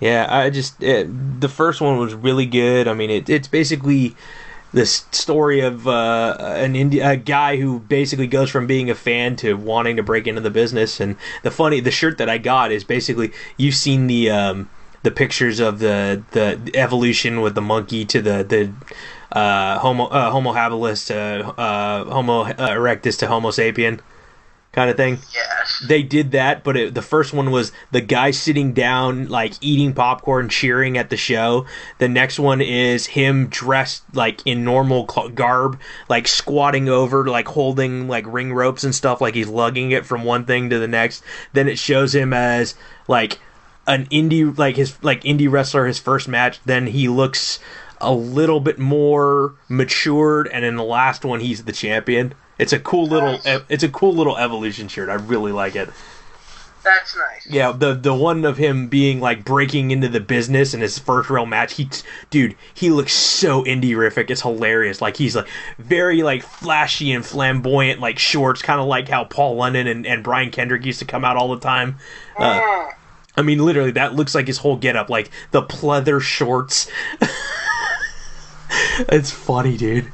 Speaker 1: yeah, the first one was really good. I mean, it's basically this story of a guy who basically goes from being a fan to wanting to break into the business. And the shirt that I got is basically, you've seen the pictures of the evolution with the monkey to the Homo habilis to Homo erectus to Homo sapien kind of thing.
Speaker 2: Yes.
Speaker 1: They did that, but the first one was the guy sitting down, like, eating popcorn, cheering at the show. The next one is him dressed, like, in normal garb, like, squatting over, like, holding, like, ring ropes and stuff, like he's lugging it from one thing to the next. Then it shows him as, like, an indie wrestler, his first match. Then he looks a little bit more matured, and in the last one, he's the champion. It's a cool little evolution shirt. I really like it.
Speaker 2: That's nice.
Speaker 1: Yeah, the one of him being like breaking into the business in his first real match. He looks so indie-rific. It's hilarious. Like he's like very like flashy and flamboyant, like shorts, kind of like how Paul London and Brian Kendrick used to come out all the time. I mean, literally, that looks like his whole getup, like the pleather shorts. It's funny, dude.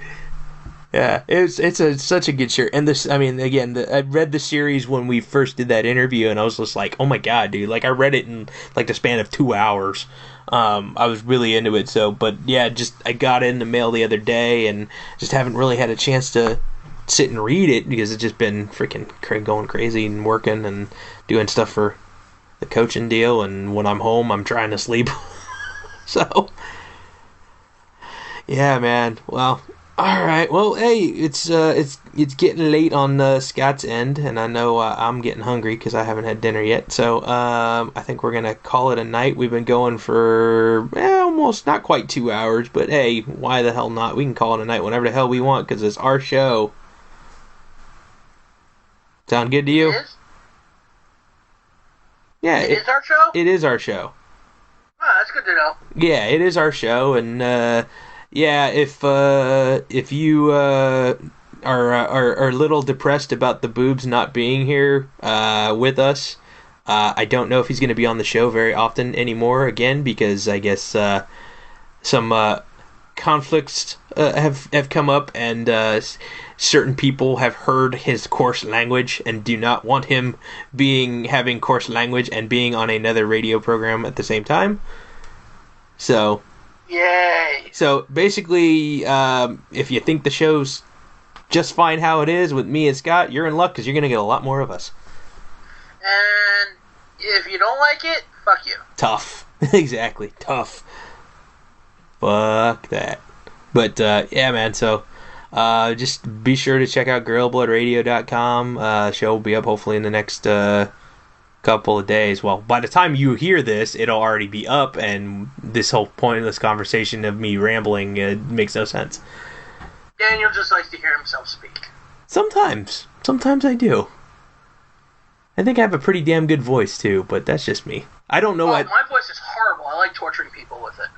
Speaker 1: Yeah, it's such a good shirt. And this, I mean, again, I read the series when we first did that interview, and I was just like, oh my god, dude. Like, I read it in, like, the span of 2 hours. I was really into it, so, but yeah, I got it in the mail the other day, and just haven't really had a chance to sit and read it, because it's just been freaking going crazy and working and doing stuff for the coaching deal, and when I'm home, I'm trying to sleep. So, yeah, man, well... Alright, well, hey, it's getting late on Scott's end, and I know I'm getting hungry because I haven't had dinner yet, so I think we're going to call it a night. We've been going for almost, not quite 2 hours, but hey, why the hell not? We can call it a night whenever the hell we want because it's our show. Sound good to you?
Speaker 2: It is?
Speaker 1: Yeah.
Speaker 2: It is our show?
Speaker 1: It is our show.
Speaker 2: Oh, that's good to know.
Speaker 1: Yeah, it is our show, and... yeah, if you are a little depressed about the boobs not being here with us, I don't know if he's going to be on the show very often anymore again because I guess some conflicts have come up and certain people have heard his coarse language and do not want him having coarse language and being on another radio program at the same time. So...
Speaker 2: Yay!
Speaker 1: So basically, if you think the show's just fine how it is with me and Scott, you're in luck because you're going to get a lot more of us.
Speaker 2: And if you don't like it, fuck you.
Speaker 1: Tough. Exactly. Tough. Fuck that. But, yeah, man, so Just be sure to check out GorillaBloodRadio.com. Show will be up hopefully in the next couple of days. Well, by the time you hear this, it'll already be up, and this whole pointless conversation of me rambling makes no sense.
Speaker 2: Daniel just likes to hear himself speak.
Speaker 1: Sometimes I do. I think I have a pretty damn good voice too, but that's just me. I don't know.
Speaker 2: My voice is horrible. I like torturing people with it.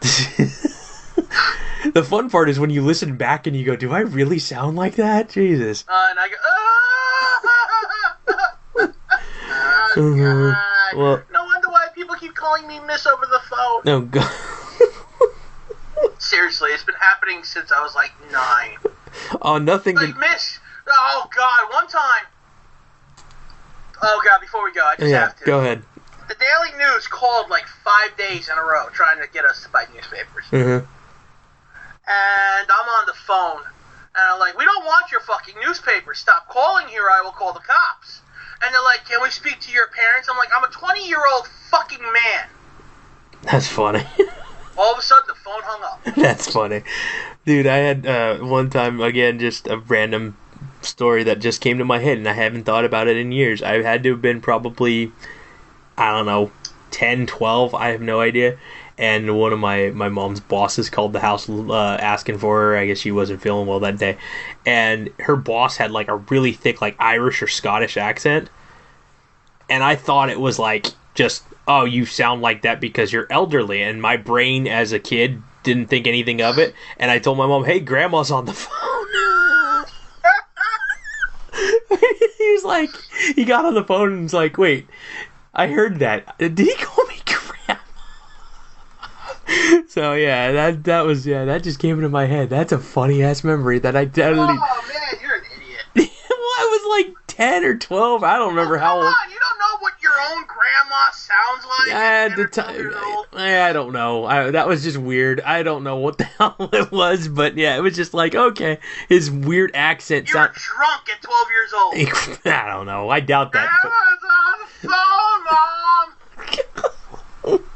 Speaker 1: The fun part is when you listen back and you go, "Do I really sound like that?" Jesus.
Speaker 2: And I go, oh, God.
Speaker 1: Well,
Speaker 2: no wonder why people keep calling me Miss over the phone.
Speaker 1: No, God.
Speaker 2: Seriously, it's been happening since I was like 9.
Speaker 1: Oh, nothing.
Speaker 2: Like, Miss. Oh, God. One time. Oh, God, before we go, I just have to.
Speaker 1: Go ahead.
Speaker 2: The Daily News called like 5 days in a row trying to get us to buy newspapers.
Speaker 1: Mm-hmm.
Speaker 2: And I'm on the phone. And I'm like, we don't want your fucking newspaper. Stop calling here or I will call the cops. And they're like, can we speak to your parents? I'm like, I'm a 20-year-old fucking man.
Speaker 1: That's funny.
Speaker 2: All of a sudden, the phone hung up.
Speaker 1: That's funny. Dude, I had one time, again, just a random story that just came to my head, and I haven't thought about it in years. I had to have been probably, I don't know, 10, 12, I have no idea. And one of my mom's bosses called the house asking for her. I guess she wasn't feeling well that day. And her boss had like a really thick like Irish or Scottish accent. And I thought it was like just, oh, you sound like that because you're elderly. And my brain as a kid didn't think anything of it. And I told my mom, hey, Grandma's on the phone. He was like, he got on the phone and was like, wait, I heard that. Did he call me Grandma? So yeah, that just came into my head. That's a funny ass memory that I totally.
Speaker 2: Oh man, you're an idiot.
Speaker 1: Well, I was like 10 or 12. I don't remember how old.
Speaker 2: Come on, you don't know what your own grandma sounds like.
Speaker 1: At the time, I don't know. That was just weird. I don't know what the hell it was, but yeah, it was just like, okay, his weird accent.
Speaker 2: You were drunk at 12 years old.
Speaker 1: I don't know. I doubt that.
Speaker 2: Grandma's on the phone, Mom.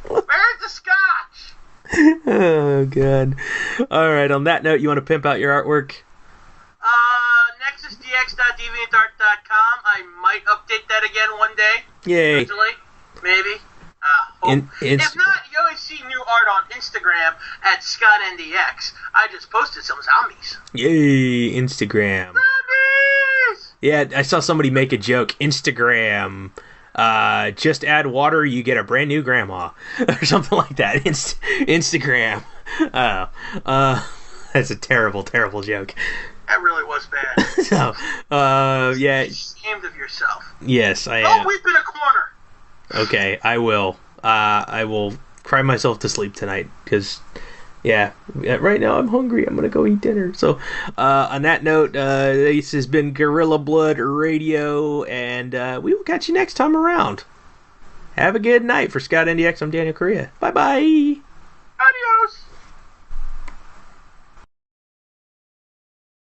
Speaker 2: Where's the scotch?
Speaker 1: Oh, God. Alright, on that note, you want to pimp out your artwork?
Speaker 2: NexusDX.deviantart.com. I might update that again one day.
Speaker 1: Yay.
Speaker 2: Eventually. Maybe. If not, you always see new art on Instagram at ScottNDX. I just posted some zombies.
Speaker 1: Yay, Instagram.
Speaker 2: Zombies!
Speaker 1: Yeah, I saw somebody make a joke. Instagram. Just add water, you get a brand new grandma. Or something like that. Instagram. That's a terrible, terrible joke.
Speaker 2: That really was bad.
Speaker 1: So, yeah.
Speaker 2: You're ashamed of yourself.
Speaker 1: Yes, I am.
Speaker 2: Don't weep in a corner.
Speaker 1: Okay, I will. I will cry myself to sleep tonight, because, yeah, right now I'm hungry. I'm going to go eat dinner. So, on that note, this has been Gorilla Blood Radio, and we will catch you next time around. Have a good night. For Scott NDX, I'm Daniel Correa. Bye-bye.
Speaker 2: Adios.